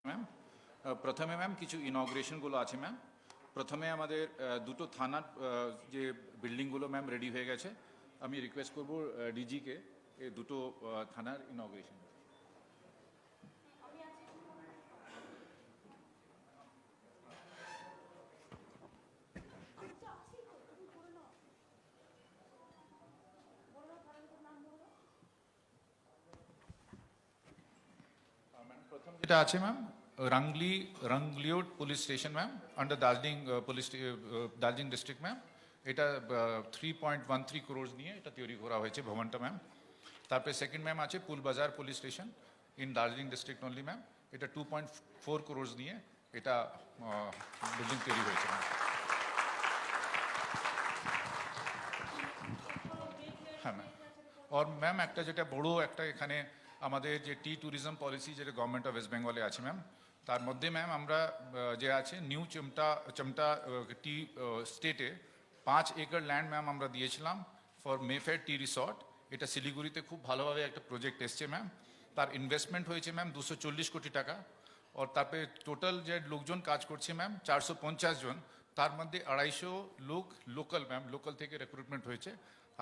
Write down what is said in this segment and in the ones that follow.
Ma'am প্রথমে ma'am কিছু ইনগ্রেশনগুলো আছে ম্যাম। প্রথমে আমাদের দুটো থানার যে বিল্ডিংগুলো ম্যাম রেডি হয়ে গেছে। আমি রিকোয়েস্ট করব ডিজিকে এই দুটো থানার ইনগ্রেশন। প্রথম যেটা আছে ma'am Rangliot police station ma'am under Darjeeling Darjeeling district ma'am. এটা 3.13 crores নিয়ে এটা তৈরি করা হয়েছে ভবনটা ম্যাম। তারপরে সেকেন্ড ম্যাম আছে Pulbazar police station in Darjeeling district only ma'am. এটা 2.4 crores নিয়ে এটা বিল্ডিং তৈরি হয়েছে ম্যাম। হ্যাঁ ম্যাম। আর ম্যাম একটা যেটা বড় একটা এখানে আমাদের যে টি ট্যুরিজম পলিসি যেটা গভর্নমেন্ট অফ ওয়েস্ট বেঙ্গলে আছে ম্যাম, তার মধ্যে ম্যাম আমরা যে আছে নিউ চমটা টি স্টেটে 5 একর ল্যান্ড ম্যাম আমরা দিয়েছিলাম ফর মেফেয়ার টি রিসর্ট। এটা শিলিগুড়িতে খুব ভালোভাবে একটা প্রজেক্ট এসছে ম্যাম। তার ইনভেস্টমেন্ট হয়েছে ম্যাম 240 কোটি টাকা। আর তারপরে টোটাল যে লোকজন কাজ করছে ম্যাম 450 জন, তার মধ্যে 250 লোক লোকাল ম্যাম, লোকাল থেকে রিক্রুটমেন্ট হয়েছে।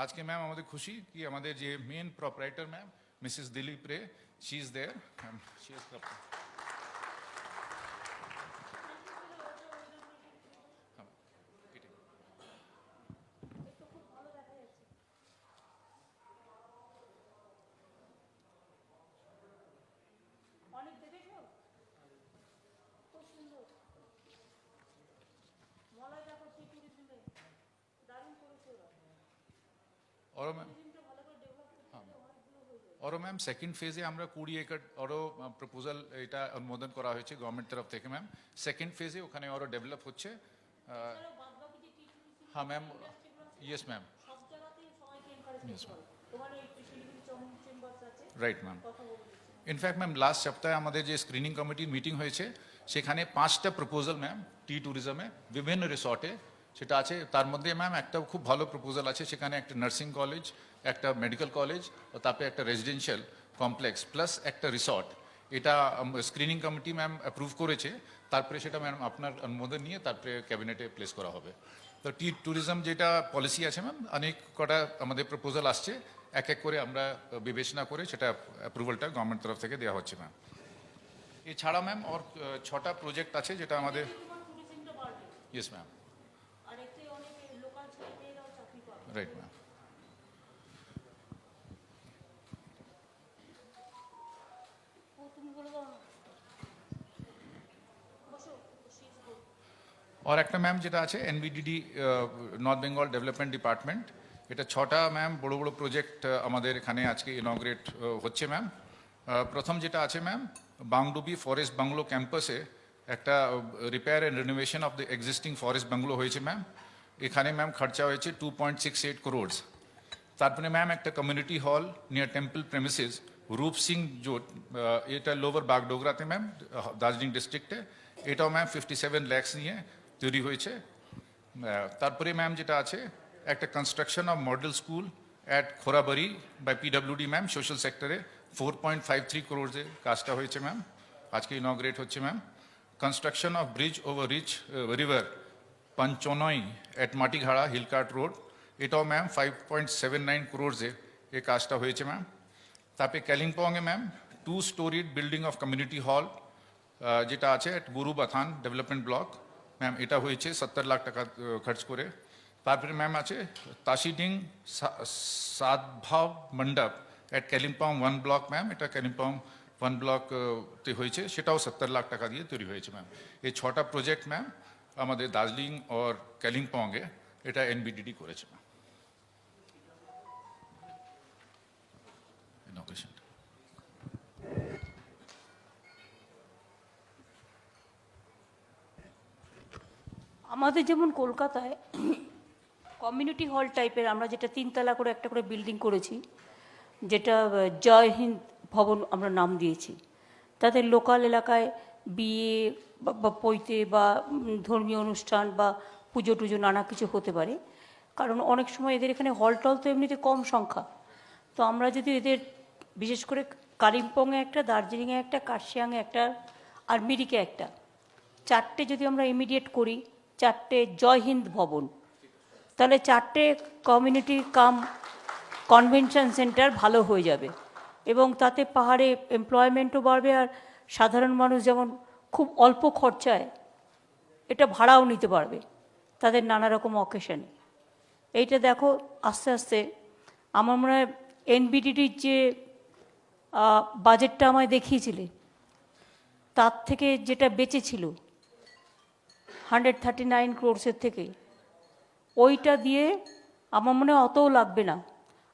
আজকে ম্যাম আমাদের খুশি কি আমাদের যে মেন প্রপারাইটার ম্যাম মিসেস দিলীপ রে, শি ইজ দেয়ার। और मैम सेकेंड फेजे আমরা 20 একর আরও প্রপোজাল এটা অনুমোদন করা হয়েছে গভর্নমেন্ট তরফ থেকে ম্যাম। সেকেন্ড ফেজে ওখানে আরও ডেভেলপ হচ্ছে। হ্যাঁ ma'am, yes ma'am, right ma'am. In fact ma'am last সপ্তাহে আমাদের যে স্ক্রিনিং কমিটির মিটিং হয়েছে সেখানে 5টা প্রপোজাল ম্যাম টি ট্যুরিজমে বিভিন্ন রিসর্টে সেটা আছে। তার মধ্যে ম্যাম একটা খুব ভালো প্রপোজাল আছে, সেখানে একটা নার্সিং কলেজ, একটা মেডিকেল কলেজ, ও তারপরে একটা রেজিডেন্সিয়াল কমপ্লেক্স প্লাস একটা রিসর্ট। এটা স্ক্রিনিং কমিটি ম্যাম অ্যাপ্রুভ করেছে। তারপরে সেটা ম্যাম আপনার অনুমোদন নিয়ে তারপরে ক্যাবিনেটে প্লেস করা হবে। তো টি ট্যুরিজম যেটা পলিসি আছে ম্যাম, অনেক কটা আমাদের প্রপোজাল আসছে, এক এক করে আমরা বিবেচনা করে সেটা অ্যাপ্রুভালটা গভর্নমেন্ট তরফ থেকে দেওয়া হচ্ছে ম্যাম। এছাড়া ম্যাম আর 6টা প্রজেক্ট আছে যেটা আমাদের, ইয়েস ম্যাম, রাইট ম্যাম। और একটা ম্যাম যেটা আছে NBDD north Bengal development department, এটা 6টা ম্যাম বড় বড় প্রজেক্ট আমাদের এখানে আজকে ইনগ্রেট হচ্ছে ম্যাম। প্রথম যেটা আছে ম্যাম বাংডুবি ফরেস্ট বাংলো ক্যাম্পাসে একটা repair and renovation of the existing forest bungalow হয়েছে ম্যাম। এখানে ম্যাম খরচা হয়েছে 2.68 crores। তারপরে ম্যাম একটা community hall near temple premises রূপ সিং জোট, এটা লোভার বাগডোগরাতে ম্যাম দার্জিলিং ডিস্ট্রিক্টে। এটাও ম্যাম 57 lakhs নিয়ে তৈরি হয়েছে। তারপরে ম্যাম যেটা আছে একটা construction of model school at Kharibari by PWD ma'am social সেক্টরে 4.53 crores কাজটা হয়েছে ম্যাম, আজকে ইনগ্রেট হচ্ছে ma'am. Construction of bridge over river Panchanoi at Matigara hill cart road, এটাও ম্যাম 5.79 crores এই কাজটা হয়েছে ম্যাম। তারপরে কালিম্পংয়ে ma'am 2-storied building of community hall যেটা আছে at Gorubathan development block ma'am, এটা হয়েছে 70 লাখ টাকা খরচ করে। তারপরে ম্যাম আছে তাসিডিং সাদভাব মণ্ডপ অ্যাট কালিম্পং 1 ব্লক ম্যাম, এটা কালিম্পং 1 ব্লকতে হয়েছে, সেটাও 70 লাখ টাকা দিয়ে তৈরি হয়েছে ম্যাম। এই 6টা প্রজেক্ট ম্যাম আমাদের দার্জিলিং और কালিম্পংয়ে এটা এনবিডিডি করেছে ম্যাম। আমাদের যেমন কলকাতায় কমিউনিটি হল টাইপের আমরা যেটা 3 তলা করে একটা করে বিল্ডিং করেছি, যেটা জয় হিন্দ ভবন আমরা নাম দিয়েছি। তাদের লোকাল এলাকায় বিয়ে বা পৈতে বা ধর্মীয় অনুষ্ঠান বা পুজো টুজো নানা কিছু হতে পারে, কারণ অনেক সময় এদের এখানে হল টল তো এমনিতে কম সংখ্যা। তো আমরা যদি এদের বিশেষ করে কালিম্পংয়ে একটা, দার্জিলিংয়ে একটা, কার্শিয়াংয়ে একটা, আর মিরিকে একটা, চারটে যদি আমরা ইমিডিয়েট করি, চারটে জয় হিন্দ ভবন, তাহলে চারটে কমিউনিটি কাম কনভেনশন সেন্টার ভালো হয়ে যাবে এবং তাতে পাহাড়ে এমপ্লয়মেন্টও বাড়বে আর সাধারণ মানুষ যেমন খুব অল্প খরচায় এটা ভাড়াও নিতে পারবে তাদের নানা রকম অকেশনে। এইটা দেখো আস্তে আস্তে আমার মনে হয় এনবিডিডির যে বাজেটটা আমায় দেখিয়েছিলে তার থেকে যেটা বেঁচে ছিল 139 crores থেকে, ওইটা দিয়ে আমার মনে হয় অতও লাগবে না।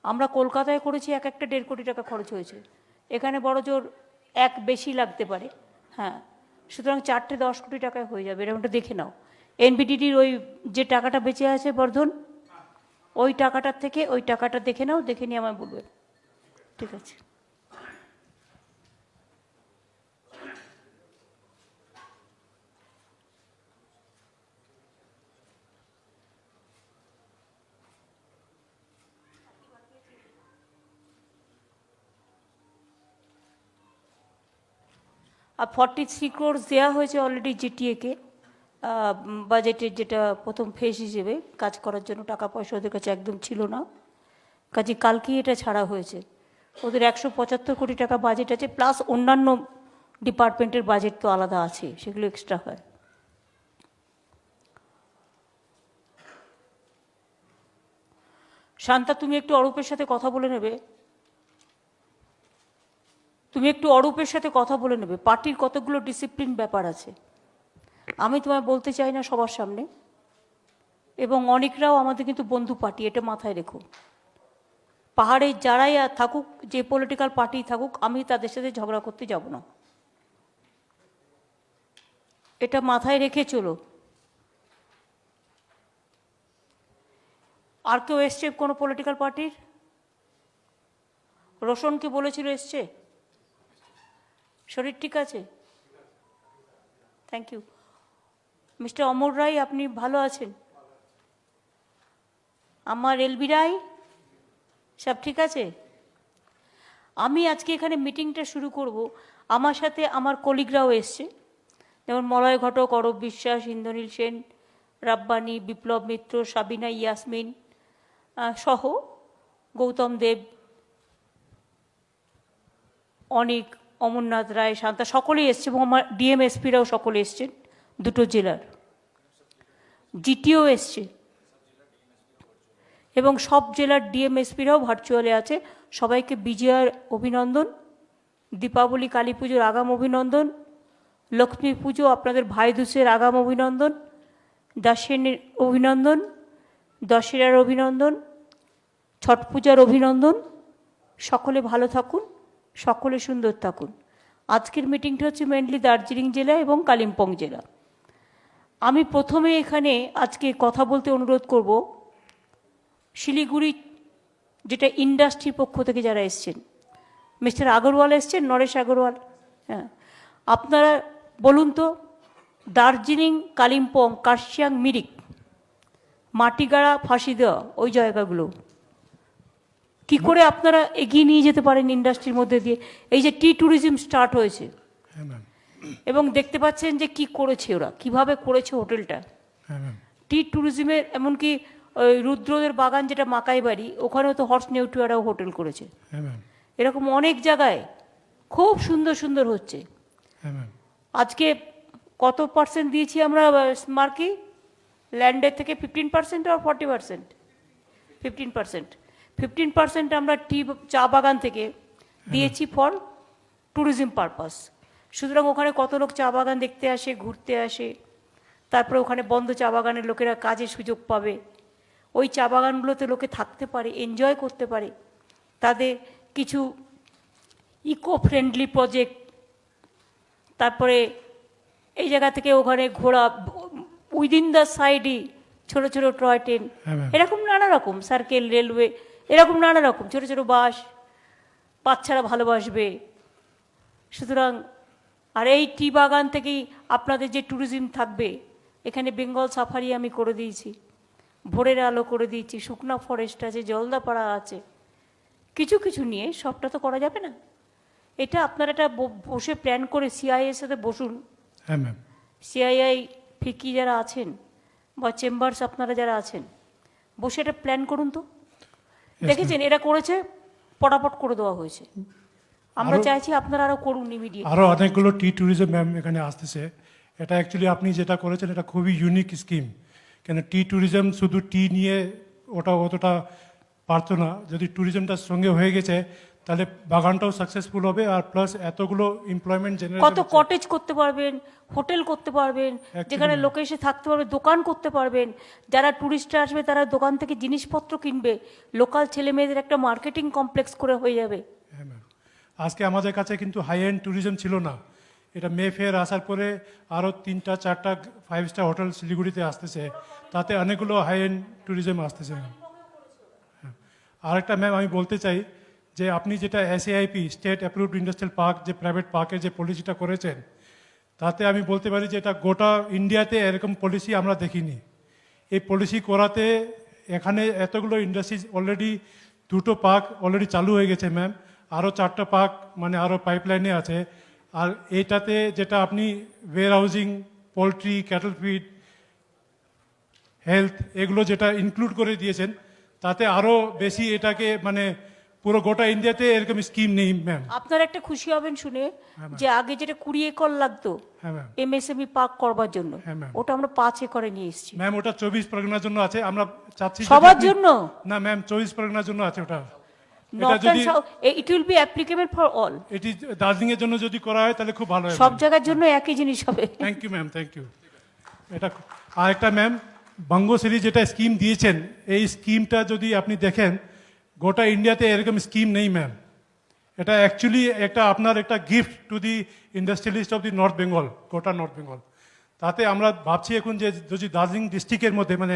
আমরা কলকাতায় করেছি একটা 1.5 কোটি টাকা খরচ হয়েছে, এখানে বড় জোর এক বেশি লাগতে পারে। হ্যাঁ, সুতরাং 10 কোটি টাকায় হয়ে যাবে, এরকমটা দেখে নাও। এনবিডিডির ওই যে টাকাটা বেঁচে আছে বর্ধন, ওই টাকাটার থেকে ওই টাকাটা দেখে নাও, দেখে নিয়ে আমায় বলবে। ঠিক আছে। আর 43 crores দেওয়া হয়েছে অলরেডি জিটিএকে বাজেটের, যেটা প্রথম ফেজ হিসেবে কাজ করার জন্য টাকা পয়সা ওদের কাছে একদম ছিল না, কাজে কালকেই এটা ছাড়া হয়েছে। ওদের 175 কোটি টাকা বাজেট আছে, প্লাস অন্যান্য ডিপার্টমেন্টের বাজেট তো আলাদা আছে, সেগুলো এক্সট্রা হয়। শান্তা, তুমি একটু অরূপের সাথে কথা বলে নেবে, তুমি একটু অরূপের সাথে কথা বলে নেবে। পার্টির কতগুলো ডিসিপ্লিন ব্যাপার আছে, আমি তোমায় বলতে চাই না সবার সামনে, এবং অনেকরাও আমাদের কিন্তু বন্ধু পার্টি, এটা মাথায় রেখো। পাহাড়ে যারাই থাকুক, যে পলিটিক্যাল পার্টি থাকুক, আমি তাদের সাথে ঝগড়া করতে যাব না, এটা মাথায় রেখে চলো। আর কেউ এসছে কোনো পলিটিক্যাল পার্টির? রোশনকে বলেছিল এসছে? শরীর ঠিক আছে? Thank you. Mister Amar Roy, আপনি ভালো আছেন? আমার এলবি রায়, সব ঠিক আছে? আমি আজকে এখানে মিটিংটা শুরু করব, আমার সাথে আমার কলিগরাও এসছে, যেমন মলয় ঘটক, অরূপ বিশ্বাস, ইন্দ্রনীল সেন, রাব্বানি, বিপ্লব মিত্র, সাবিনা ইয়াসমিন সহ গৌতম দেব, অনেক, অমরনাথ রায়, শান্তা, সকলেই এসছে, এবং আমার ডিএমএসপিরাও সকলে এসছেন, দুটো জেলার জিটিও এসছে, এবং সব জেলার ডিএমএসপিরাও ভার্চুয়ালে আছে। সবাইকে বিজয়ার অভিনন্দন, দীপাবলি কালী পুজোর আগাম অভিনন্দন, লক্ষ্মী পুজো আপনাদের ভাইদুসের আগাম অভিনন্দন, দাসেনের অভিনন্দন, দশেরার অভিনন্দন, ছট পূজার অভিনন্দন। সকলে ভালো থাকুন, সকলে সুন্দর থাকুন। আজকের মিটিংটা হচ্ছে মেনলি দার্জিলিং জেলা এবং কালিম্পং জেলা। আমি প্রথমে এখানে আজকে কথা বলতে অনুরোধ করব শিলিগুড়ি, যেটা ইন্ডাস্ট্রির পক্ষ থেকে যারা এসছেন, মিস্টার আগরওয়াল এসছেন, নরেশ আগরওয়াল। হ্যাঁ, আপনারা বলুন তো, দার্জিলিং, কালিম্পং, কার্শিয়াং, মিরিক, মাটিগাড়া, ফাঁসি দেওয়া, ওই জায়গাগুলো কি করে আপনারা এগিয়ে নিয়ে যেতে পারেন ইন্ডাস্ট্রির মধ্যে দিয়ে? এই যে ট্যুরিজম স্টার্ট হয়েছে, এবং দেখতে পাচ্ছেন যে কি করেছে ওরা, কিভাবে করেছে হোটেলটা। ট্যুরিজমের এমনকি ওই রুদ্রদের বাগান, যেটা মাকাই বাড়ি, ওখানেও তো হর্স নেউটুয়ারাও হোটেল করেছে। এরকম অনেক জায়গায় খুব সুন্দর সুন্দর হচ্ছে। আজকে কত পার্সেন্ট দিয়েছি আমরা স্মার্কি ল্যান্ডের থেকে? 15% আর 40%? 15%। 15% আমরা চা বাগান থেকে দিয়েছি ফর ট্যুরিজম পারপাস। সুতরাং ওখানে কত লোক চা বাগান দেখতে আসে, ঘুরতে আসে, তারপরে ওখানে বন্ধ চা বাগানের লোকেরা কাজের সুযোগ পাবে, ওই চা বাগানগুলোতে লোকে থাকতে পারে, এনজয় করতে পারে, তাদের কিছু ইকো ফ্রেন্ডলি প্রজেক্ট, তারপরে এই জায়গা থেকে ওখানে ঘোরা, উইদিন দ্য সাইডই ছোটো ছোটো টয় ট্রেন, এরকম নানা রকম সার্কেল, রেলওয়ে, এরকম নানা রকম ছোটো ছোটো বাস, বাচ্চারা ভালোবাসবে। সুতরাং আর এই টি বাগান থেকেই আপনাদের যে ট্যুরিজম থাকবে, এখানে বেঙ্গল সাফারি আমি করে দিয়েছি, ভোরের আলো করে দিয়েছি, শুকনা ফরেস্ট আছে, জলদাপাড়া আছে, কিছু কিছু নিয়ে সবটা তো করা যাবে না। এটা আপনারা একটা বসে প্ল্যান করে সিআইএর সাথে বসুন, হ্যাঁ ম্যাম। সিআইআই ফিকি যারা আছেন বা চেম্বার্স আপনারা যারা আছেন, বসে এটা প্ল্যান করুন তো। দেখেছেন এরা করেছে, পটাপট করে দেওয়া হয়েছে। আমরা চাইছি আপনারা আরো করুন ইমিডিয়েট। আরও অনেকগুলো ট্যুরিজম ম্যাম এখানে আসতেছে। এটা অ্যাকচুয়ালি আপনি যেটা করেছেন এটা খুবই ইউনিক স্কিম, কেন ট্যুরিজম শুধু নিয়ে ওটা অতটা পারতো না। যদি ট্যুরিজমটার সঙ্গে হয়ে গেছে তাহলে বাগানটাও সাকসেসফুল হবে, আর প্লাস এতগুলো এমপ্লয়মেন্ট কত কটেজ করতে পারবেন, হোটেল করতে পারবেন, যেখানে লোকে এসে থাকতে পারবে, দোকান করতে পারবেন। যারা ট্যুরিস্টরা আসবে তারা দোকান থেকে জিনিসপত্র কিনবে, লোকাল ছেলে মেয়েদের একটা মার্কেটিং কমপ্লেক্স করে হয়ে যাবে। হ্যাঁ ম্যাম। আজকে আমাদের কাছে কিন্তু হাই এন্ড ট্যুরিজম ছিল না। এটা মে ফেয়ার আসার পরে আরও 3টা 4টা 5 স্টার হোটেল শিলিগুড়িতে আসতেছে, তাতে অনেকগুলো হাই এন্ড ট্যুরিজম আসতেছে ম্যাম। হ্যাঁ, আরেকটা ম্যাম আমি বলতে চাই যে আপনি যেটা SAIP state approved industrial park, যে প্রাইভেট পার্কের যে পলিসিটা করেছেন, তাতে আমি বলতে পারি যে এটা গোটা ইন্ডিয়াতে এরকম পলিসি আমরা দেখিনি। এই পলিসি করাতে এখানে এতগুলো ইন্ডাস্ট্রিজ অলরেডি 2টো পার্ক অলরেডি চালু হয়ে গেছে ম্যাম, আরও 4টা পার্ক মানে আরও পাইপলাইনে আছে। আর এইটাতে যেটা আপনি warehousing, poultry, cattle feed, health এগুলো যেটা ইনক্লুড করে দিয়েছেন, তাতে আরও বেশি এটাকে মানে পুরো গোটা ইন্ডিয়াতে এরকম স্কিম নেই ম্যাম। আপনারা একটা খুশি হবেন শুনে যে আগে যেটা 20 একর লাগতো হ্যাঁ ম্যাম। MSME পার্ক করবার জন্য, হ্যাঁ ম্যাম। ওটা আমরা 5 একরে নিয়ে এসেছি। ম্যাম ওটা 24 পরগনার জন্য আছে, আমরা চাচ্ছি যদি সবার আপনি- জন্য? না ম্যাম, 24 পরগনার জন্য আছে ওটা। এটা নর্থ যদি ইট will be applicable for all. এটি দার্জিলিং এর জন্য যদি করা হয় তাহলে খুব ভালো হয়। সব জায়গার জন্য একই জিনিস হবে। Thank you ma'am, thank you. এটা আরেকটা ম্যাম, বঙ্গশ্রী যেটা স্কিম দিয়েছেন, এই স্কিমটা যদি আপনি দেখেন গোটা ইন্ডিয়াতে এরকম স্কিম নেই ম্যাম। এটা অ্যাকচুয়ালি একটা আপনার একটা gift to the industrialist of the north Bengal, গোটা নর্থ বেঙ্গল। তাতে আমরা ভাবছি এখন যে যদি দার্জিলিং ডিস্ট্রিক্টের মধ্যে মানে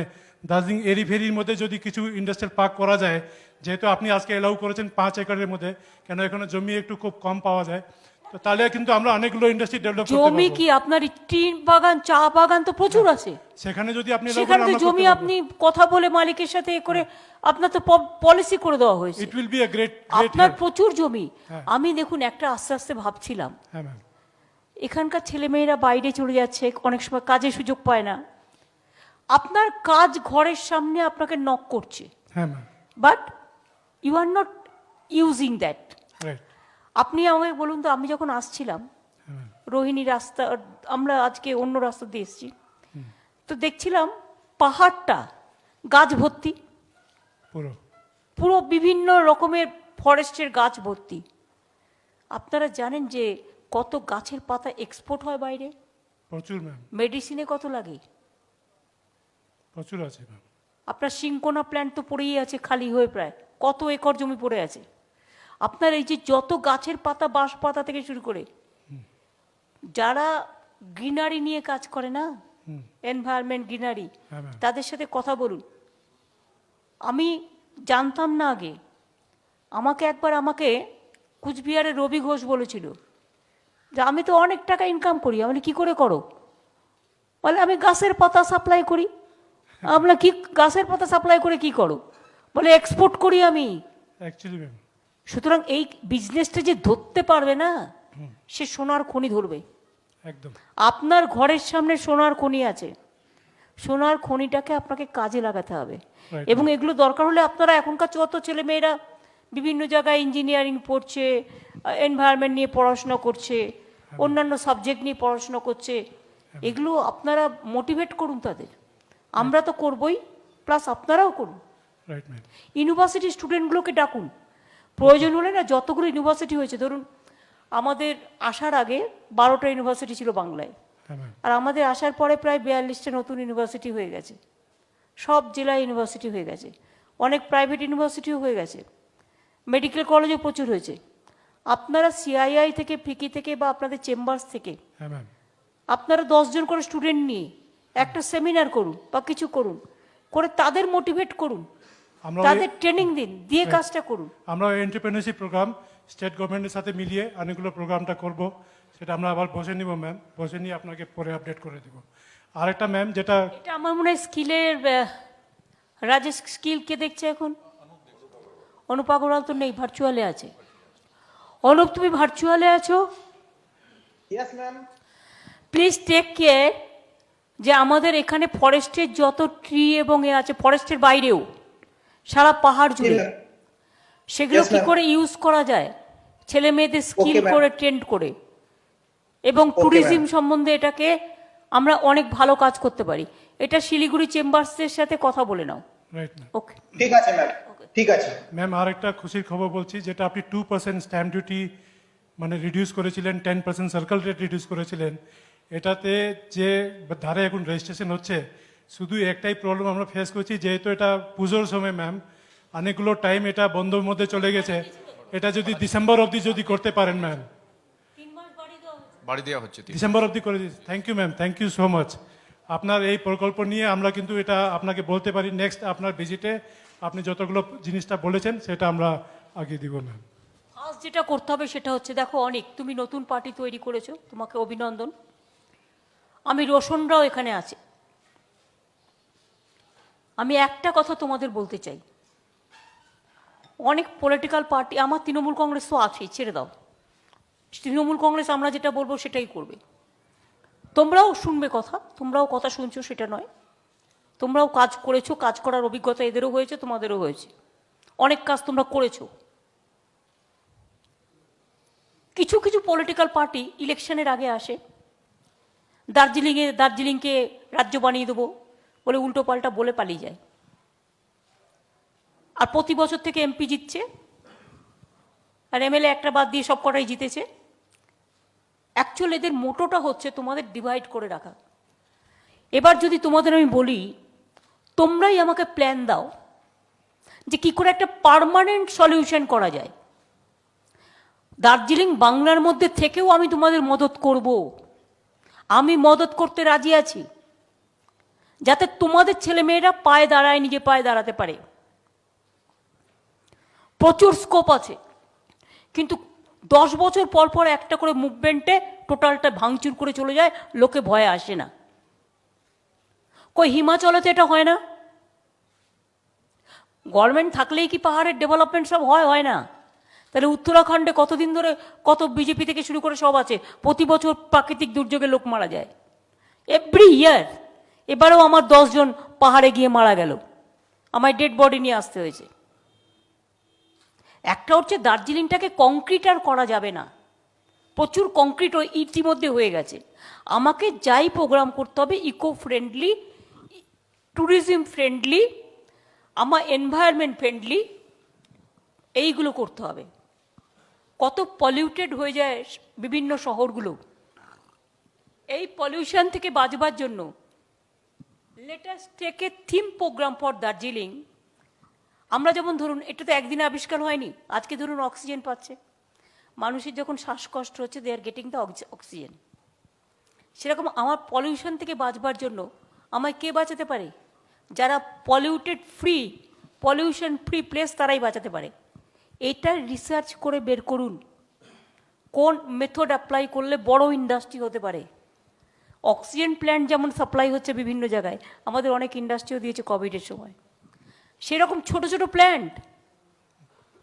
দার্জিলিং এরি ফেরির মধ্যে যদি কিছু ইন্ডাস্ট্রিয়াল পার্ক করা যায়, যেহেতু আপনি আজকে এলাউ করেছেন 5 একরের মধ্যে, কেন এখানে জমি একটু খুব কম পাওয়া যায়, তো তাহলে কিন্তু আমরা অনেকগুলো ইন্ডাস্ট্রি ডেভেলপ করতে জমি পারবো। কি আপনার টি বাগান, চা বাগান তো প্রচুর আছে। সেখানে যদি আপনি সেখানে তো জমি আপনি কথা বলে মালিকের সাথে এ করে আপনার তো পলিসি করে দেওয়া হয়েছে। ইট উইল বি আ গ্রেট আপনার প্রচুর জমি। হ্যাঁ। আমি দেখুন একটা আস্তে আস্তে ভাবছিলাম, হ্যাঁ ম্যাম। এখানকার ছেলেমেয়েরা বাইরে চলে যাচ্ছে, অনেক সময় কাজের সুযোগ পায় না। আপনার কাজ ঘরের সামনে আপনাকে নক করছে, হ্যাঁ ma'am. But you are not using that. Right. আপনি আমাকে বলুন তো, আমি যখন আসছিলাম হ্যাঁ রোহিণী রাস্তা, আমরা আজকে অন্য রাস্তা দিয়ে এসেছি, তো দেখছিলাম পাহাড়টা গাছ ভর্তি, পুরো পুরো বিভিন্ন রকমের ফরেস্টের গাছ ভর্তি। আপনারা জানেন যে কত গাছের পাতা এক্সপোর্ট হয় বাইরে? প্রচুর ম্যাম, মেডিসিনে কত লাগে? প্রচুর আছে ম্যাম। আপনার সিংকোনা প্ল্যান্ট তো পড়েই আছে খালি হয়ে, প্রায় কত একর জমি পড়ে আছে। আপনার এই যে যত গাছের পাতা, বাঁশ পাতা থেকে শুরু করে, যারা গ্রিনারি নিয়ে কাজ করে না, এনভায়রনমেন্ট গ্রিনারি, হ্যাঁ ম্যাম। তাদের সাথে কথা বলুন। আমি জানতাম না আগে, আমাকে কুচবিহারের রবি ঘোষ বলেছিল যে আমি তো অনেক টাকা ইনকাম করি। আমি বলি, কি করে করো? বলে আমি গাছের পাতা সাপ্লাই করি। আমরা কি গাছের পাতা সাপ্লাই করে কি করো? বলে এক্সপোর্ট করি আমি। Actually ma'am. সুতরাং এই বিজনেসটা যে ধরতে পারবে না, সে সোনার খনি ধরবে। একদম। আপনার ঘরের সামনে সোনার খনি আছে, সোনার খনিটাকে আপনাকে কাজে লাগাতে হবে। Right. এবং এগুলো দরকার হলে আপনারা এখনকার যত ছেলে মেয়েরা বিভিন্ন জায়গায় ইঞ্জিনিয়ারিং পড়ছে, এনভায়রনমেন্ট নিয়ে পড়াশোনা করছে, অন্যান্য সাবজেক্ট নিয়ে পড়াশোনা করছে, এগুলো আপনারা মোটিভেট করুন তাদের। আমরা তো করবই, প্লাস আপনারাও করুন। Right ma'am. ইউনিভার্সিটি স্টুডেন্টগুলোকে ডাকুন। প্রয়োজন হলে না, যতগুলো ইউনিভার্সিটি হয়েছে, ধরুন আমাদের আসার আগে 12টা ইউনিভার্সিটি ছিল বাংলায়, হ্যাঁ ম্যাম। আর আমাদের আসার পরে প্রায় 42টা নতুন ইউনিভার্সিটি হয়ে গেছে। সব জেলায় ইউনিভার্সিটি হয়ে গেছে, অনেক প্রাইভেট ইউনিভার্সিটিও হয়ে গেছে, মেডিকেল কলেজও প্রচুর হয়েছে। আপনারা সিআইআই থেকে, ফিকি থেকে বা আপনাদের চেম্বার্স থেকে হ্যাঁ ম্যাম। আপনারা 10 জন করে স্টুডেন্ট নিয়ে একটা সেমিনার করুন বা কিছু করুন, করে তাদের মোটিভেট করুন, আমরা তাদের ট্রেনিং দিন, দিয়ে কাজটা করুন। আমরা এন্টারপ্রেনারশিপ প্রোগ্রাম স্টেট গভর্নমেন্টের সাথে মিলিয়ে অনেকগুলো প্রোগ্রামটা করব, সেটা আমরা আবার বসে নিব ম্যাম, বসে নিয়ে আপনাকে পরে আপডেট করে দেব। আরেকটা ম্যাম যেটা এটা আমার মনে হয় স্কিলের, রাজেশ স্কিল কে দেখছে এখন? অনুপ আগরওয়াল তো নেই, ভার্চুয়ালে আছে। অনুপ, তুমি ভার্চুয়ালে আছো? Yes, ma'am. Please take care যে আমাদের এখানে ফরেস্টের যত ট্রি এবং এ আছে ফরেস্টের বাইরেও সারা পাহাড় জুড়ে সেগুলো Yes, কি ma'am. করে ইউজ করা যায় ছেলে মেয়েদের স্কিল Okay, ma'am. করে ট্রেন্ড করে এবং ট্যুরিজম সম্বন্ধে এটাকে আমরা অনেক ভালো কাজ করতে পারি। এটা শিলিগুড়ি চেম্বার্সের সাথে কথা বলে নাও। Right ma'am. ওকে, ঠিক আছে ম্যাম, ঠিক আছে। ম্যাম আর একটা খুশির খবর বলছি, যেটা আপনি 2% স্ট্যাম্প ডিউটি মানে রিডিউস করেছিলেন, 10% সার্কেল রেট রিডিউস করেছিলেন, এটাতে যে ধারে এখন রেজিস্ট্রেশন হচ্ছে, শুধু একটাই প্রবলেম আমরা ফেস করছি, যেহেতু এটা পুজোর সময় ম্যাম অনেকগুলো টাইম এটা বন্ধর মধ্যে চলে গেছে, এটা যদি ডিসেম্বর অবধি যদি করতে পারেন ম্যাম, বাড়ি দেওয়া হচ্ছে ডিসেম্বর অবধি করে দিচ্ছি। Thank you ma'am, thank you so much. আপনার এই প্রকল্প নিয়ে আমরা কিন্তু এটা আপনাকে বলতে পারি, নেক্সট আপনার ভিজিটে আপনি যতগুলো জিনিসটা বলেছেন সেটা আমরা আগিয়ে দিব ম্যাম। ফার্স্ট যেটা করতে হবে সেটা হচ্ছে, দেখো অনেক তুমি নতুন পার্টি তৈরি করেছো, তোমাকে অভিনন্দন। আমি রোশনরাও এখানে আছে। আমি একটা কথা তোমাদের বলতে চাই, অনেক পলিটিক্যাল পার্টি, আমার তৃণমূল কংগ্রেস তো আছেই, ছেড়ে দাও, তৃণমূল কংগ্রেস আমরা যেটা বলবো সেটাই করবে। তোমরাও শুনবে কথা, তোমরাও কথা শুনছো সেটা নয়, তোমরাও কাজ করেছো, কাজ করার অভিজ্ঞতা এদেরও হয়েছে তোমাদেরও হয়েছে, অনেক কাজ তোমরা করেছো। কিছু কিছু পলিটিক্যাল পার্টি ইলেকশনের আগে আসে, দার্জিলিংকে রাজ্য বানিয়ে দেবো বলে উল্টো পাল্টা বলে পালিয়ে যায়, আর প্রতি বছর থেকে এমপি জিতছে, আর এমএলএ একটা বাদ দিয়ে সব কটাই জিতেছে। অ্যাকচুয়ালি এদের মোটোটা হচ্ছে তোমাদের ডিভাইড করে রাখা। এবার যদি তোমাদের আমি বলি, তোমরাই আমাকে প্ল্যান দাও যে কি করে একটা পার্মানেন্ট সলিউশন করা যায়। দার্জিলিং বাংলার মধ্যে থেকেও আমি তোমাদের মদত করব, আমি মদত করতে রাজি আছি, যাতে তোমাদের ছেলেমেয়েরা পায়ে দাঁড়ায়, নিজে পায়ে দাঁড়াতে পারে। প্রচুর স্কোপ আছে, কিন্তু 10 বছর পর পর একটা করে মুভমেন্টে টোটালটা ভাঙচুর করে চলে যায়, লোকে ভয়ে আসে না। কই হিমাচলেতে এটা হয় না? গভর্নমেন্ট থাকলেই কি পাহাড়ের ডেভেলপমেন্ট সব হয় না? তাহলে উত্তরাখণ্ডে কতদিন ধরে কত বিজেপি থেকে শুরু করে সব আছে, প্রতি বছর প্রাকৃতিক দুর্যোগে লোক মারা যায় এভরি ইয়ার। এবারেও আমার 10 জন পাহাড়ে গিয়ে মারা গেল, আমার ডেড বডি নিয়ে আসতে হয়েছে। একটা হচ্ছে দার্জিলিংটাকে কংক্রিট আর করা যাবে না, প্রচুর কংক্রিট ইতিমধ্যে হয়ে গেছে। আমাকে যাই প্রোগ্রাম করতে হবে ইকো ফ্রেন্ডলি, ট্যুরিজম ফ্রেন্ডলি, আমার এনভায়রনমেন্ট ফ্রেন্ডলি, এইগুলো করতে হবে। কত পলিউটেড হয়ে যায় বিভিন্ন শহরগুলো, এই পলিউশন থেকে বাঁচবার জন্য let us take a theme programme for Darjeeling. আমরা যেমন ধরুন, এটা তো একদিনে আবিষ্কার হয়নি, আজকে ধরুন অক্সিজেন পাচ্ছে, মানুষের যখন শ্বাসকষ্ট হচ্ছে দে আর গেটিং দ্য অক্সিজেন। সেরকম আমার পলিউশন থেকে বাঁচবার জন্য আমায় কে বাঁচাতে পারে? যারা polluted free, pollution free place তারাই বাঁচাতে পারে। এটা রিসার্চ করে বের করুন কোন মেথড অ্যাপ্লাই করলে বড় ইন্ডাস্ট্রি হতে পারে। অক্সিজেন প্ল্যান্ট যেমন সাপ্লাই হচ্ছে বিভিন্ন জায়গায়, আমাদের অনেক ইন্ডাস্ট্রিও দিয়েছে কোভিডের সময়, সেরকম ছোট ছোট প্ল্যান্ট,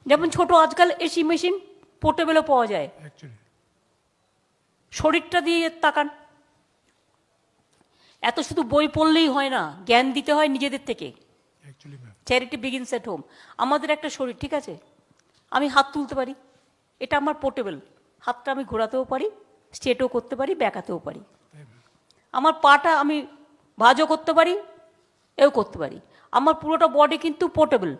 যেমন ছোট আজকাল এসি মেশিন পোর্টেবলও পাওয়া যায়। অ্যাকচুয়ালি শরীরটা দিয়ে তাকান, এত শুধু বই পড়লেই হয় না, জ্ঞান দিতে হয় নিজেদের থেকে। Actually ma'am, charity begins at home. আমাদের একটা শরীর, ঠিক আছে, আমি হাত তুলতে পারি, এটা আমার পোর্টেবল, হাতটা আমি ঘোরাতেও পারি, স্ট্রেটও করতে পারি, ব্যাকাতেও পারি। আমার পাটা আমি ভাঁজও করতে পারি, এও করতে পারি, আমার পুরোটা বডি কিন্তু পোর্টেবল।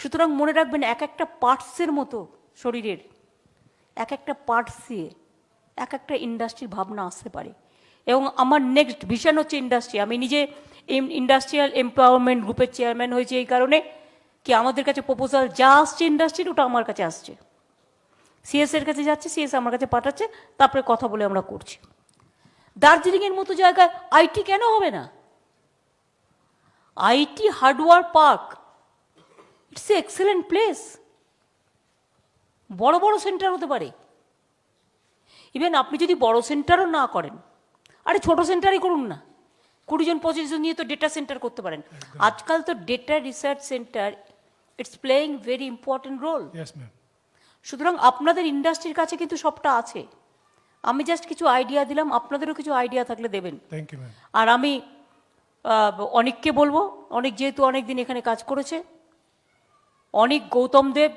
সুতরাং মনে রাখবেন, এক একটা পার্টসের মতো শরীরের এক একটা পার্টস দিয়ে এক একটা ইন্ডাস্ট্রির ভাবনা আসতে পারে। এবং আমার নেক্সট ভিশন হচ্ছে ইন্ডাস্ট্রি। আমি নিজে ইন্ডাস্ট্রিয়াল এমপাওয়ারমেন্ট গ্রুপের চেয়ারম্যান হয়েছে এই কারণে কি আমাদের কাছে প্রপোজাল যা আসছে ইন্ডাস্ট্রির, ওটা আমার কাছে আসছে, সিএস এর কাছে যাচ্ছে, সিএস আমার কাছে পাঠাচ্ছে, তারপরে কথা বলে আমরা করছি। দার্জিলিংয়ের মতো জায়গায় আইটি কেন হবে না? IT hardware park, it's a excellent place, বড় বড় সেন্টার হতে পারে। ইভেন আপনি যদি বড় সেন্টারও না করেন, আরে ছোট সেন্টারই করুন না, 20 জন 25 জন নিয়ে তো ডেটা সেন্টার করতে পারেন। আজকাল তো data research centre it's playing very important role. Yes ma'am. সুতরাং আপনাদের ইন্ডাস্ট্রির কাছে কিন্তু সবটা আছে, আমি জাস্ট কিছু আইডিয়া দিলাম, আপনাদেরও কিছু আইডিয়া থাকলে দেবেন। Thank you ma'am. আর আমি অনেককে বলবো, অনেক যেহেতু অনেক দিন এখানে কাজ করেছে, অনেক, গৌতম দেব,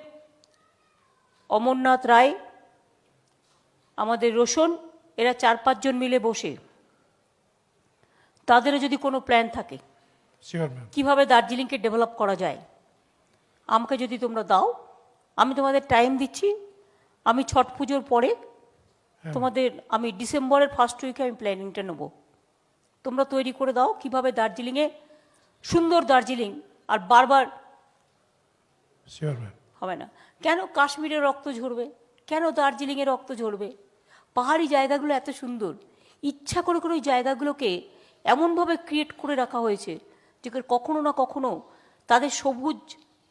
অমরনাথ রায়, আমাদের রোশন, এরা 4-5 জন মিলে বসে তাদেরও যদি কোনো প্ল্যান থাকে শিওর ম্যাম। কিভাবে দার্জিলিংকে ডেভেলপ করা যায়, আমাকে যদি তোমরা দাও, আমি তোমাদের টাইম দিচ্ছি, আমি ছট পুজোর পরে তোমাদের, আমি ডিসেম্বরের ফার্স্ট উইকে আমি প্ল্যানিংটা নেব। তোমরা তৈরি করে দাও কিভাবে দার্জিলিংয়ে সুন্দর দার্জিলিং, আর বারবার শিওর ম্যাম। হবে না। কেন কাশ্মীরের রক্ত ঝরবে, কেন দার্জিলিংয়ের রক্ত ঝরবে? পাহাড়ি জায়গাগুলো এত সুন্দর, ইচ্ছা করে করে ওই জায়গাগুলোকে এমনভাবে ক্রিয়েট করে রাখা হয়েছে যে কখনো না কখনো তাদের সবুজ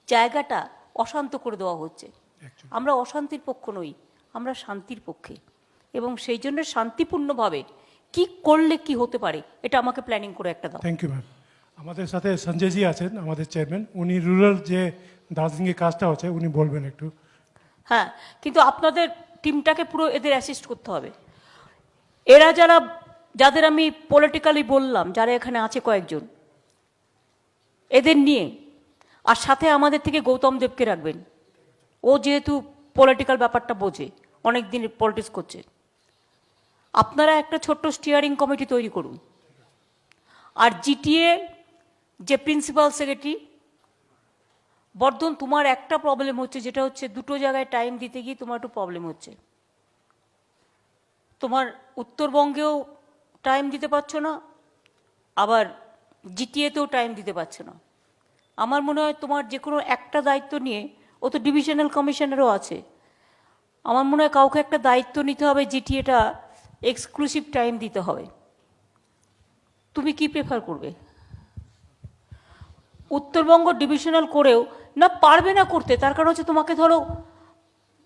জায়গাটা অশান্ত করে দেওয়া হচ্ছে। আমরা অশান্তির পক্ষ নই, আমরা শান্তির পক্ষে, এবং সেই জন্য শান্তিপূর্ণভাবে কি করলে কি হতে পারে এটা আমাকে প্ল্যানিং করে একটা দাও। Thank you ma'am. আমাদের সাথে সঞ্জয়জি আছেন, আমাদের চেয়ারম্যান, উনি রুরাল যে দার্জিলিংয়ে কাজটা হচ্ছে উনি বলবেন একটু। হ্যাঁ, কিন্তু আপনাদের টিমটাকে পুরো এদের অ্যাসিস্ট করতে হবে। এরা যাদের আমি পলিটিক্যালি বললাম, যারা এখানে আছে কয়েকজন, এদের নিয়ে, আর সাথে আমাদের থেকে গৌতম দেবকে রাখবেন। ও যেহেতু পলিটিক্যাল ব্যাপারটা বোঝে, অনেক দিন পলিটিক্স করছে। আপনারা একটা ছোট্ট স্টিয়ারিং কমিটি তৈরি করুন। আর জিটিএ যে প্রিন্সিপাল সেক্রেটারি, বর্ধন, তোমার একটা প্রবলেম হচ্ছে, যেটা হচ্ছে দুটো জায়গায় টাইম দিতে গিয়ে তোমার একটু প্রবলেম হচ্ছে। তোমার উত্তরবঙ্গেও টাইম দিতে পারছো না, আবার জিটিএতেও টাইম দিতে পারছো না। আমার মনে হয় তোমার যে কোনো একটা দায়িত্ব নিয়ে, ও তো ডিভিশনাল কমিশনারও আছে, আমার মনে হয় কাউকে একটা দায়িত্ব নিতে হবে, জিটিএটা এক্সক্লুসিভ টাইম দিতে হবে। তুমি কি প্রেফার করবে? উত্তরবঙ্গ ডিভিশনাল করেও না পারবে না করতে, তার কারণ হচ্ছে তোমাকে ধরো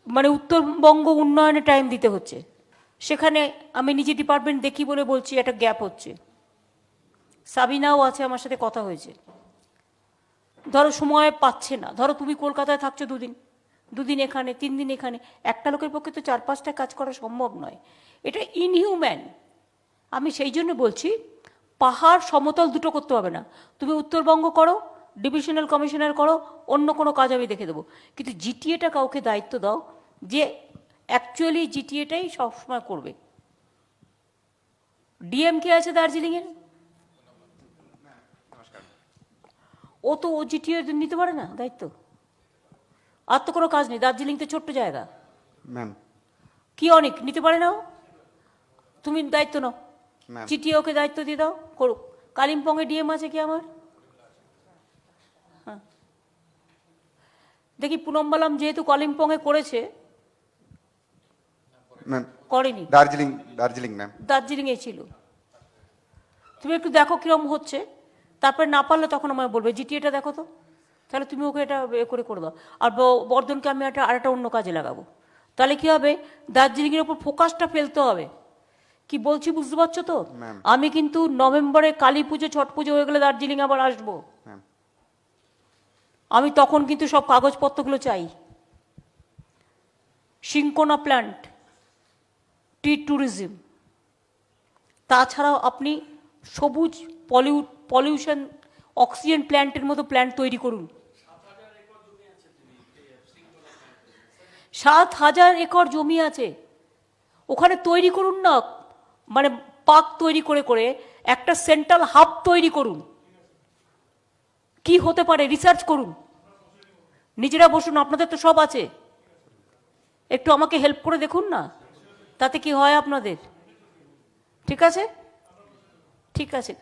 মানে উত্তরবঙ্গ উন্নয়নে টাইম দিতে হচ্ছে, সেখানে আমি নিজে ডিপার্টমেন্ট দেখি বলে বলছি একটা গ্যাপ হচ্ছে। সাবিনাও আছে, আমার সাথে কথা হয়েছে, ধরো সময় পাচ্ছে না। ধরো তুমি কলকাতায় থাকছো দুদিন এখানে, 3 দিন এখানে, একটা লোকের পক্ষে তো 4-5টা কাজ করা সম্ভব নয়, এটা ইনহিউম্যান। আমি সেই জন্য বলছি পাহাড় সমতল দুটো করতে হবে না, তুমি উত্তরবঙ্গ করো, ডিভিশনাল কমিশনার করো, অন্য কোনো কাজ আমি দেখে দেবো, কিন্তু জিটিএটা কাউকে দায়িত্ব দাও যে অ্যাকচুয়ালি জিটিএটাই সবসময় করবে। ডিএম কে আছে দার্জিলিংয়ের, ও তো ও জিটিএ নিতে পারে না দায়িত্ব? আর তো কোনো কাজ নেই, দার্জিলিং তো ছোট্ট জায়গা, ম্যাম কি অনেক নিতে পারে না ও? তুমি দায়িত্ব নাও, ম্যাম জিটিএ ওকে দায়িত্ব দিয়ে দাও, করুক। কালিম্পংয়ে ডিএম আছে কি আমার? হ্যাঁ, দেখি পুনম্বালাম যেহেতু কালিম্পংয়ে করেছে, ম্যাম করেনি, দার্জিলিং ম্যাম। দার্জিলিংয়ে ছিল। তুমি একটু দেখো কিরম হচ্ছে, তারপরে না পারলে তখন আমায় বলবে জিটিএটা দেখো তো, তাহলে তুমি ওকে এটা করে দাও। আর বর্ধনকে আমি আরেকটা অন্য কাজে লাগাবো, তাহলে কি হবে, দার্জিলিংয়ের ওপর ফোকাসটা ফেলতে হবে। কি বলছি বুঝতে পারছো তো? ম্যাম। আমি কিন্তু নভেম্বরে কালী পুজো ছট পুজো হয়ে গেলে দার্জিলিং আবার আসবো, ম্যাম আমি তখন কিন্তু সব কাগজপত্রগুলো চাই। সিঙ্কোনা প্ল্যান্ট, টি ট্যুরিজম, তাছাড়াও আপনি সবুজ পলিউশন অক্সিজেন প্ল্যান্টের মতো প্ল্যান্ট তৈরি করুন। 7,000 একর জমি আছে, ওখানে তৈরি করুন না, মানে পার্ক তৈরি করে করে একটা সেন্ট্রাল হাব তৈরি করুন। কি হতে পারে রিসার্চ করুন, নিজেরা বসুন, আপনাদের তো সব আছে, একটু আমাকে হেল্প করে দেখুন না, তাতে কি হয় আপনাদের। ঠিক আছে, ঠিক আছে,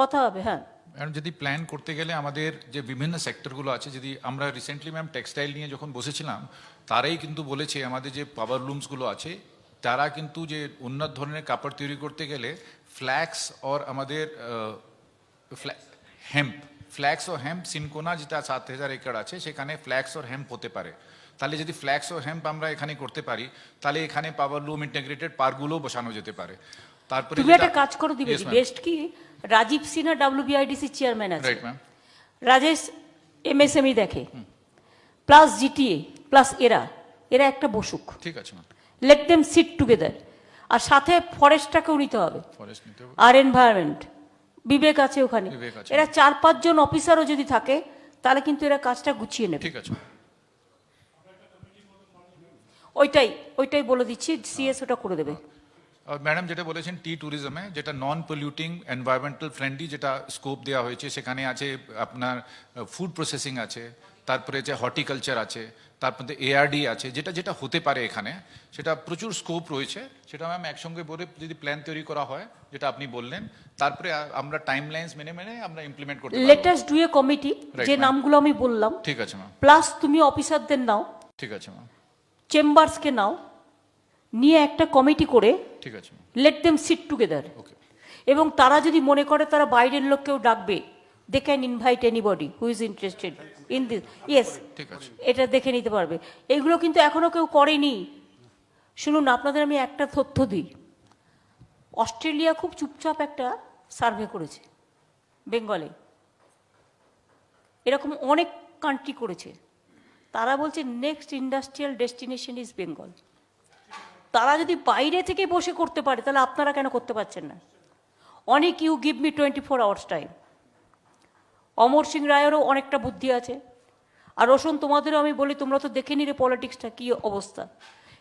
কথা হবে। হ্যাঁ ম্যাম, যদি প্ল্যান করতে গেলে আমাদের যে বিভিন্ন সেক্টরগুলো আছে, যদি আমরা রিসেন্টলি ম্যাম টেক্সটাইল নিয়ে যখন বসেছিলাম, তারাই কিন্তু বলেছে আমাদের যে পাওয়ার লুমসগুলো আছে, তারা কিন্তু যে উন্নত ধরনের কাপড় তৈরি করতে গেলে ফ্ল্যাক্স আর আমাদের ফ্ল্যাক্স ও হেম্প সিনকোনা যেটা 7,000 একর আছে, সেখানে ফ্ল্যাক্স আর হেম্প হতে পারে। তাহলে যদি ফ্ল্যাক্স ও হেম্প আমরা এখানে করতে পারি, তাহলে এখানে পাওয়ার লুম ইন্টিগ্রেটেড পার্কগুলো বসানো যেতে পারে। তারপরে তুমি একটা কাজ করো, দিবে বেস্ট কি, রাজীব সিনহা WBIDC চেয়ারম্যান আছে, রাইট ম্যাম, রাজেশ MSME দেখে, প্লাস জিটিএ প্লাস এরা একটা বসুক, ঠিক আছে ma'am. Let them sit together. আর সাথে ফরেস্টটাকেও নিতে হবে, ফরেস্ট নিতে হবে। আর এনভায়রনমেন্ট বিবেক আছে ওখানে। বিবেক আছে। এরা 4-5 জন অফিসারও যদি থাকে তাহলে কিন্তু এরা কাজটা গুছিয়ে নেবে। ঠিক আছে। ওইটাই বলে দিচ্ছি, সিএস ওটা করে দেবে। ম্যাডাম যেটা বলেছেন টি ট্যুরিজমে, যেটা নন পলিউটিং এনভায়রনমেন্টাল ফ্রেন্ডলি, যেটা স্কোপ দেওয়া হয়েছে, সেখানে আছে আপনার ফুড প্রসেসিং আছে, তারপরে যে হর্টিকালচার আছে, তারপরে এআরডি আছে, যেটা যেটা হতে পারে এখানে, সেটা প্রচুর স্কোপ রয়েছে। সেটা ম্যাম একসঙ্গে বলে যদি প্ল্যান তৈরি করা হয়, যেটা আপনি বললেন, তারপরে আমরা টাইমলাইন্স মেনে মেনে আমরা ইমপ্লিমেন্ট করতে পারবো। Let us do a committee, Right, যে ma'am. নামগুলো আমি বললাম, ঠিক আছে ম্যাম। প্লাস তুমি অফিসারদের নাও, ঠিক আছে ম্যাম। চেম্বার্সকে নাও, নিয়ে একটা কমিটি করে ঠিক আছে ma'am. Let them sit together. Okay. এবং তারা যদি মনে করে তারা বাইরের লোককেও ডাকবে, they can invite anybody who is interested in this. Yes, ঠিক আছে। এটা দেখে নিতে পারবে। এইগুলো কিন্তু এখনো কেউ করেনি। শুনুন, আপনাদের আমি একটা তথ্য দিই। অস্ট্রেলিয়া খুব চুপচাপ একটা সার্ভে করেছে বেঙ্গলে, এরকম অনেক কান্ট্রি করেছে। তারা বলছে next industrial destination is Bengal. তারা যদি বাইরে থেকে বসে করতে পারে, তাহলে আপনারা কেন করতে পারছেন না? অনেক, you give me 24 hours time. Amar Singh রায়েরও অনেকটা বুদ্ধি আছে। আর রোশন, তোমাদেরও আমি বলি, তোমরা তো দেখে নিলে পলিটিক্সটা কী অবস্থা।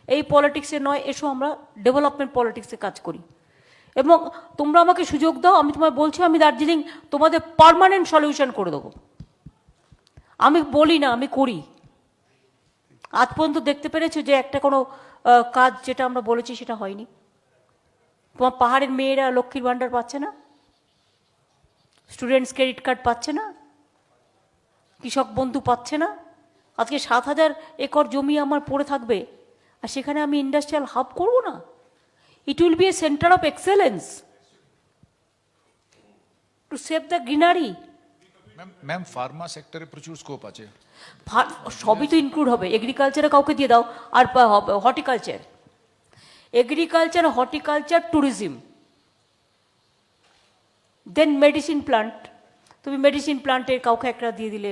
এই পলিটিক্সে নয়, এসো আমরা ডেভেলপমেন্ট পলিটিক্সে কাজ করি। এবং তোমরা আমাকে সুযোগ দাও, আমি তোমায় বলছি, আমি দার্জিলিং তোমাদের পার্মানেন্ট সলিউশন করে দেবো। আমি বলি না, আমি করি। আজ পর্যন্ত দেখতে পেরেছো যে একটা কোনো কাজ যেটা আমরা বলেছি সেটা হয়নি? তোমার পাহাড়ের মেয়েরা লক্ষ্মীর ভাণ্ডার পাচ্ছে না, স্টুডেন্টস ক্রেডিট কার্ড পাচ্ছে না, কৃষক বন্ধু পাচ্ছে না। আজকে 7,000 একর জমি আমার পড়ে থাকবে, আর সেখানে আমি ইন্ডাস্ট্রিয়াল হাব করব না? ইট will B a centre of excellence to save the greenery. Ma'am Pharma সেক্টরে প্রচুর স্কোপ আছে। সবই তো ইনক্লুড হবে। এগ্রিকালচারে কাউকে দিয়ে দাও, আর হর্টিকালচার, এগ্রিকালচার, হর্টিকালচার, ট্যুরিজম, দেন মেডিসিন প্লান্ট। তুমি মেডিসিন প্লান্টের কাউকে একটা দিয়ে দিলে,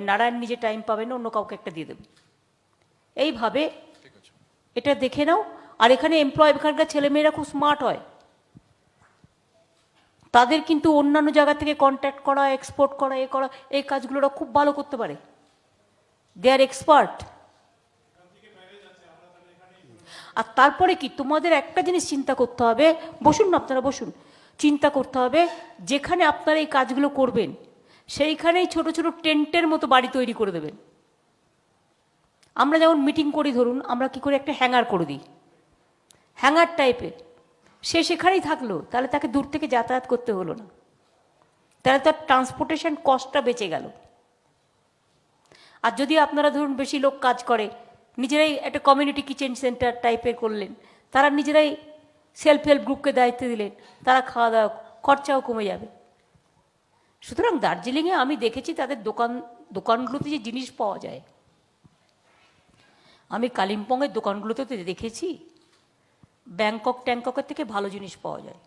নারায়ণ নিজে টাইম পাবে না, অন্য কাউকে একটা দিয়ে দেবে। এইভাবে এটা দেখে নাও। আর এখানে এখানকার ছেলেমেয়েরা খুব স্মার্ট হয়, তাদের কিন্তু অন্যান্য জায়গা থেকে কন্ট্যাক্ট করা, এক্সপোর্ট করা, এ করা, এই কাজগুলো ওরা খুব ভালো করতে পারে। দে আর এক্সপার্ট। আর তারপরে কি, তোমাদের একটা জিনিস চিন্তা করতে হবে, বসুন না আপনারা, বসুন, চিন্তা করতে হবে, যেখানে আপনারা এই কাজগুলো করবেন সেইখানেই ছোট ছোট টেন্টের মতো বাড়ি তৈরি করে দেবেন। আমরা যেমন মিটিং করি, ধরুন আমরা কি করে একটা হ্যাঙ্গার করে দিই, হ্যাঙ্গার টাইপের, সে সেখানেই থাকলো, তাহলে তাকে দূর থেকে যাতায়াত করতে হলো না, তাহলে তার ট্রান্সপোর্টেশন কস্টটা বেঁচে গেল। আর যদি আপনারা ধরুন বেশি লোক কাজ করে, নিজেরাই একটা কমিউনিটি কিচেন সেন্টার টাইপের করলেন, তারা নিজেরাই সেলফ হেল্প গ্রুপকে দায়িত্ব দিলেন, তারা খাওয়া দাওয়া খরচাও কমে যাবে। সুতরাং দার্জিলিংয়ে আমি দেখেছি তাদের দোকানগুলোতে যে জিনিস পাওয়া যায়, আমি কালিম্পংয়ের দোকানগুলোতে তো দেখেছি ট্যাংককের থেকে ভালো জিনিস পাওয়া যায়।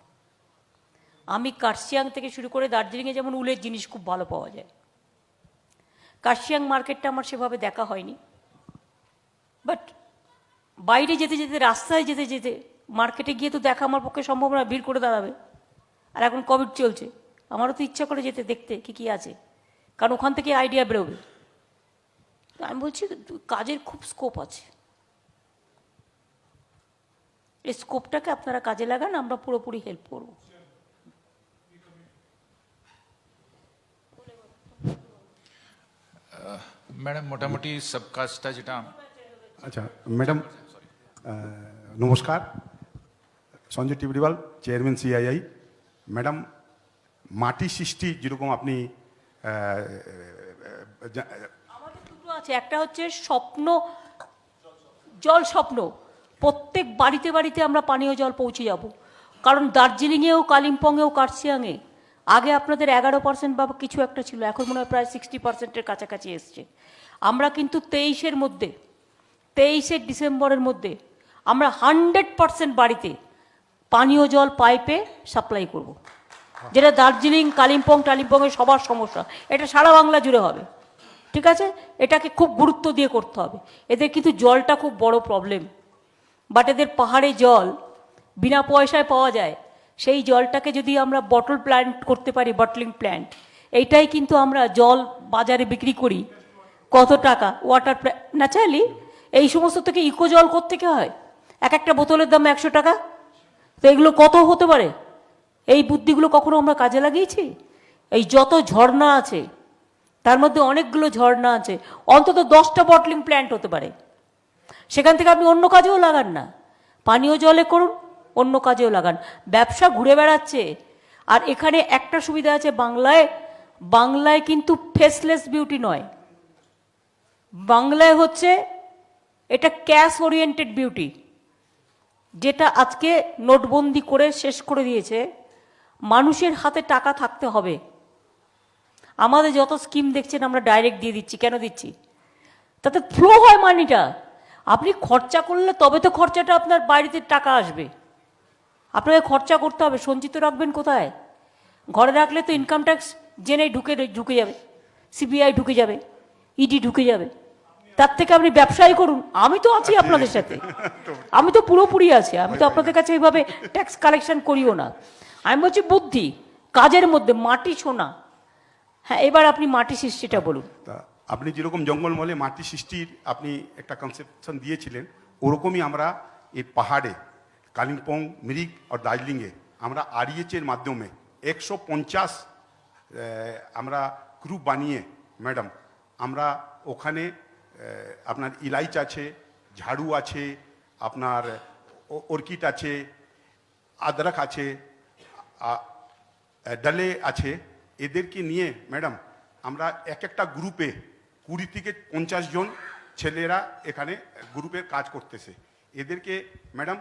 আমি কার্শিয়াং থেকে শুরু করে দার্জিলিংয়ে যেমন উলের জিনিস খুব ভালো পাওয়া যায়। কার্শিয়াং মার্কেটটা আমার সেভাবে দেখা হয়নি, বাট বাইরে যেতে যেতে, রাস্তায় যেতে যেতে, মার্কেটে গিয়ে তো দেখা আমার পক্ষে সম্ভব না, ভিড় করে দাঁড়াবে। আর এখন কোভিড চলছে, আমারও তো ইচ্ছা করে যেতে, দেখতে কী কী আছে, কারণ ওখান থেকে আইডিয়া বেরোবে। আমি বলছি কাজের খুব স্কোপ আছে, এই স্কোপটাকে আপনারা কাজে লাগান, আমরা পুরোপুরি হেল্প করব। ম্যাডাম মোটামুটি সব কাজটা যেটা। আচ্ছা ম্যাডাম, নমস্কার, Sanjay Tibrewal, chairman CII. Madam, মাটি সৃষ্টি যেরকম আপনি আমাদের দুটো আছে, একটা হচ্ছে স্বপ্ন, জল স্বপ্ন, প্রত্যেক বাড়িতে বাড়িতে আমরা পানীয় জল পৌঁছে যাব। কারণ দার্জিলিংয়েও, কালিম্পংয়েও, কার্শিয়াংয়ে আগে আপনাদের 11% বা কিছু একটা ছিল, এখন মনে হয় প্রায় 60%-এর কাছাকাছি এসছে। আমরা কিন্তু 23শে ডিসেম্বরের মধ্যে আমরা 100% বাড়িতে পানীয় জল পাইপে সাপ্লাই করব, যেটা দার্জিলিং, টালিম্পংয়ের সবার সমস্যা। এটা সারা বাংলা জুড়ে হবে, ঠিক আছে? এটাকে খুব গুরুত্ব দিয়ে করতে হবে। এদের কিন্তু জলটা খুব বড় প্রবলেম। বাট এদের পাহাড়ে জল বিনা পয়সায় পাওয়া যায়, সেই জলটাকে যদি আমরা বটল প্ল্যান্ট করতে পারি, বটলিং প্ল্যান্ট, এইটাই কিন্তু আমরা জল বাজারে বিক্রি করি কত টাকা, ওয়াটার ন্যাচারালি এই সমস্ত থেকে ইকো জল কোত্থেকে হয়, এক একটা বোতলের দাম 100 টাকা। তো এগুলো কত হতে পারে, এই বুদ্ধিগুলো কখনো আমরা কাজে লাগিয়েছি? এই যত ঝর্ণা আছে তার মধ্যে অনেকগুলো ঝর্ণা আছে, অন্তত 10টা বটলিং প্ল্যান্ট হতে পারে। সেখান থেকে আপনি অন্য কাজেও লাগান না, পানীয় জলে করুন, অন্য কাজেও লাগান। ব্যবসা ঘুরে বেড়াচ্ছে। আর এখানে একটা সুবিধা আছে, বাংলায় কিন্তু ফেসলেস বিউটি নয়, বাংলায় হচ্ছে এটা ক্যাশ ওরিয়েন্টেড বিউটি, যেটা আজকে নোটবন্দি করে শেষ করে দিয়েছে। মানুষের হাতে টাকা থাকতে হবে। আমাদের যত স্কিম দেখছেন আমরা ডাইরেক্ট দিয়ে দিচ্ছি, কেন দিচ্ছি? তাতে ফ্লো হয় মানিটা। আপনি খরচা করলে তবে তো খরচাটা আপনার বাড়িতে টাকা আসবে। আপনাকে খরচা করতে হবে, সঞ্চিত রাখবেন কোথায়? ঘরে রাখলে তো ইনকাম ট্যাক্স জেনে ঢুকে যাবে, সিবিআই ঢুকে যাবে, ইডি ঢুকে যাবে। তার থেকে আপনি ব্যবসাই করুন। আমি তো আছি আপনাদের সাথে, আমি তো পুরোপুরি আছি, আমি তো আপনাদের কাছে এইভাবে ট্যাক্স কালেকশন করিও না। আমি বলছি বুদ্ধি কাজের মধ্যে মাটি সোনা। হ্যাঁ, এবার আপনি মাটি সৃষ্টিটা বলুন। তা আপনি যেরকম জঙ্গলমহলে মাটি সৃষ্টির আপনি একটা কনসেপশন দিয়েছিলেন, ওরকমই আমরা এই পাহাড়ে কালিম্পং, মিরিক আর দার্জিলিংয়ে আমরা আরইএচের মাধ্যমে 150 আমরা গ্রুপ বানিয়ে ম্যাডাম আমরা ওখানে আপনার ইলাইচ আছে, ঝাড়ু আছে, আপনার অর্কিড আছে, আদরক আছে, ডালে আছে, এদেরকে নিয়ে ম্যাডাম আমরা এক একটা গ্রুপে 20 থেকে 50 জন ছেলেরা এখানে গ্রুপে কাজ করতেছে। এদেরকে ম্যাডাম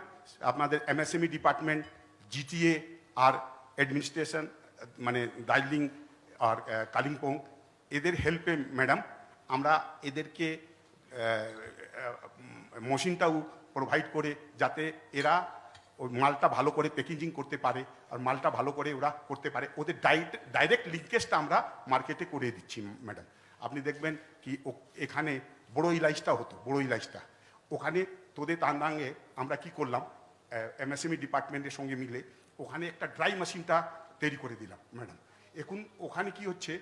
আপনাদের এমএসএমই ডিপার্টমেন্ট, জিটিএ আর অ্যাডমিনিস্ট্রেশন মানে দার্জিলিং আর কালিম্পং, এদের হেল্পে ম্যাডাম আমরা এদেরকে মেশিনটাও প্রোভাইড করে যাতে এরা ওই মালটা ভালো করে প্যাকেজিং করতে পারে আর মালটা ভালো করে ওরা করতে পারে। ওদের ডাইরেক্ট লিঙ্কেজটা আমরা মার্কেটে করে দিচ্ছি ম্যাডাম। আপনি দেখবেন কি এখানে বড় ইলাইচটা হতো, বড় ইলাইচটা ওখানে তোদের তান্দাঙ্গে আমরা কি করলাম, এমএসএমই ডিপার্টমেন্টের সঙ্গে মিলে ওখানে একটা ড্রাই মেশিনটা তৈরি করে দিলাম ম্যাডাম। এখন ওখানে কি হচ্ছে,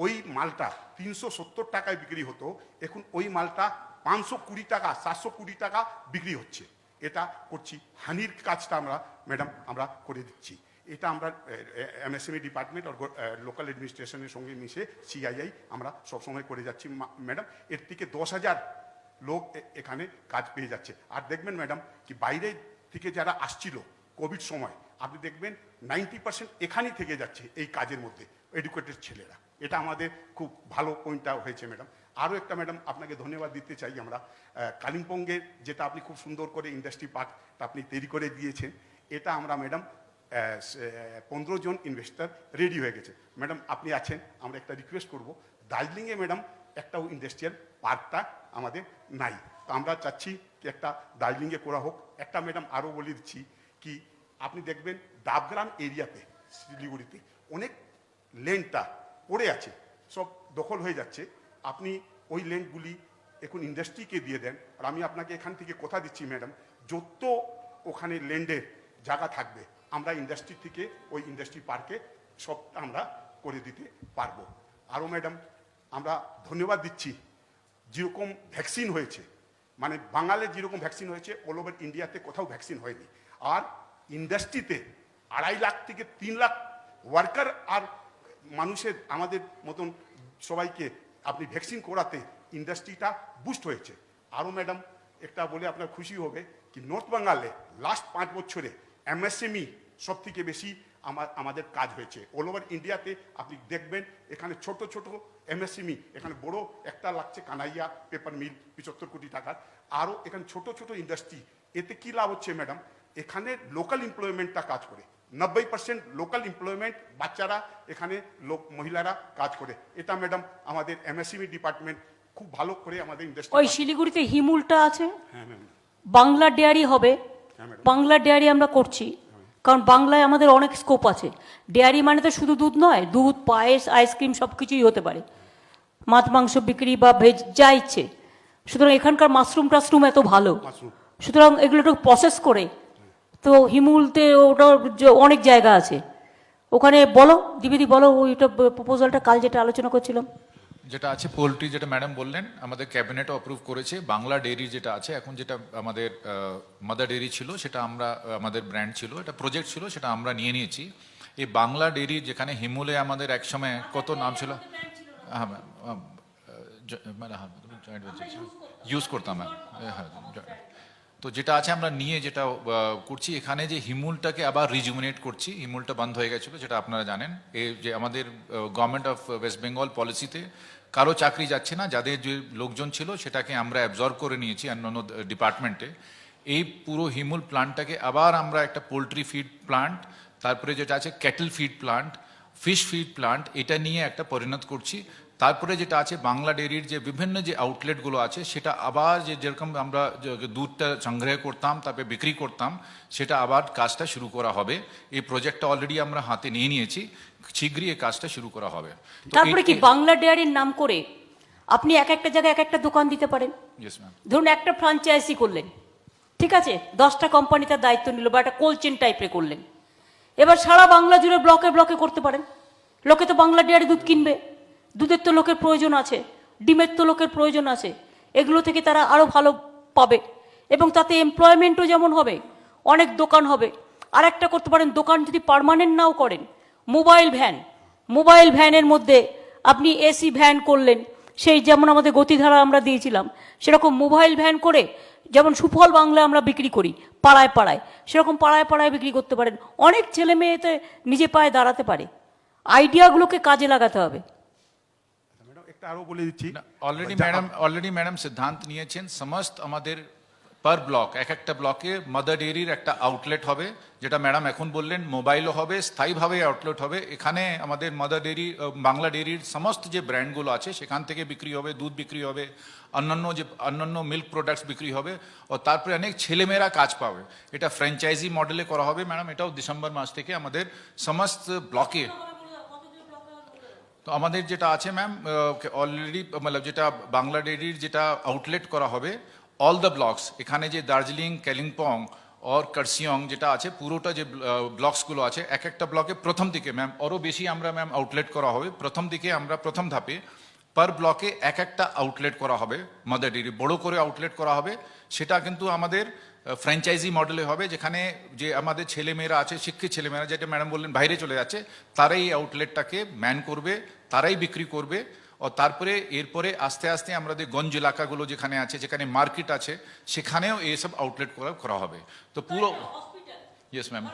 ওই মালটা 370 টাকায় বিক্রি হতো, এখন ওই মালটা 520 টাকা, 720 টাকা বিক্রি হচ্ছে। এটা করছি। হানির কাজটা আমরা ম্যাডাম আমরা করে দিচ্ছি। এটা আমরা এমএসএমই ডিপার্টমেন্ট আর লোকাল অ্যাডমিনিস্ট্রেশনের সঙ্গে মিশে সিআইআই আমরা সবসময় করে যাচ্ছি ম্যাডাম। এর থেকে 10,000 লোক এখানে কাজ পেয়ে যাচ্ছে। আর দেখবেন ম্যাডাম কি বাইরে থেকে যারা আসছিল কোভিড সময়, আপনি দেখবেন 90% এখানেই থেকে যাচ্ছে এই কাজের মধ্যে, এডুকেটেড ছেলেরা। এটা আমাদের খুব ভালো পয়েন্টটা হয়েছে ম্যাডাম। আরও একটা ম্যাডাম আপনাকে ধন্যবাদ দিতে চাই আমরা, কালিম্পংয়ের যেটা আপনি খুব সুন্দর করে ইন্ডাস্ট্রি পার্কটা আপনি তৈরি করে দিয়েছেন, এটা আমরা ম্যাডাম 15 জন ইনভেস্টর রেডি হয়ে গেছে ম্যাডাম। আপনি আছেন, আমরা একটা রিকোয়েস্ট করব, দার্জিলিংয়ে ম্যাডাম একটাও ইন্ডাস্ট্রিয়াল পার্কটা আমাদের নাই, তো আমরা চাচ্ছি কি একটা দার্জিলিংয়ে করা হোক। একটা ম্যাডাম আরও বলে দিচ্ছি কি, আপনি দেখবেন ডাবগ্রাম এরিয়াতে শিলিগুড়িতে অনেক ল্যান্ডটা পড়ে আছে, সব দখল হয়ে যাচ্ছে। আপনি ওই ল্যান্ডগুলি এখন ইন্ডাস্ট্রিকে দিয়ে দেন। আর আমি আপনাকে এখান থেকে কথা দিচ্ছি ম্যাডাম, যত ওখানে ল্যান্ডের জায়গা থাকবে আমরা ইন্ডাস্ট্রি থেকে ওই ইন্ডাস্ট্রি পার্কে সব আমরা করে দিতে পারবো। আরও ম্যাডাম আমরা ধন্যবাদ দিচ্ছি, যেরকম ভ্যাকসিন হয়েছে, মানে বাঙালির যেরকম ভ্যাকসিন হয়েছে অল ওভার ইন্ডিয়াতে কোথাও ভ্যাকসিন হয়নি। আর ইন্ডাস্ট্রিতে 2.5 লাখ থেকে 3 লাখ ওয়ার্কার আর মানুষের আমাদের মতন সবাইকে আপনি ভ্যাকসিন করাতে ইন্ডাস্ট্রিটা বুস্ট হয়েছে। আরও ম্যাডাম একটা বলে আপনার খুশি হবে কি, নর্থ বেঙ্গলে লাস্ট 5 বছরে এমএসএমই সব থেকে বেশি আমাদের কাজ হয়েছে। অল ওভার ইন্ডিয়াতে আপনি দেখবেন এখানে ছোট ছোট এমএসএমই, এখানে বড় একটা লাগছে কানাইয়া পেপার মিল 75 কোটি টাকার, আরও এখানে ছোট ছোট ইন্ডাস্ট্রি। এতে কি লাভ হচ্ছে ম্যাডাম, এখানে লোকাল এমপ্লয়মেন্টটা কাজ করে, 90% লোকাল এমপ্লয়মেন্ট, বাচ্চারা এখানে মহিলারা কাজ করে। এটা ম্যাডাম আমাদের এমএসএমই ডিপার্টমেন্ট খুব ভালো করে আমাদের ইন্ডাস্ট্রি। ওই শিলিগুড়িতে হিমুলটা আছে, হ্যাঁ ম্যাম, বাংলা ডেয়ারি হবে, বাংলা ডেয়ারি আমরা করছি, কারণ বাংলায় আমাদের অনেক স্কোপ আছে। ডেয়ারি মানে তো শুধু দুধ নয়, দুধ, পায়েস, আইসক্রিম সব কিছুই হতে পারে, মাছ মাংস বিক্রি বা ভেজ যা ইচ্ছে। সুতরাং এখানকার মাশরুম টাশরুম এত ভালো, সুতরাং এগুলো একটু প্রসেস করে, তো হিমুলতে ওটা অনেক জায়গা আছে, ওখানে বলো দ্বিবেদী বলো ওইটা প্রপোজালটা কাল যেটা আলোচনা করছিলাম। যেটা আছে পোলট্রি, যেটা ম্যাডাম বললেন, আমাদের ক্যাবিনেটও অ্যাপ্রুভ করেছে। বাংলা ডেয়ারি যেটা আছে এখন, যেটা আমাদের মাদার ডেয়ারি ছিল, সেটা আমরা আমাদের ব্র্যান্ড ছিল, এটা প্রজেক্ট ছিল, সেটা আমরা নিয়ে নিয়েছি। এই বাংলা ডেয়ারি যেখানে হিমুলে আমাদের একসময় কত নাম ছিল, হ্যাঁ ম্যাম, মানে হ্যাঁ জয়েন্ট ভেঞ্চার ইউজ করতাম ম্যাম, হ্যাঁ। তো যেটা আছে আমরা নিয়ে যেটা করছি এখানে, যে হিমুলটাকে আবার রিজুমিনেট করছি। হিমুলটা বন্ধ হয়ে গেছিলো, যেটা আপনারা জানেন। এই যে আমাদের গভর্নমেন্ট অফ ওয়েস্ট বেঙ্গল পলিসিতে কারো চাকরি যাচ্ছে না, যাদের যে লোকজন ছিল সেটাকে আমরা অ্যাবজর্ব করে নিয়েছি অন্যান্য ডিপার্টমেন্টে। এই পুরো হিমুল প্লান্টটাকে আবার আমরা একটা পোলট্রি ফিড প্লান্ট, তারপরে যেটা আছে cattle feed plant, fish feed plant, এটা নিয়ে একটা পরিণত করছি। তারপরে যেটা আছে বাংলা ডেয়ারির যে বিভিন্ন যে আউটলেটগুলো আছে, সেটা আবার যেরকম আমরা দুধটা সংগ্রহ করতাম তারপরে বিক্রি করতাম, সেটা আবার কাজটা শুরু করা হবে। এই প্রজেক্টটা অলরেডি আমরা হাতে নিয়ে নিয়েছি, শীঘ্রই এই কাজটা শুরু করা হবে। তো তারপরে কি বাংলা ডেয়ারির নাম করে আপনি এক একটা জায়গায় এক একটা দোকান দিতে পারেন। Yes ma'am. ধরুন একটা ফ্রাঞ্চাইজি করলেন, ঠিক আছে, 10টা কোম্পানি তার দায়িত্ব নিল, বা একটা কোল্ড চেন টাইপের করলেন। এবার সারা বাংলা জুড়ে ব্লকে ব্লকে করতে পারেন। লোকে তো বাংলা ডেয়ারি দুধ কিনবে, দুধের তো লোকের প্রয়োজন আছে, ডিমের তো লোকের প্রয়োজন আছে, এগুলো থেকে তারা আরও ভালো পাবে, এবং তাতে এমপ্লয়মেন্টও যেমন হবে, অনেক দোকান হবে। আর একটা করতে পারেন, দোকান যদি পার্মানেন্ট নাও করেন, মোবাইল ভ্যানের মধ্যে আপনি এসি ভ্যান করলেন, সেই যেমন আমাদের গতিধারা আমরা দিয়েছিলাম, সেরকম মোবাইল ভ্যান করে, যেমন সুফল বাংলা আমরা বিক্রি করি পাড়ায় পাড়ায়, সেরকম পাড়ায় পাড়ায় বিক্রি করতে পারেন। অনেক ছেলে মেয়েতে নিজে পায়ে দাঁড়াতে পারে। আইডিয়াগুলোকে কাজে লাগাতে হবে। ম্যাডাম একটা আরও বলে দিচ্ছি, অলরেডি ম্যাডাম সিদ্ধান্ত নিয়েছেন, সমস্ত আমাদের পার ব্লক, এক একটা ব্লকে মাদার ডেয়ারির একটা আউটলেট হবে, যেটা ম্যাডাম এখন বললেন মোবাইলও হবে, স্থায়ীভাবে আউটলেট হবে। এখানে আমাদের মাদার ডেয়ারি, বাংলা ডেয়ারির সমস্ত যে ব্র্যান্ডগুলো আছে সেখান থেকে বিক্রি হবে, দুধ বিক্রি হবে, অন্যান্য মিল্ক প্রোডাক্টস বিক্রি হবে, ও তারপরে অনেক ছেলেমেয়েরা কাজ পাবে। এটা ফ্র্যাঞ্চাইজি মডেলে করা হবে ম্যাডাম। এটাও ডিসেম্বর মাস থেকে আমাদের সমস্ত ব্লকে। তো আমাদের যেটা আছে ম্যাম অলরেডি, মানে যেটা বাংলা ডেয়ারির যেটা আউটলেট করা হবে, অল দ্য ব্লকস, এখানে যে দার্জিলিং, কালিম্পং और কার্সিয়ং যেটা আছে, পুরোটা যে ব্লকসগুলো আছে, এক একটা ব্লকে প্রথম দিকে ম্যাম আরও বেশি আমরা ম্যাম আউটলেট করা হবে। প্রথম দিকে আমরা প্রথম ধাপে পার ব্লকে এক একটা আউটলেট করা হবে, মাদার ডেয়ারি বড় করে আউটলেট করা হবে। সেটা কিন্তু আমাদের ফ্র্যাঞ্চাইজি মডেলে হবে, যেখানে যে আমাদের ছেলেমেয়েরা আছে, শিক্ষিত ছেলেমেয়েরা, যেটা ম্যাডাম বললেন বাইরে চলে যাচ্ছে, তারাই এই আউটলেটটাকে ম্যান করবে, তারাই বিক্রি করবে। ও তারপরে এরপরে আস্তে আস্তে আমাদের গঞ্জ এলাকাগুলো যেখানে আছে, যেখানে মার্কেট আছে, সেখানেও এইসব আউটলেট করা হবে। তো পুরো ইয়েস ম্যাম,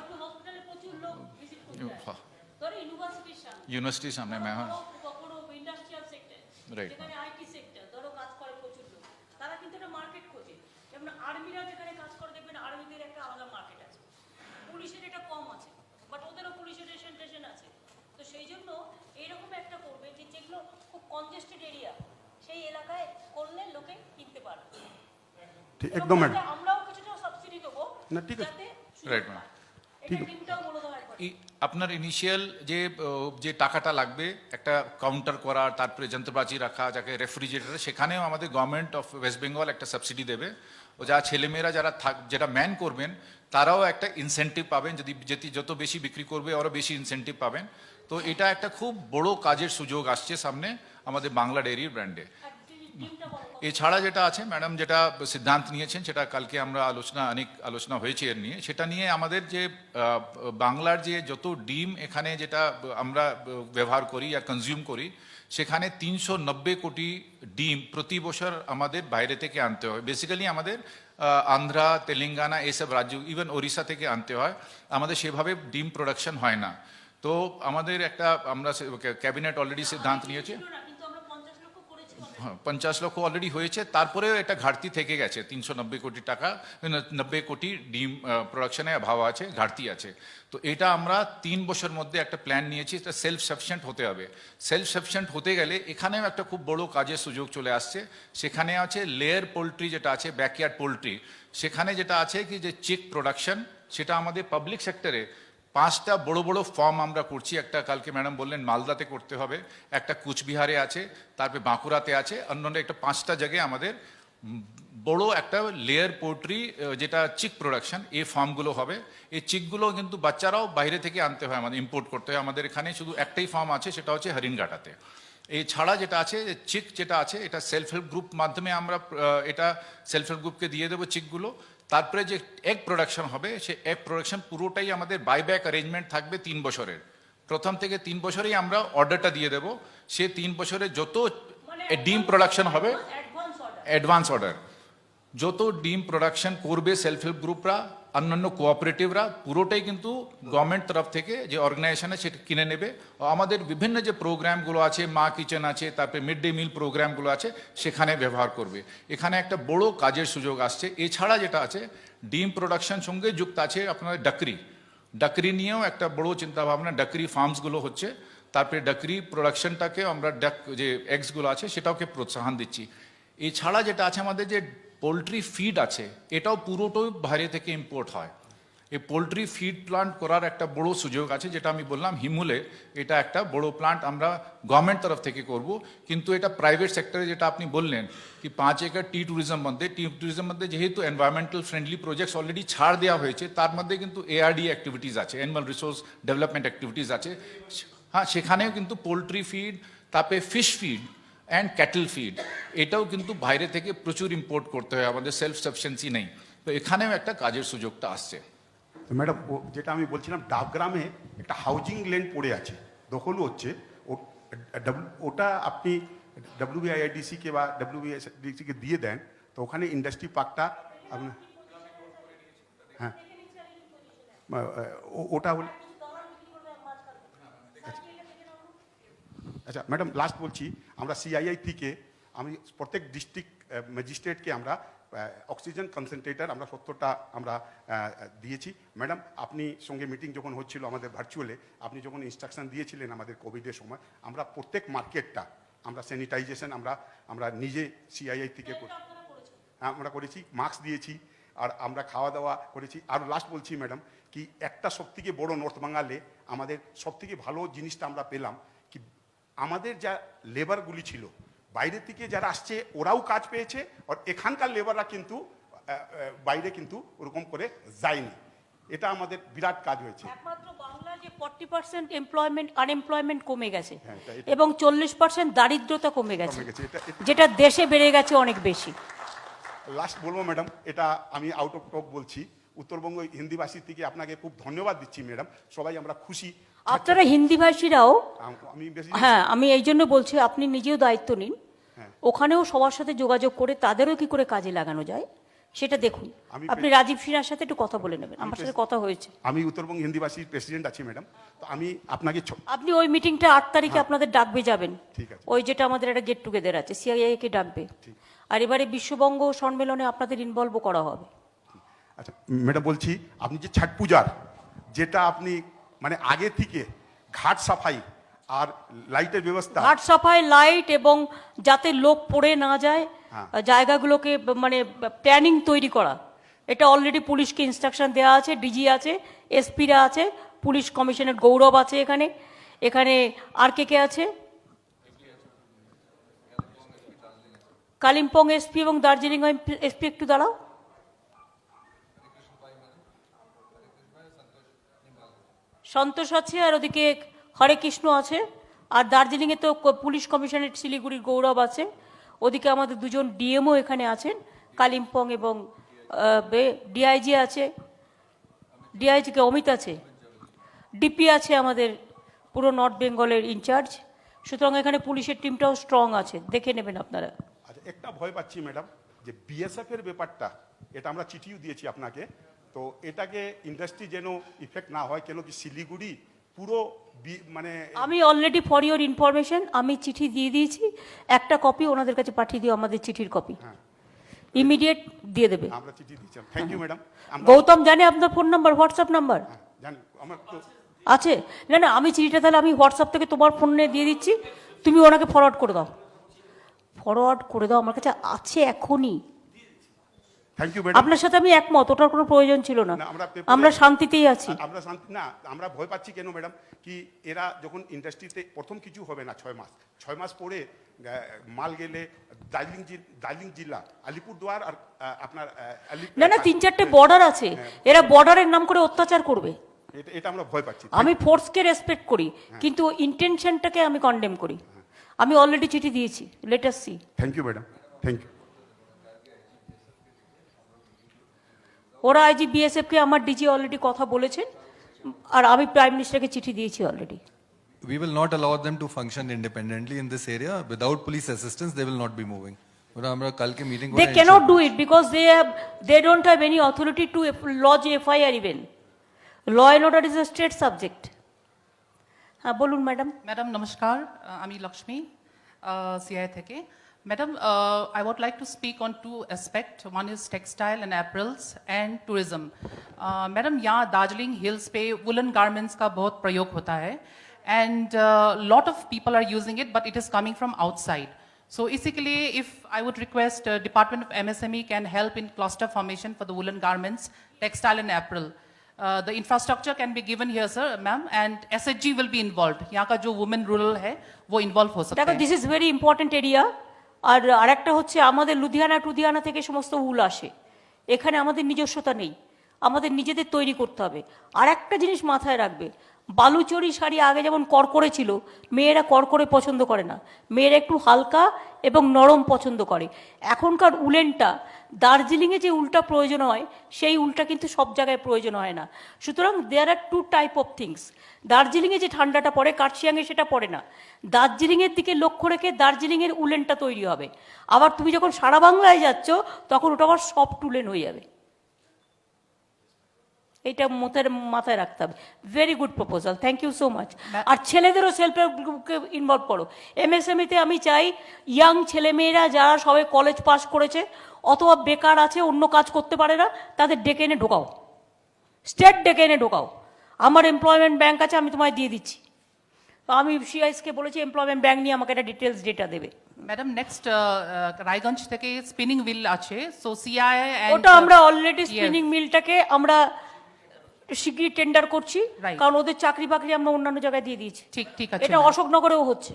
ইউনিভার্সিটির সামনে ম্যাম, রাইট। পুলিশের এটা কম আছে, বাট ওদেরও পুলিশের রেশন আছে। তো সেই জন্য এইরকম একটা করবে যে যেগুলো খুব কনজেস্টেড এরিয়া, সেই এলাকায় করলে লোকে কিনতে পারবে। ঠিক একদম ম্যাডাম, আমরাও কিছুটা সাবসিডি দেবো, না ঠিক আছে, যাতে রাইট ম্যাম। এটা টিমটাও বলে দাও একবার। আপনার ইনিশিয়াল যে টাকাটা লাগবে একটা কাউন্টার করা, তারপরে যন্ত্রপাতি রাখা, যাকে রেফ্রিজারেটর, সেখানেও আমাদের গভর্নমেন্ট অফ ওয়েস্ট বেঙ্গল একটা সাবসিডি দেবে। ও যা ছেলেমেয়েরা যারা যেটা ম্যান করবেন, তারাও একটা ইনসেন্টিভ পাবেন, যদি যত বেশি বিক্রি করবে আরও বেশি ইনসেন্টিভ পাবেন। তো এটা একটা খুব বড় কাজের সুযোগ আসছে সামনে আমাদের বাংলা ডেয়ারির ব্র্যান্ডে। এছাড়া যেটা আছে ম্যাডাম, যেটা সিদ্ধান্ত নিয়েছেন, সেটা কালকে আমরা অনেক আলোচনা হয়েছে এর নিয়ে, সেটা নিয়ে আমাদের যে বাংলার যে যত ডিম এখানে যেটা আমরা ব্যবহার করি আর কনজিউম করি, সেখানে 390 কোটি ডিম প্রতি বছর আমাদের বাইরে থেকে আনতে হয়। বেসিক্যালি আমাদের আন্ধ্রা, তেলেঙ্গানা এসব রাজ্য, ইভেন ওড়িশা থেকে আনতে হয়। আমাদের সেভাবে ডিম প্রোডাকশন হয় না। তো আমাদের আমরা ক্যাবিনেট অলরেডি সিদ্ধান্ত নিয়েছে, 50 লক্ষ অলরেডি হয়েছে, তারপরেও এটা ঘাটতি থেকে গেছে। 390 কোটি টাকা, 90 কোটি ডিম প্রোডাকশনে অভাব আছে, ঘাটতি আছে। তো এটা আমরা 3 বছর মধ্যে একটা প্ল্যান নিয়েছি, এটা সেলফ সাফিসিয়েন্ট হতে হবে। সেলফ সাফিসিয়েন্ট হতে গেলে এখানেও একটা খুব বড় কাজের সুযোগ চলে আসছে। সেখানে আছে লেয়ার পোলট্রি, যেটা আছে ব্যাকইয়ার্ড পোলট্রি। সেখানে যেটা আছে কি যে চিক প্রোডাকশন, সেটা আমাদের পাবলিক সেক্টরে 5টা বড় বড় ফার্ম আমরা করছি। একটা কালকে ম্যাডাম বললেন মালদাতে করতে হবে, একটা কুচবিহারে আছে, তারপরে বাঁকুড়াতে আছে, অন্যান্য একটা 5টা জায়গায় আমাদের বড় একটা লেয়ার পোল্ট্রি যেটা চিক প্রোডাকশন, এই ফার্মগুলো হবে। এই চিকগুলো কিন্তু বাচ্চারাও বাইরে থেকে আনতে হয়, আমাদের ইম্পোর্ট করতে হয়। আমাদের এখানে শুধু একটাই ফার্ম আছে, সেটা হচ্ছে হরিণঘাটাতে। এই ছাড়া যেটা আছে চিক যেটা আছে, এটা সেলফ হেল্প গ্রুপ মাধ্যমে আমরা এটা সেলফ হেল্প গ্রুপকে দিয়ে দেবো চিকগুলো। তারপরে যে এগ প্রোডাকশন হবে, সে এগ প্রোডাকশন পুরোটাই আমাদের বাইব্যাক অ্যারেঞ্জমেন্ট থাকবে 3 বছরের। প্রথম থেকে 3 বছরেই আমরা অর্ডারটা দিয়ে দেবো। সে 3 বছরে যত ডিম প্রোডাকশন হবে, অ্যাডভান্স অর্ডার, যত ডিম প্রোডাকশন করবে সেলফ হেল্প গ্রুপরা, অন্যান্য কোঅপারেটিভরা, পুরোটাই কিন্তু গভর্নমেন্ট তরফ থেকে যে অর্গানাইজেশন আছে সেটা কিনে নেবে। ও আমাদের বিভিন্ন যে প্রোগ্রামগুলো আছে, মা কিচেন আছে, তারপরে মিড ডে মিল প্রোগ্রামগুলো আছে, সেখানে ব্যবহার করবে। এখানে একটা বড় কাজের সুযোগ আসছে। এছাড়া যেটা আছে, ডিম প্রোডাকশন সঙ্গে যুক্ত আছে আপনাদের ডাকরি নিয়েও একটা বড় চিন্তাভাবনা, ডাকরি ফার্মসগুলো হচ্ছে। তারপরে ডাকরি প্রোডাকশনটাকে আমরা যে এগসগুলো আছে সেটাকে প্রোৎসাহন দিচ্ছি। এছাড়া যেটা আছে, আমাদের যে পোলট্রি ফিড আছে, এটাও পুরোটাই বাইরে থেকে ইম্পোর্ট হয়। এই পোলট্রি ফিড প্লান্ট করার একটা বড় সুযোগ আছে, যেটা আমি বললাম হিমুলে, এটা একটা বড় প্লান্ট আমরা গভর্নমেন্ট তরফ থেকে করব। কিন্তু এটা প্রাইভেট সেক্টরে, যেটা আপনি বললেন কি 5 একর টি ট্যুরিজম মধ্যে যেহেতু এনভায়রনমেন্টাল ফ্রেন্ডলি প্রজেক্টস অলরেডি ছাড় দেওয়া হয়েছে, তার মধ্যে কিন্তু এআরডি অ্যাক্টিভিটিস আছে, অ্যানিমাল রিসোর্স ডেভেলপমেন্ট অ্যাক্টিভিটিস আছে। হ্যাঁ, সেখানেও কিন্তু পোলট্রি ফিড, তারপরে fish feed and cattle feed, এটাও কিন্তু বাইরে থেকে প্রচুর ইম্পোর্ট করতে হয়, আমাদের সেলফ সাফিসিয়েন্সি নেই। তো এখানেও একটা কাজের সুযোগটা আসছে। তো ম্যাডাম, যেটা আমি বলছিলাম, ডাবগ্রামে একটা হাউজিং ল্যান্ড পড়ে আছে, দখলও হচ্ছে। ওটা আপনি WBIDC-কে বা WBIDC-কে দিয়ে দেন, তো ওখানে ইন্ডাস্ট্রি পার্কটা আপনার, হ্যাঁ, ওটা হল। আচ্ছা ম্যাডাম, লাস্ট বলছি, আমরা CII থেকে আমি প্রত্যেক ডিস্ট্রিক্ট ম্যাজিস্ট্রেটকে আমরা অক্সিজেন কনসেন্ট্রেটার আমরা 70টা আমরা দিয়েছি। ম্যাডাম, আপনি সঙ্গে মিটিং যখন হচ্ছিল আমাদের ভার্চুয়ালে, আপনি যখন ইনস্ট্রাকশন দিয়েছিলেন আমাদের কোভিডের সময়, আমরা প্রত্যেক মার্কেটটা আমরা স্যানিটাইজেশন আমরা নিজে CII থেকে আমরা করেছি, মাস্ক দিয়েছি, আর আমরা খাওয়া দাওয়া করেছি। আর লাস্ট বলছি ম্যাডাম, কি একটা সবথেকে বড় নর্থ বেঙ্গলে আমাদের সবথেকে ভালো জিনিসটা আমরা পেলাম কি, আমাদের যা লেবারগুলি ছিল বাইরে থেকে যারা আসছে, ওরাও কাজ পেয়েছে, আর এখানকার লেবাররা কিন্তু বাইরে কিন্তু ওরকম করে যায়নি। এটা আমাদের বিরাট কাজ হয়েছে। একমাত্র বাংলা যে 40% আনএমপ্লয়মেন্ট কমে গেছে, হ্যাঁ, এবং 40% দারিদ্রতা কমে গেছে, এটা যেটা দেশে বেড়ে গেছে অনেক বেশি। লাস্ট বলবো ম্যাডাম, এটা আমি আউট অফ টপ বলছি, উত্তরবঙ্গ হিন্দিভাষী থেকে আপনাকে খুব ধন্যবাদ দিচ্ছি ম্যাডাম। সবাই আমরা খুশি। আপনারা হিন্দিভাষীরাও, আমি বেশি হ্যাঁ, আমি এই জন্য বলছি আপনি নিজেও দায়িত্ব নিন, ওখানেও সবার সাথে যোগাযোগ করে তাদেরও কি করে কাজে লাগানো যায় সেটা দেখুন। আপনি রাজীব সিনহার সাথে একটু কথা বলে নেবেন, আমার সাথে কথা হয়েছে। আমি উত্তরবঙ্গ হিন্দিভাষী প্রেসিডেন্ট আছি ম্যাডাম, তো আমি আপনাকে আপনি ওই মিটিংটা 8 তারিখে আপনাদের ডাকবে যাবেন, ঠিক আছে। ওই যেটা আমাদের একটা গেট টুগেদার আছে, CII কে ডাকবে। আর এবারে বিশ্ববঙ্গ সম্মেলনে আপনাদের ইনভলভ করা হবে। আচ্ছা ম্যাডাম, বলছি আপনি যে ছট পূজার যেটা আপনি মানে আগে থেকে ঘাট সাফাই আর লাইটের ব্যবস্থা, ঘাট সাফাই, লাইট, এবং যাতে লোক পড়ে না যায়, জায়গাগুলোকে মানে প্ল্যানিং তৈরি করা, এটা অলরেডি পুলিশকে ইনস্ট্রাকশন দেওয়া আছে, ডিজি আছে, এসপিরা আছে, পুলিশ কমিশনার গৌরব আছে, এখানে আর কে আছে, কালিম্পং এসপি এবং দার্জিলিং এসপি, একটু দাঁড়াও, সন্তোষ আছে, আর ওদিকে হরে কৃষ্ণ আছে, আর দার্জিলিংয়ে তো পুলিশ কমিশনারেট শিলিগুড়ির গৌরব আছে, ওদিকে আমাদের 2জন ডিএমও এখানে আছেন, কালিম্পং এবং ডিআইজি আছে, ডিআইজিকে অমিত আছে, ডিপি আছে আমাদের পুরো নর্থ বেঙ্গলের ইনচার্জ। সুতরাং এখানে পুলিশের টিমটাও স্ট্রং আছে, দেখে নেবেন আপনারা। আচ্ছা একটা ভয় পাচ্ছি ম্যাডাম, যে BSF এর ব্যাপারটা, এটা আমরা চিঠিও দিয়েছি আপনাকে, তো এটাকে ইন্ডাস্ট্রি যেন ইফেক্ট না হয়, কেন কি শিলিগুড়ি পুরো মানে আমি অলরেডি ফর ইওর ইনফরমেশন আমি চিঠি দিয়ে দিয়েছি, একটা কপি ওনাদের কাছে পাঠিয়ে দিও, আমাদের চিঠির কপি ইমিডিয়েট দিয়ে দেবে। আমরা চিঠি দিচ্ছি। Thank you madam. গৌতম জানে আপনার ফোন নাম্বার, হোয়াটসঅ্যাপ নাম্বার জানি আমার তো আছে? না না, আমি চিঠিটা তাহলে আমি হোয়াটসঅ্যাপ থেকে তোমার ফোনে দিয়ে দিচ্ছি, তুমি ওনাকে ফরওয়ার্ড করে দাও, আমার কাছে আছে এখনই। Thank you madam. আপনার সাথে আমি একমত, ওটার কোনো প্রয়োজন ছিল না, না, আমরা শান্তিতেই আছি। আমরা শান্তি না, আমরা ভয় পাচ্ছি কেন ম্যাডাম, কি এরা যখন ইন্ডাস্ট্রিতে প্রথম কিছু হবে না, 6 মাস পরে মাল গেলে দার্জিলিং জেলা আলিপুরদুয়ার আর আপনার না না 3-4টে বর্ডার আছে, এরা বর্ডারের নাম করে অত্যাচার করবে। এটা আমরা ভয় পাচ্ছি। আমি ফোর্সকে রেসপেক্ট করি, কিন্তু ইন্টেনশনটাকে আমি কন্ডেম করি। আমি অলরেডি চিঠি দিয়েছি, let us see. Thank you madam, thank you. ওরা আইজি বিএসএফকে আমার ডিজি অলরেডি কথা বলেছেন, আর আমি প্রাইম মিনিস্টারকে চিঠি দিয়েছি already. We will not allow them to function independently in this area. Without police assistance, they will not be moving. ওরা আমরা কালকে meeting They cannot do it because they don't have any authority to lodge FIR even. Law and order is a state subject. হ্যাঁ বলুন madam. Madam নমস্কার, আমি Lakshmi CI থেকে। Madam, I would like to speak on two aspects. One is textile and apparels and tourism. Madam यहाँ Darjeeling hills पे woollen garments का बहुत प्रयोग होता है and lot of people are using it, but it is coming from outside. So basically, if I would request Department of MSME can help in cluster formation for the woolen garments, textile and apparel. The infrastructure can be given here, sir, ma'am, and SHG will be involved. यहाँ का जो women rural है, वो involve हो सकता দেখো है। This is very important area. আর আরেকটা হচ্ছে আমাদের লুধিয়ানা থেকে সমস্ত উল আসে, এখানে আমাদের নিজস্বতা নেই, আমাদের নিজেদের তৈরি করতে হবে। আর একটা জিনিস মাথায় রাখবে, বালুচরি শাড়ি আগে যেমন করকরে ছিল, মেয়েরা করকরে পছন্দ করে না, মেয়েরা একটু হালকা এবং নরম পছন্দ করে। এখনকার উলেনটা দার্জিলিংয়ে যে উলটা প্রয়োজন হয় সেই উলটা কিন্তু সব জায়গায় প্রয়োজন হয় না। সুতরাং দেয়ার আর টু টাইপ অফ থিংস। দার্জিলিংয়ে যে ঠান্ডাটা পড়ে কার্শিয়াংয়ে সেটা পড়ে না। দার্জিলিংয়ের দিকে লক্ষ্য রেখে দার্জিলিংয়ের উলেনটা তৈরি হবে। আবার তুমি যখন সারা বাংলায় যাচ্ছ তখন ওটা আবার সফট উলেন হয়ে যাবে। এটা মাথায় রাখতে হবে। Very good proposal, thank you so much. আর ছেলেদেরও সেলফ হেল্প গ্রুপকে ইনভলভ করো। এমএসএমইতে আমি চাই ইয়াং ছেলেমেয়েরা যারা সবাই কলেজ পাস করেছে অথবা বেকার আছে, অন্য কাজ করতে পারে না, তাদের ডেকে এনে ঢোকাও, স্টেট ডেকে এনে ঢোকাও। আমার এমপ্লয়মেন্ট ব্যাংক আছে, আমি তোমায় দিয়ে দিচ্ছি। আমি সিআইএসকে বলেছি এমপ্লয়মেন্ট ব্যাংক নিয়ে আমাকে একটা ডিটেলস ডেটা দেবে। ম্যাডাম নেক্সট রায়গঞ্জ থেকে স্পিনিং হুইল আছে, সো সিআই ওটা আমরা অলরেডি স্পিনিং মিলটাকে আমরা শিগগিরই টেন্ডার করছি, Right. কারণ ওদের চাকরি বাকরি আমরা অন্যান্য জায়গায় দিয়ে দিয়েছি। ঠিক আছে এটা ma'am। অশোকনগরেও হচ্ছে।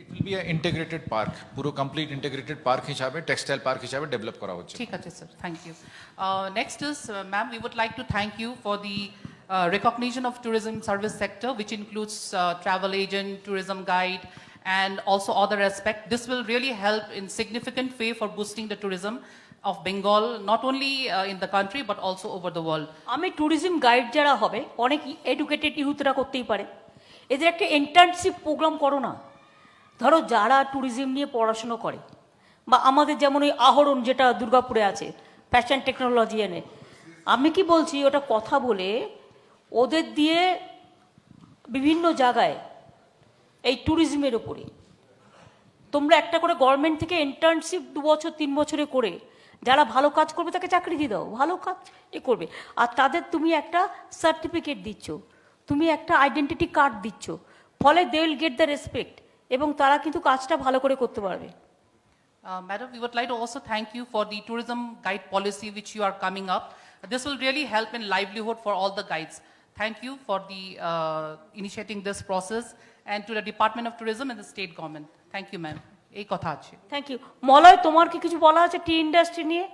It will be integrated park, পুরো কমপ্লিট ইন্টিগ্রেটেড পার্ক হিসাবে টেক্সটাইল পার্ক হিসাবে ডেভেলপ করা হচ্ছে। ঠিক আছে sir, thank you. Next is ma'am, we would like to thank you for the recognition of tourism service sector, which includes travel agent, tourism guide, and also other aspects. This will really help in significant way for boosting the tourism of Bengal, not only in the country but also over the world. আমি tourism guide যারা হবে, অনেক educated ইউথরা করতেই পারে, এদের একটা internship programme করো না। ধরো যারা ট্যুরিজম নিয়ে পড়াশুনো করে, বা আমাদের যেমন ওই আহরণ যেটা দুর্গাপুরে আছে, ফ্যাশন টেকনোলজি এনে, আমি কি বলছি ওটা কথা বলে ওদের দিয়ে বিভিন্ন জায়গায় এই ট্যুরিজমের ওপরে তোমরা একটা করে গভর্নমেন্ট থেকে ইন্টার্নশিপ 2 বছর 3 বছরে করে যারা ভালো কাজ করবে তাকে চাকরি দিয়ে দাও, ভালো কাজ করবে। আর তাদের তুমি একটা সার্টিফিকেট দিচ্ছ, তুমি একটা আইডেন্টিটি কার্ড দিচ্ছ, ফলে they will get the respect, এবং তারা কিন্তু কাজটা ভালো করে করতে পারবে। Madam, we would like to also thank you for the tourism guide policy which you are coming up. This will really help in livelihood for all the guides. Thank you for the initiating this process, and to the Department of Tourism and the state government. Thank you, ma'am. এই কথা আছে। Thank you. Malay, তোমার কি কিছু বলা আছে টি industry নিয়ে?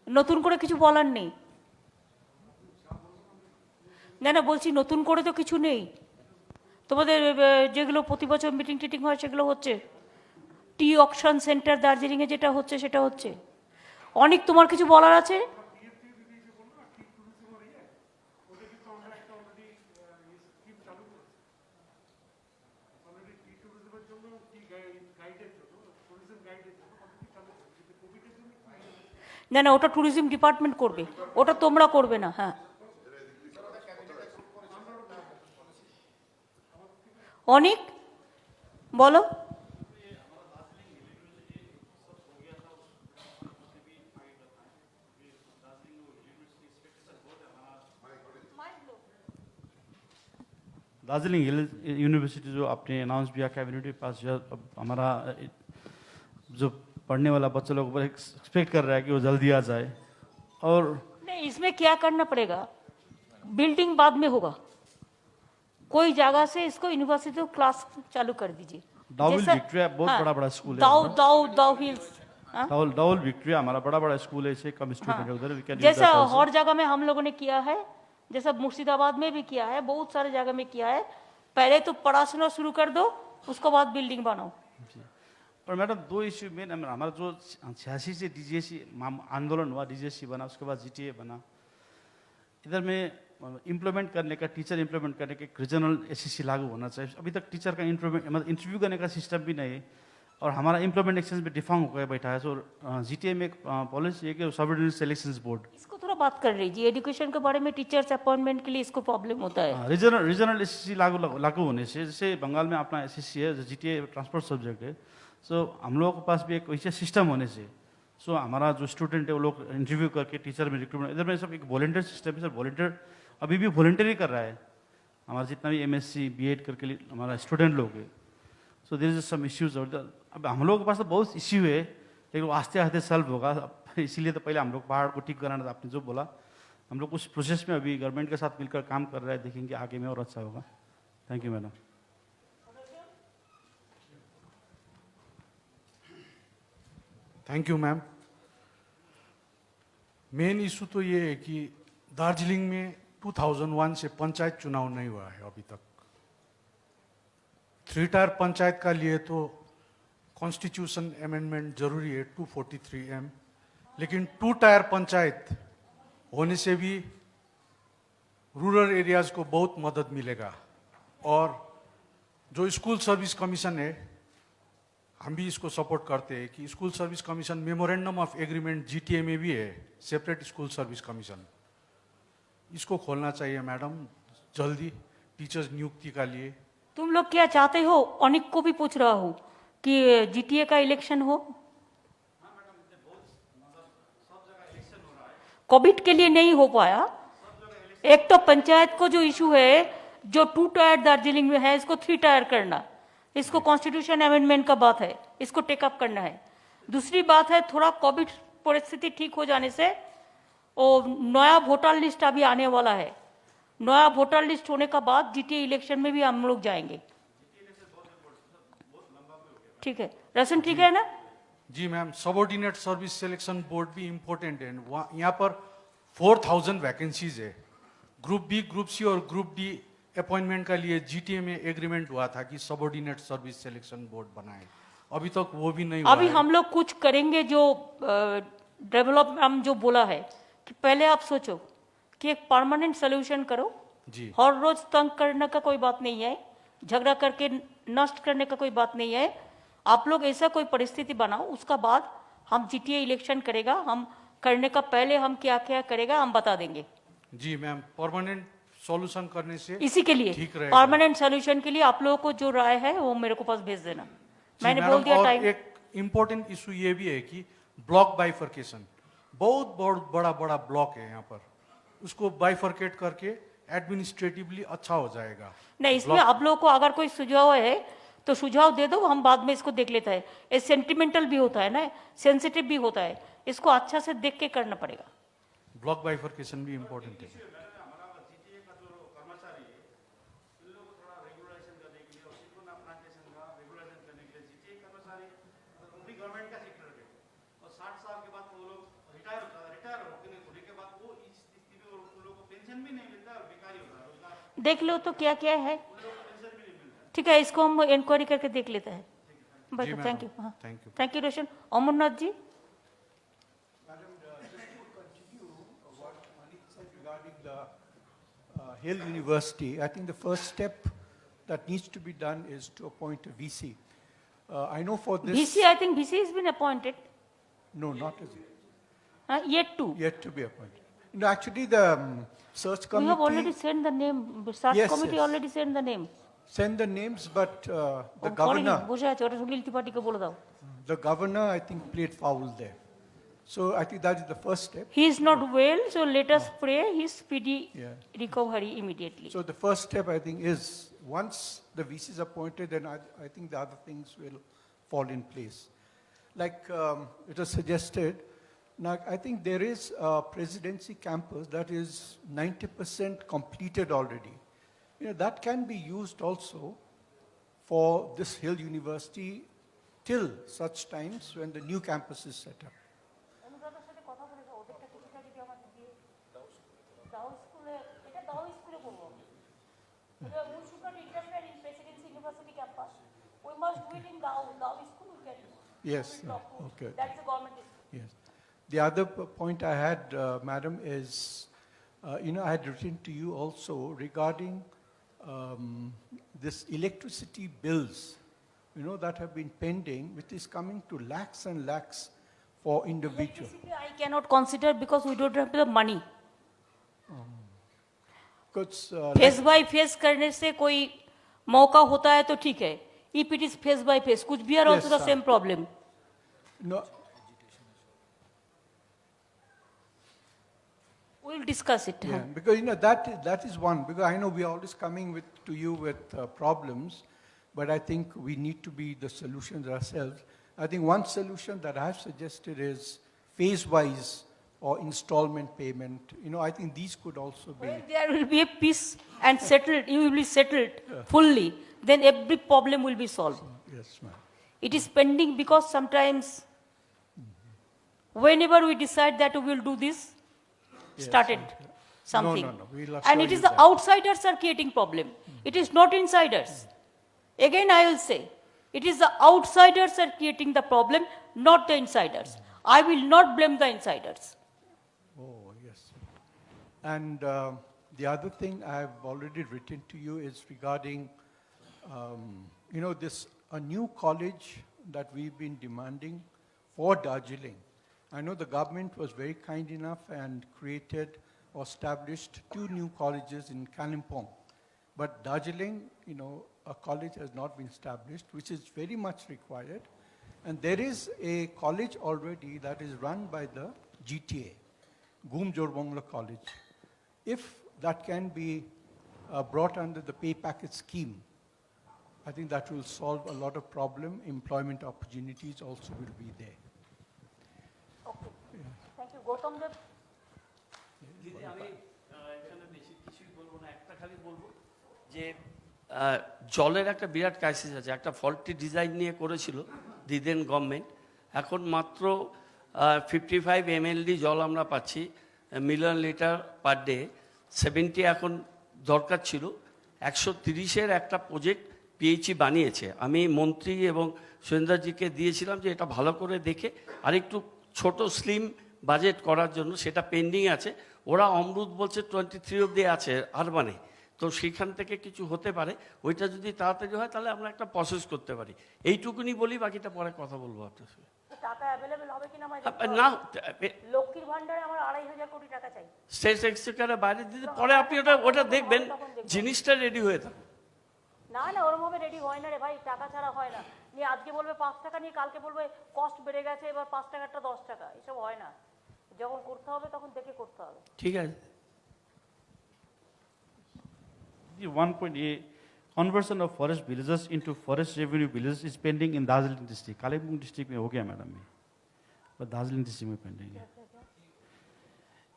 নতুন করে কিছু বলার নেই? না না, বলছি নতুন করে তো কিছু নেই। তোমাদের যেগুলো প্রতি বছর মিটিং টিটিং হয় সেগুলো হচ্ছে, টি অকশন সেন্টার দার্জিলিংয়ে যেটা হচ্ছে সেটা হচ্ছে। অনেক তোমার কিছু বলার আছে? না না, ওটা ট্যুরিজম ডিপার্টমেন্ট করবে, ওটা তোমরা করবে না। হ্যাঁ, অনেক বলো। दार्जिलिंग हिल यूनिवर्सिटी जो आपने अनाउंस किया कैबिनेट के पास, हमारा जो पढ़ने वाला बच्चा लोग एक्सपेक्ट कर रहा है कि वो जल्दी आ जाए। और नहीं, इसमें क्या करना पड़ेगा, बिल्डिंग बाद में होगा, कोई जगह से इसको यूनिवर्सिटी क्लास चालू कर दीजिए। डाउल जैसा- विक्टोरिया बहुत हाँ, बड़ा स्कूल है दाऊ हमारा। दाऊ दाऊ हिल्स, हाँ? डाउल विक्टोरिया हमारा बड़ा स्कूल है, इसे कम स्टूडेंट है उधर, we can use जैसा that also. हर जगह में हम लोगों ने किया है, जैसा मुर्शिदाबाद में भी किया है, बहुत सारे जगह में किया है। पहले तो पढ़ाशुना शुरू कर दो, उसके बाद बिल्डिंग बनाओ। पर मैडम दो इश्यू मेन हमारा जो 86 से डीजीएससी आंदोलन हुआ, डीजीएससी बना, उसके बाद जीटीए बना, इधर में इम्प्लीमेंट करने का, टीचर इम्प्लीमेंट करने का एक रीजनल एसएससी लागू होना चाहिए। अभी तक टीचर का इम्प्लीमेंट मतलब इंटरव्यू करने का सिस्टम भी नहीं है, और हमारा इम्प्लीमेंट एक्शन में डिफांग होकर बैठा है। सो जीटीए में एक पॉलिसी है कि सॉवरेन सिलेक्शंस बोर्ड, इसको थोड़ा बात कर लीजिए, एजुकेशन के बारे में टीचर्स अपॉइंटमेंट के लिए इसको प्रॉब्लम होता है। रीजनल एसएससी लागू होने से, जैसे बंगाल में अपना एसएससी है, जीटीए ट्रांसपोर्ट सब्जेक्ट है, सो हम लोगों के पास भी एक वैसे सिस्टम होने से, सो हमारा जो स्टूडेंट है वो लोग इंटरव्यू करके टीचर में रिक्रूटमेंट, इधर में सब एक वॉलंटियर सिस्टम है सर। वॉलंटियर अभी भी वॉलंटियर ही कर रहा है हमारा, जितना भी एमएससी बीएड करके लिए हमारा स्टूडेंट लोग है। So there is some issues. अब हम लोगों के पास तो बहुत इश्यू है, लेकिन वो आस्ते आस्ते सॉल्व होगा। इसीलिए तो पहले हम लोग पहाड़ को ठीक कराना था, आपने जो बोला, हम लोग उस प्रोसेस में अभी गवर्नमेंट के साथ मिलकर काम कर रहे हैं, देखेंगे आगे में और अच्छा होगा। Thank you madam. Thank you ma'am. Main issue तो ये है कि दार्जिलिंग में 2001 से पंचायत चुनाव नहीं हुआ है अभी तक। 3 टायर पंचायत का लिए तो कॉन्स्टिट्यूशन अमेंडमेंट जरूरी है 243M, लेकिन 2 टायर पंचायत होने से भी रूरल एरियाज को बहुत मदद मिलेगा। और जो स्कूल सर्विस कमीशन है, हम भी इसको सपोर्ट करते हैं कि school service commission memorandum of agreement GTA में भी है, सेपरेट स्कूल सर्विस कमीशन, इसको खोलना चाहिए मैडम जल्दी टीचर्स नियुक्ति का लिए। तुम लोग क्या चाहते हो? अनिक को भी पूछ रहा हूँ कि जीटीए का इलेक्शन हो। कोविड के लिए नहीं हो पाया। एक तो पंचायत को जो इशू है, जो 2 टायर दार्जिलिंग में है, इसको 3 टायर करना, इसको कॉन्स्टिट्यूशन अमेंडमेंट का बात है, इसको टेकअप करना है। दूसरी बात है, थोड़ा कोविड परिस्थिति ठीक हो जाने से वो नया वोटर लिस्ट अभी आने वाला है। नया वोटर लिस्ट होने का बाद जीटीए इलेक्शन में भी हम लोग जाएंगे। ठीक है रसन, ठीक है ना? जी ma'am, subordinate service selection board भी इम्पोर्टेंट है। यहाँ पर 4000 वैकेंसीज है। ग्रुप बी, ग्रुप सी और ग्रुप डी अपॉइंटमेंट का लिए जीटीए में एग्रीमेंट हुआ था कि सबऑर्डिनेट सर्विस सिलेक्शन बोर्ड बनाए, अभी तक वो भी नहीं हुआ अभी है। हम लोग कुछ करेंगे। जो डेवलप हम जो बोला है कि पहले आप सोचो कि एक परमानेंट सोल्यूशन करो। जी हर रोज तंग करने का कोई बात नहीं है, झगड़ा करके नष्ट करने का कोई बात नहीं है। आप लोग ऐसा कोई परिस्थिति बनाओ, उसका बाद हम जीटीए इलेक्शन करेगा, हम करने का पहले हम क्या क्या करेगा हम बता देंगे। जी मैम, परमानेंट सॉल्यूशन करने से इसी के लिए ठीक रहेगा। परमानेंट सोल्यूशन के लिए आप लोगों को जो राय है वो मेरे को पास भेज देना। जी मैंने मैडम, बोल दिया और टाइम। एक इम्पोर्टेंट इशू ये भी है कि ब्लॉक बाइफर्केशन, बहुत बड़ा ब्लॉक है यहाँ पर, उसको बाइफर्केट करके एडमिनिस्ट्रेटिवली अच्छा हो जाएगा। नहीं, इसमें आप लोगों को अगर कोई सुझाव है तो सुझाव दे दो, हम बाद में इसको देख लेते हैं। ये सेंटिमेंटल भी होता है ना, सेंसिटिव भी होता है, इसको अच्छा से देख के करना पड़ेगा। ब्लॉक बाइफर्केशन भी इम्पोर्टेंट है। देख लो तो क्या क्या है। ठीक है, इसको हम इंक्वायरी करके देख लेते हैं। बस, जी, थैंक यू। मैडम, हाँ, thank you. Thank you Roshan. Amarnath ji, Regarding the Hill University, I think the first step that needs to be done is to appoint a VC. I know for this. VC, I think VC has been appointed. No, not as Yet to. yet to be appointed. No, actually, the search We committee have already sent the name. Search Yes, committee yes. already sent the name. send the names, but the ও, governor, পড়েনি, বসে আছে, ওটা সুনীল ত্রিপাঠীকে বলে দাও। the governor, I think, played foul there. So I think that is the first step. He is not well, so let us pray his speedy Yeah. recovery immediately. So the first step, I think, is once the VC is appointed, then I think the other things will fall in place. Like it was suggested, now I think there is a presidency campus that is 90% completed already. You know, that can be used also for this Hill University till such times when the new campus is set up. অনুরাধার সাথে কথা বলে ওদেরটা কিছুটা যদি আমাদের দিয়ে দাও স্কুলে এটা দাও স্কুলে করবো we should not interfere in Presidency University campus. We must do it in Dao school. We can Yes, we will talk to. okay. That's the government issue. Yes. The other point I had, Madam, is, I had written to you also regarding this electricity bills, that have been pending, which is coming to lakhs and lakhs for individual. Electricity I cannot consider because we don't have the money. Because, face by face करने से कोई मौका होता है तो ठीक है. If it is face by face, कुछ भी are also Yes, the sir. same problem. no, We'll discuss it. yeah, because, that is one, because I know we are always coming to you with problems, but I think we need to be the solutions ourselves. I think one solution that I have suggested is phase-wise or installment payment. I think these could also be. When there will be a peace and settled, you will be settled fully, then every problem will be solved. Yes, ma'am. It is pending because sometimes whenever we decide that we will do this, started something. No, we'll And assure it is you the that. outsiders are creating problem. It is not insiders. Again, I will say, it is the outsiders are creating the problem, not the insiders. I will not blame the insiders. Oh, yes. And the other thing I've already written to you is regarding, a new college that we've been demanding for Darjeeling. I know the government was very kind enough and created or established 2 new colleges in Kalimpong. But Darjeeling, a college has not been established, which is very much required. And there is a college already that is run by the GTA, Goom Jorbongla College. If that can be brought under the pay packet scheme, I think that will solve a lot of problem. Employment opportunities also will be there. Okay. Thank you. Gautam Dev. দিদি আমি এখানে বেশি কিছুই বলবো না, একটা খালি বলবো যে জলের একটা বিরাট ক্রাইসিস আছে। একটা ফল্টি ডিজাইন নিয়ে করেছিল দিদেন গভর্নমেন্ট, এখন মাত্র 55 mld জল আমরা পাচ্ছি মিলিয়ন লিটার পার ডে। 70 এখন দরকার ছিল। 130-এর একটা প্রজেক্ট পিএইচই বানিয়েছে। আমি মন্ত্রী এবং সুরেন্দ্রজিকে দিয়েছিলাম যে এটা ভালো করে দেখে আরেকটু ছোট স্লিম বাজেট করার জন্য, সেটা পেন্ডিং আছে। ওরা অমরুত বলছে 23 অবধি আছে আরবানে, তো সেখান থেকে কিছু হতে পারে। ওইটা যদি তাড়াতাড়ি হয় তাহলে আমরা একটা প্রসেস করতে পারি। এইটুকুনি বলি, বাকিটা পরে কথা বলবো আপনার সঙ্গে। টাকা অ্যাভেলেবল হবে কিনা আমায় না, লক্ষ্মীর ভান্ডারে আমার 2,500 কোটি টাকা চাই। স্টেট এক্সচেকারের বাইরে দিতে পরে আপনি ওটা দেখবেন, জিনিসটা রেডি হয়ে থাকে। না ওরমভাবে রেডি হয় না রে ভাই, টাকা ছাড়া হয় না। নিয়ে আজকে বলবে 5 টাকা, নিয়ে কালকে বলবে কস্ট বেড়ে গেছে, এবার 5 টাকাটা 10 টাকা, এসব হয় না। যখন করতে হবে তখন দেখে করতে হবে। ঠিক আছে। The 1.A conversion of forest villages into forest revenue villages is pending in Darjeeling district. Kalimpong district में हो गया मैडम में, but Darjeeling district में pending है.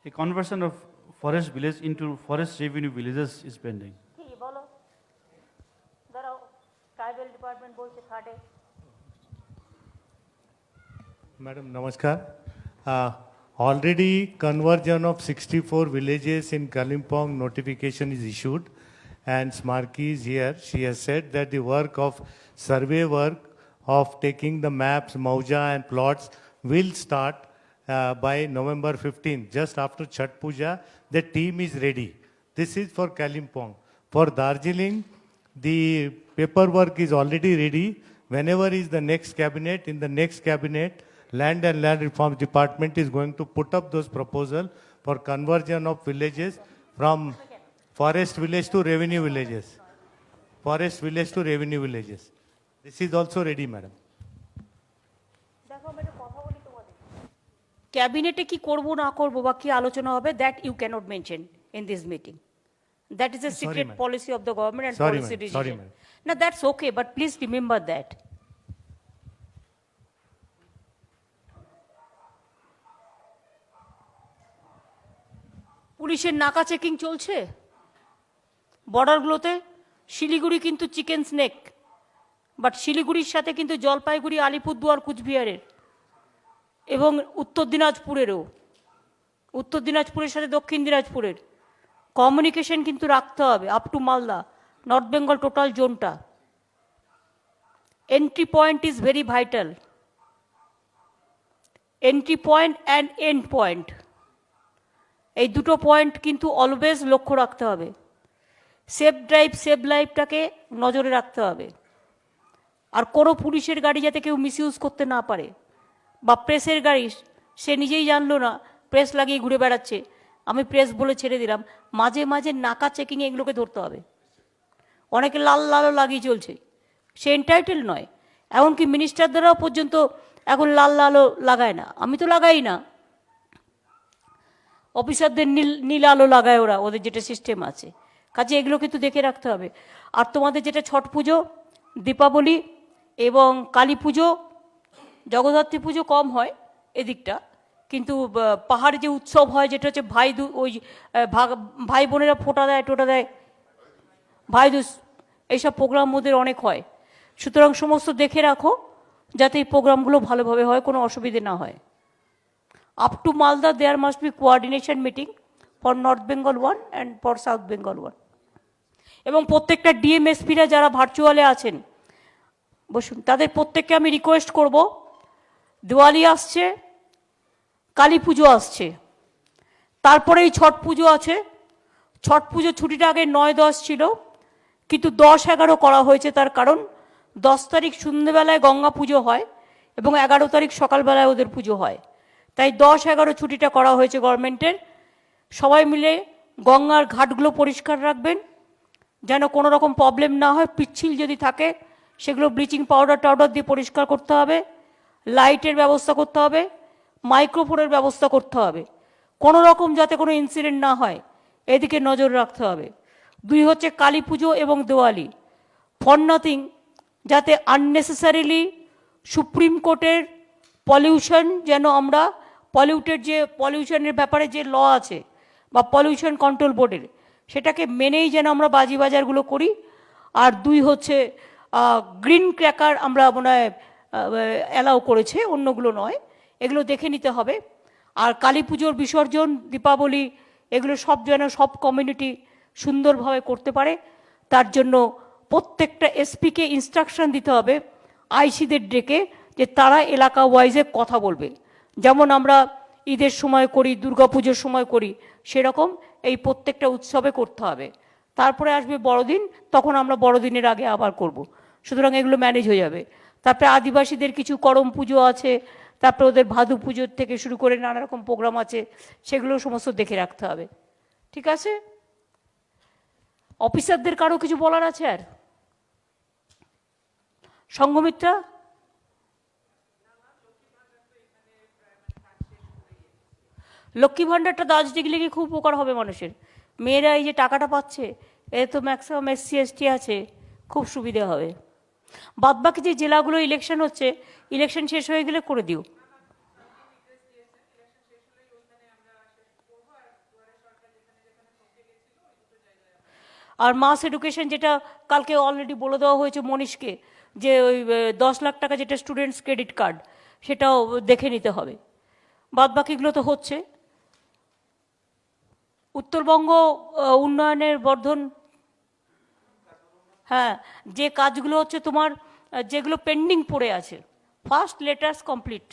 A conversion of forest village into forest revenue villages is pending. কি বলো, দাঁড়াও, tribal department বলছে থার্ডে। Madam, namaskar. Already conversion of 64 villages in Kalimpong notification is issued, and Smarky is here. She has said that the work of survey work of taking the maps, Mauja and plots will start by November 15th, just after Chhat Puja. The team is ready. This is for Kalimpong. For Darjeeling, the paperwork is already ready. Whenever is the next cabinet, in the next cabinet, Land and Land Reforms Department is going to put up those proposals for conversion of villages from forest village to revenue villages. Forest village to revenue villages. This is also ready, madam. দেখো আমি একটা কথা বলি তোমাদের, ক্যাবিনেটে কি করব না করব বা কি আলোচনা হবে, that you cannot mention in this meeting. That is a secret ma'am. Policy of the government and Sorry, policy ma'am. Sorry, decision. ma'am. না, that's okay, but please remember that. পুলিশের নাকা চেকিং চলছে বর্ডারগুলোতে। শিলিগুড়ি কিন্তু চিকেন স্নেক, বাট শিলিগুড়ির সাথে কিন্তু জলপাইগুড়ি, আলিপুরদুয়ার, কুচবিহারের এবং উত্তর দিনাজপুরেরও, উত্তর দিনাজপুরের সাথে দক্ষিণ দিনাজপুরের কমিউনিকেশন কিন্তু রাখতে হবে up to Malda, north Bengal total জোনটা। Entry point is very vital, entry point and end point, এই দুটো পয়েন্ট কিন্তু অলওয়েজ লক্ষ্য রাখতে হবে। সেফ ড্রাইভ সেভ লাইফটাকে নজরে রাখতে হবে। আর কোনো পুলিশের গাড়ি যাতে কেউ মিসইউজ করতে না পারে, বা প্রেসের গাড়ি সে নিজেই জানলো না, প্রেস লাগিয়ে ঘুরে বেড়াচ্ছে, আমি প্রেস বলে ছেড়ে দিলাম, মাঝে মাঝে নাকা চেকিংয়ে এগুলোকে ধরতে হবে। অনেকে লাল লালও লাগিয়ে চলছে, সে এন্টাইটেল নয়। এমনকি মিনিস্টার দ্বারাও পর্যন্ত এখন লাল লালও লাগায় না, আমি তো লাগাই না, অফিসারদের নীল আলো লাগায় ওরা, ওদের যেটা সিস্টেম আছে। কাজে এগুলো কিন্তু দেখে রাখতে হবে। আর তোমাদের যেটা ছট পুজো, দীপাবলি এবং কালী পুজো, জগদ্ধাত্রী পুজো কম হয় এদিকটা, কিন্তু পাহাড়ে যে উৎসব হয় যেটা হচ্ছে ভাই বোনেরা ফোঁটা দেয় টোটা দেয়, ভাইদুজ, এইসব প্রোগ্রাম ওদের অনেক হয়। সুতরাং সমস্ত দেখে রাখো যাতে এই প্রোগ্রামগুলো ভালোভাবে হয়, কোনো অসুবিধে না হয়। Up to Malda there must be coordination meeting for North Bengal 1 and for South Bengal 1। এবং প্রত্যেকটা ডিএমএসপিরা যারা ভার্চুয়ালে আছেন বসুন, তাদের প্রত্যেককে আমি রিকোয়েস্ট করব, দিওয়ালি আসছে, কালী পুজো আসছে, তারপরেই ছট পুজো আছে। ছট পুজো ছুটিটা আগে 9-10 ছিল, কিন্তু 10-11 করা হয়েছে। তার কারণ 10 তারিখ সন্ধ্যেবেলায় গঙ্গা পুজো হয় এবং 11 তারিখ সকালবেলায় ওদের পুজো হয়, তাই 10-11 ছুটিটা করা হয়েছে গভর্নমেন্টের। সবাই মিলে গঙ্গার ঘাটগুলো পরিষ্কার রাখবেন যেন কোনো রকম প্রবলেম না হয়। পিচ্ছিল যদি থাকে সেগুলো ব্লিচিং পাউডার দিয়ে পরিষ্কার করতে হবে, লাইটের ব্যবস্থা করতে হবে, মাইক্রোফোনের ব্যবস্থা করতে হবে, কোনো রকম যাতে কোনো ইনসিডেন্ট না হয় এদিকে নজর রাখতে হবে। 2 হচ্ছে কালী পুজো এবং দিওয়ালি। ফর নাথিং যাতে আননেসেসারিলি সুপ্রিম কোর্টের পলিউশন, যেন আমরা পলিউশনের ব্যাপারে যে ল আছে বা পলিউশন কন্ট্রোল বোর্ডের, সেটাকে মেনেই যেন আমরা বাজি বাজারগুলো করি। আর 2 হচ্ছে গ্রিন ক্র্যাকার আমরা মনে হয় অ্যালাউ করেছে, অন্যগুলো নয়, এগুলো দেখে নিতে হবে। আর কালী পুজোর বিসর্জন, দীপাবলি, এগুলো সব যেন সব কমিউনিটি সুন্দরভাবে করতে পারে, তার জন্য প্রত্যেকটা এসপিকে ইনস্ট্রাকশন দিতে হবে, আইসিদের ডেকে, যে তারা এলাকা ওয়াইজে কথা বলবে। যেমন আমরা ঈদের সময় করি, দুর্গাপুজোর সময় করি, সেরকম এই প্রত্যেকটা উৎসবে করতে হবে। তারপরে আসবে বড়দিন, তখন আমরা বড়দিনের আগে আবার করব। সুতরাং এগুলো ম্যানেজ হয়ে যাবে। তারপরে আদিবাসীদের কিছু করম পুজো আছে, তারপরে ওদের ভাদু পুজোর থেকে শুরু করে নানা রকম প্রোগ্রাম আছে, সেগুলো সমস্ত দেখে রাখতে হবে। ঠিক আছে? অফিসারদের কারো কিছু বলার আছে? আর সংঘমিত্রা, লক্ষ্মী ভাণ্ডারটা দার্জিলিং গেলে খুব উপকার হবে মানুষের। মেয়েরা এই যে টাকাটা পাচ্ছে, এ তো ম্যাক্সিমাম SC ST আছে, খুব সুবিধা হবে। বাদবাকি যে জেলাগুলো ইলেকশন হচ্ছে, ইলেকশন শেষ হয়ে গেলে করে দিও। আর মাস এডুকেশন, যেটা কালকে অলরেডি বলে দেওয়া হয়েছে মনীষকে, যে ওই 10 লাখ টাকা যেটা স্টুডেন্টস ক্রেডিট কার্ড, সেটাও দেখে নিতে হবে। বাদবাকিগুলো তো হচ্ছে। উত্তরবঙ্গ উন্নয়নের বর্ধন, হ্যাঁ, যে কাজগুলো হচ্ছে তোমার, যেগুলো পেন্ডিং পড়ে আছে, ফার্স্ট লেটার্স কমপ্লিট,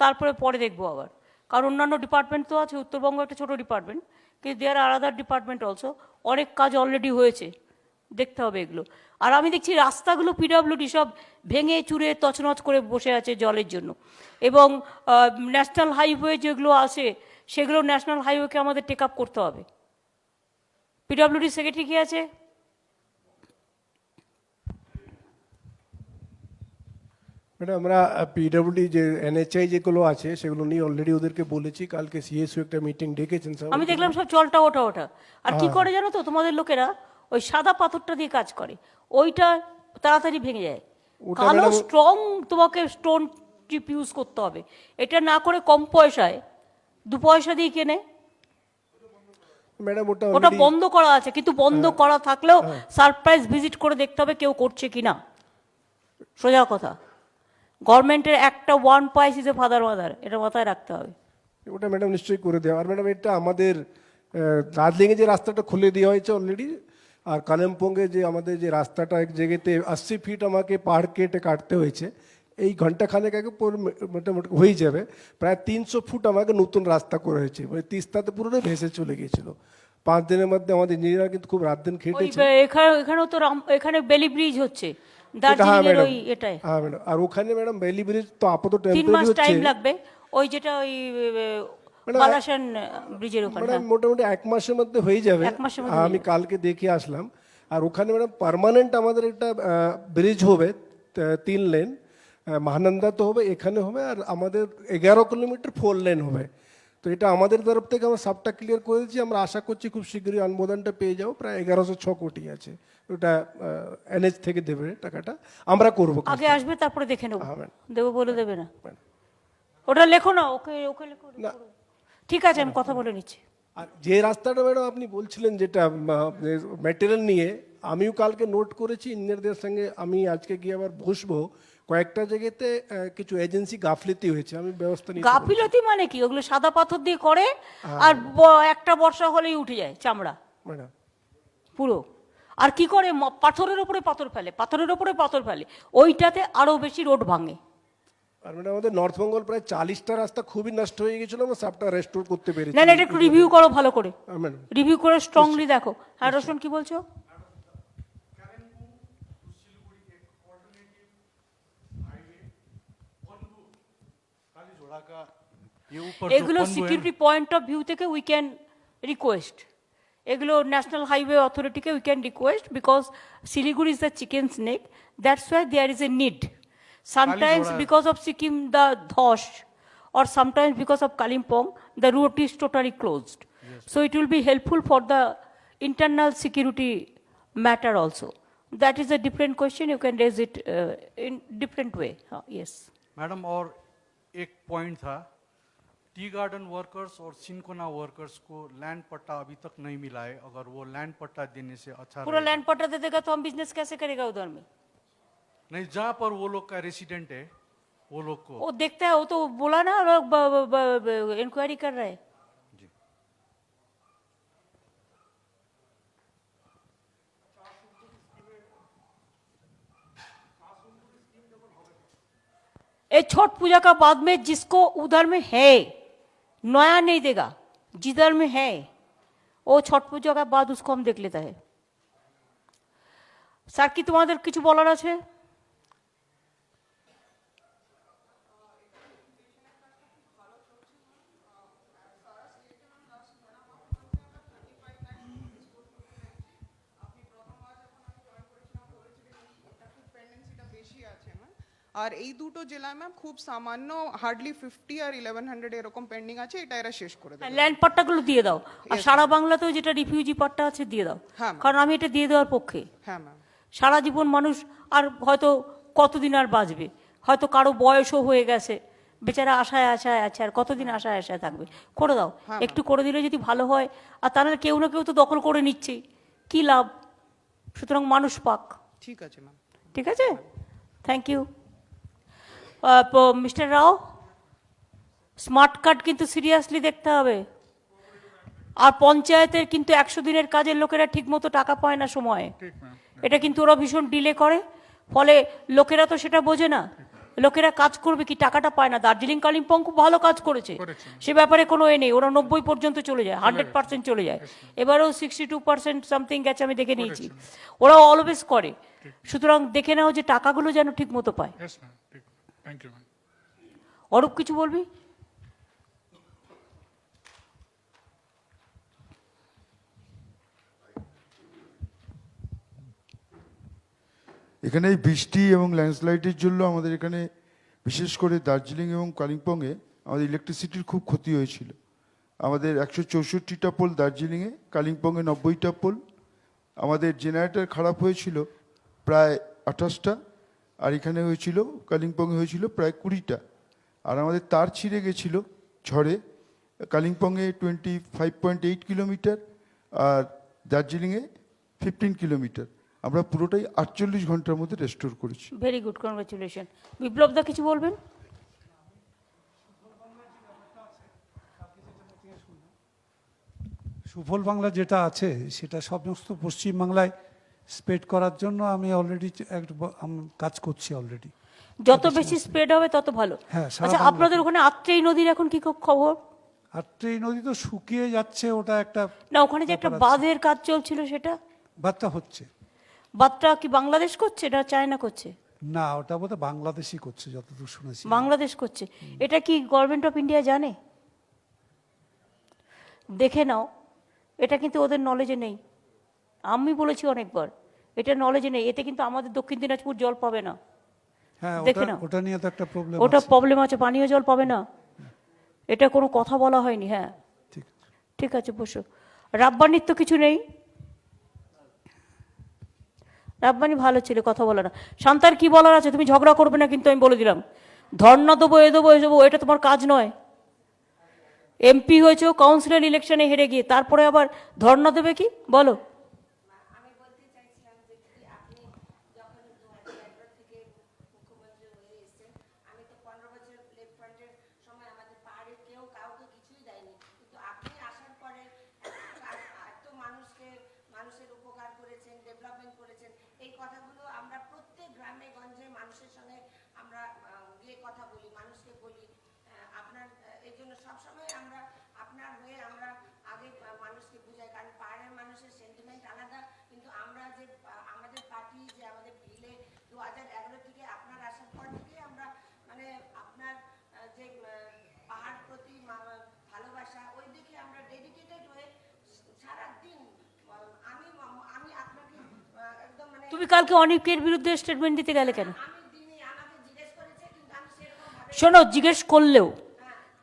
তারপরে পরে দেখবো আবার। কারণ অন্যান্য ডিপার্টমেন্ট তো আছে, উত্তরবঙ্গ একটা ছোটো ডিপার্টমেন্ট, কিন্তু দেয়ার আর আদার ডিপার্টমেন্ট অলসো, অনেক কাজ অলরেডি হয়েছে, দেখতে হবে এগুলো। আর আমি দেখছি রাস্তাগুলো PWD সব ভেঙে চুরে তছনছ করে বসে আছে জলের জন্য। এবং ন্যাশনাল হাইওয়ে যেগুলো আছে, সেগুলো ন্যাশনাল হাইওয়েকে আমাদের টেক আপ করতে হবে। PWD সেক্রেটারি কি আছে? ম্যাডাম, আমরা PWD যে NHI যেগুলো আছে সেগুলো নিয়ে অলরেডি ওদেরকে বলেছি, কালকে CSU একটা মিটিং ডেকেছেন স্যার। আমি দেখলাম সব জলটা ওঠা। আর কি করে জানো তো, তোমাদের লোকেরা ওই সাদা পাথরটা দিয়ে কাজ করে, ওইটা তাড়াতাড়ি ভেঙে যায়। কালো স্ট্রং তোমাকে স্টোন চিপ ইউজ করতে হবে, এটা না করে কম পয়সায় 2 পয়সা দিয়ে কেনে। ম্যাডাম ওটা বন্ধ করা আছে, কিন্তু বন্ধ করা থাকলেও সারপ্রাইজ ভিজিট করে দেখতে হবে কেউ করছে কিনা। সোজা কথা। গভর্নমেন্টের একটা one poise is a father mother, এটা মাথায় রাখতে হবে। ওটা ম্যাডাম নিশ্চয়ই করে দেওয়া। আর ম্যাডাম এটা আমাদের দার্জিলিংয়ে যে রাস্তাটা খুলে দেওয়া হয়েছে অলরেডি, আর কালিম্পংয়ে যে আমাদের যে রাস্তাটা এক জায়গাতে 80 ফিট আমাকে পাহাড় কেটে কাটতে হয়েছে, এই ঘন্টাখানেক আগে মোটামুটি হয়ে যাবে। প্রায় 300 ফুট আমাকে নতুন রাস্তা করে হয়েছে, মানে তিস্তাতে পুরোটাই ভেসে চলে গিয়েছিল। 5 দিনের মধ্যে আমাদের ইঞ্জিনিয়ার কিন্তু খুব রাত দিন ওই খেটেছে। এখানেও তো এখানে বেলি ব্রিজ হচ্ছে দার্জিলিংয়ের ওই এটায়, হ্যাঁ ম্যাডাম। আর ওখানে ম্যাডাম বেলি ব্রিজ তো আপাতত 3 মাস টেম্পোরারি টাইম হচ্ছে লাগবে। ওই যেটা ওই ম্যাডাম, বালাসান ব্রিজের ওখানে, ম্যাডাম মোটামুটি 1 মাসের মধ্যে হয়ে যাবে। 1 মাসের মধ্যে আমি কালকে দেখে আসলাম। আর ওখানে ম্যাডাম পার্মানেন্ট আমাদের একটা ব্রিজ হবে 3 লেন, মহানন্দা তো হবে, এখানে হবে, আর আমাদের 11 কিলোমিটার 4 লেন হবে। তো এটা আমাদের তরফ থেকে আমরা সবটা ক্লিয়ার করে দিচ্ছি। আমরা আশা করছি খুব শীঘ্রই অনুমোদনটা পেয়ে যাবো। প্রায় 1106 কোটি আছে, ওটা এনএচ থেকে দেবে টাকাটা, আমরা করবো। আগে আসবে তারপরে দেখে নেবো, হ্যাঁ, ম্যাডাম। দেবো বলে দেবে না। ওটা লেখো না, ওকে ওকে লেখো। ঠিক আছে, আমি কথা বলে নিচ্ছি। আর যে রাস্তাটা ম্যাডাম আপনি বলছিলেন যেটা ম্যাটেরিয়াল নিয়ে, আমিও কালকে নোট করেছি ইঞ্জিনিয়ারদের সঙ্গে। আমি আজকে গিয়ে আবার বসবো। কয়েকটা জায়গাতে কিছু এজেন্সি গাফলিতি হয়েছে, আমি ব্যবস্থা নিচ্ছি। গাফিলতি মানে কি? ওগুলো সাদা পাথর দিয়ে করে, আর একটা বর্ষা হলেই উঠে যায় চামড়া ম্যাডাম। পুরো। আর কি করে? পাথরের ওপরে পাথর ফেলে, পাথরের ওপরে পাথর ফেলে, ওইটাতে আরো বেশি রোড ভাঙে। আর ম্যাডাম আমাদের নর্থ বেঙ্গল প্রায় 40টা রাস্তা খুবই নষ্ট হয়ে গেছিল, আমরা সবটা রেস্টোর করতে পেরেছি। না না, এটা একটু রিভিউ করো ভালো করে, ম্যাডাম। রিভিউ করে স্ট্রংলি দেখো। হ্যাঁ রোশন, কি বলছো? এগুলো সিকিউরিটি পয়েন্ট অফ ভিউ থেকে উই ক্যান রিকোয়েস্ট, এগুলো ন্যাশনাল হাইওয়ে অথরিটিকে we can request, because Siliguri is the chicken snake, that's why there is a need. Sometimes because of Sikkim, the Dhosh, or sometimes because of Kalimpong, the route is totally closed. So it will be helpful for the internal security matter also. That is a different question, you can raise it in different way. Yes. Madam, और एक point था, tea garden workers और cinchona workers को land पट्टा अभी तक नहीं मिला है। अगर वो लैंड पट्टा देने से अच्छा पूरा लैंड पट्टा दे देगा तो हम बिजनेस कैसे करेगा उधर में? नहीं, जहाँ पर वो लोग का रेसिडेंट है वो लोग को वो देखता है, वो तो बोला ना, लोग इंक्वायरी कर रहे हैं। ये छठ पूजा का बाद में जिसको उधर में है, नया नहीं देगा, जिधर में है वो छठ पूजा का बाद उसको हम देख लेता है। স্যার, কি তোমাদের কিছু বলার আছে? আর এই দুটো জেলায় ম্যাম খুব সামান্য, হার্ডলি 50 আর 1100 এরকম পেন্ডিং আছে, এটা এরা শেষ করে দেবে। ল্যান্ড পাট্টাগুলো দিয়ে দাও, আর সারা বাংলাতেও যেটা রিফিউজি পাট্টা আছে দিয়ে দাও, কারণ আমি এটা দিয়ে দেওয়ার পক্ষে। হ্যাঁ ম্যাম। সারা জীবন মানুষ আর হয়তো কতদিন আর বাঁচবে, হয়তো কারো বয়সও হয়ে গেছে, বেচারা আশায় আশায় আছে, আর কতদিন আশায় আশায় থাকবে। করে দাও, একটু করে দিলে যদি ভালো হয়। আর তাহলে কেউ না কেউ তো দখল করে নিচ্ছেই, কি লাভ? সুতরাং মানুষ পাক। ঠিক আছে ম্যাম। ঠিক আছে, thank you. Mister Rao, smart card কিন্তু সিরিয়াসলি দেখতে হবে। আর পঞ্চায়েতের কিন্তু 100 দিনের কাজের লোকেরা ঠিকমতো টাকা পায় না সময়ে, এটা কিন্তু ওরা ভীষণ ডিলে করে, ফলে লোকেরা তো সেটা বোঝে না। লোকেরা কাজ করবে কি, টাকাটা পায় না। দার্জিলিং কালিম্পং খুব ভালো কাজ করেছে, সে ব্যাপারে কোনো নেই, ওরা 90 পর্যন্ত চলে যায়, 100% চলে যায়। এবারেও 62% সামথিং গেছে, আমি দেখে নিয়েছি। ওরা অলওয়েজ করে, সুতরাং দেখে নাও যে টাকাগুলো যেন ঠিক মতো পায়। অরূপ, কিছু বলবি? এখানে এই বৃষ্টি এবং ল্যান্ডস্লাইডের জন্য আমাদের এখানে বিশেষ করে দার্জিলিং এবং কালিম্পংয়ে আমাদের ইলেকট্রিসিটির খুব ক্ষতি হয়েছিল। আমাদের 164টা পোল দার্জিলিংয়ে, কালিম্পংয়ে 90টা পোল। আমাদের জেনারেটর খারাপ হয়েছিল প্রায় 28টা, আর এখানে হয়েছিল কালিম্পংয়ে হয়েছিল প্রায় 20টা। আর আমাদের তার ছিঁড়ে গেছিলো ঝড়ে, কালিম্পংয়ে 25.8 কিলোমিটার আর দার্জিলিংয়ে 15 কিলোমিটার। আমরা পুরোটাই 48 ঘন্টার মধ্যে রেস্টোর করেছি। Very good, congratulation. Biplab da কিছু বলবেন? সুফল বাংলা যেটা আছে সেটা সমস্ত পশ্চিমবাংলায় স্প্রেড করার জন্য আমি অলরেডি কাজ করছি অলরেডি। যত বেশি স্প্রেড হবে তত ভালো। হ্যাঁ, সারা আচ্ছা, বাংলাতে। আপনাদের ওখানে আত্রেই নদীর এখন কি খবর? আর এই নদী তো শুকিয়ে যাচ্ছে, ওটা একটা না, ওখানে যে একটা ব্যাপার আছে। বাঁধের কাজ চলছিল, সেটা বাচ্চা হচ্ছে বাঁধটা কি বাংলাদেশ করছে না চায়না করছে? না, ওটা বোধহয় বাংলাদেশই করছে যতদূর শুনেছি। বাংলাদেশ করছে। এটা কি গভর্নমেন্ট অফ ইন্ডিয়া জানে? দেখে নাও, এটা কিন্তু ওদের নলেজে নেই। আমি বলেছি অনেকবার, এটা নলেজে নেই। এতে কিন্তু আমাদের দক্ষিণ দিনাজপুর জল পাবে না। হ্যাঁ, দেখে নাও, ওটা নিয়ে তো একটা প্রবলেম ওটা প্রবলেম আছে, পানীয় জল পাবে না। এটা কোনো কথা বলা হয়নি। হ্যাঁ, ঠিক আছে, বসো। রাব্বানির তো কিছু নেই। রাব্বানি ভালো ছিল, কথা বলে না। শান্তার কি বলার আছে? তুমি ঝগড়া করবে না কিন্তু, আমি বলে দিলাম। ধর্ণা দেবো, এ দেবো, এ দেবো, এটা তোমার কাজ নয়। এমপি হয়েছে কাউন্সিলর ইলেকশনে হেরে গিয়ে, তারপরে আবার ধর্ণা দেবে কি? বলো। তুমি কালকে অনেকের বিরুদ্ধে স্টেটমেন্ট দিতে গেলে কেন? শোনো, জিজ্ঞেস করলেও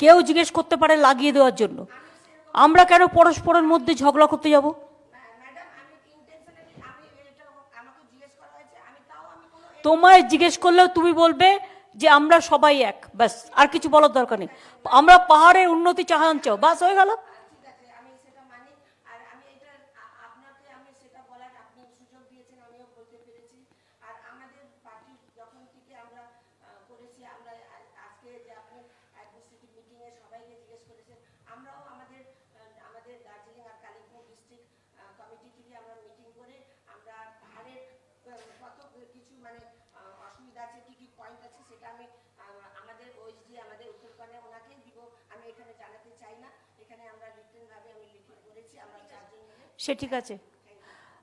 কেউ জিজ্ঞেস করতে পারে লাগিয়ে দেওয়ার জন্য। আমরা কেন পরস্পরের মধ্যে ঝগড়া করতে যাব? তোমায় জিজ্ঞেস করলেও তুমি বলবে যে আমরা সবাই এক, ব্যাস। আর কিছু বলার দরকার নেই। আমরা পাহাড়ের উন্নতি চাও, বাস, হয়ে গেল। সে ঠিক আছে।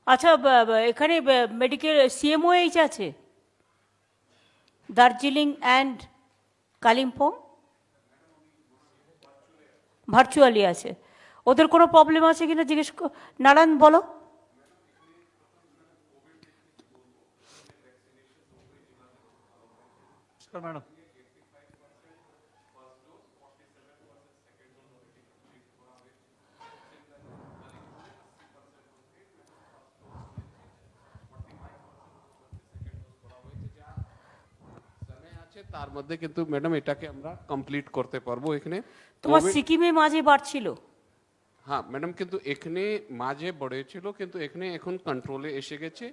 আচ্ছা, এখানে মেডিকেল সিএমওএইচ আছে দার্জিলিং অ্যান্ড কালিম্পং, ভার্চুয়ালি আছে। ওদের কোনো প্রবলেম আছে কিনা জিজ্ঞেস নারায়ণ, বলো। ম্যাডাম, তার মধ্যে কিন্তু ম্যাডাম এটাকে আমরা কমপ্লিট করতে পারবো। এখানে তোমার সিকিমে মাঝে বাড়ছিল। হ্যাঁ ম্যাডাম, কিন্তু এখানে মাঝে বেড়েছিল, কিন্তু এখানে এখন কন্ট্রোলে এসে গেছে।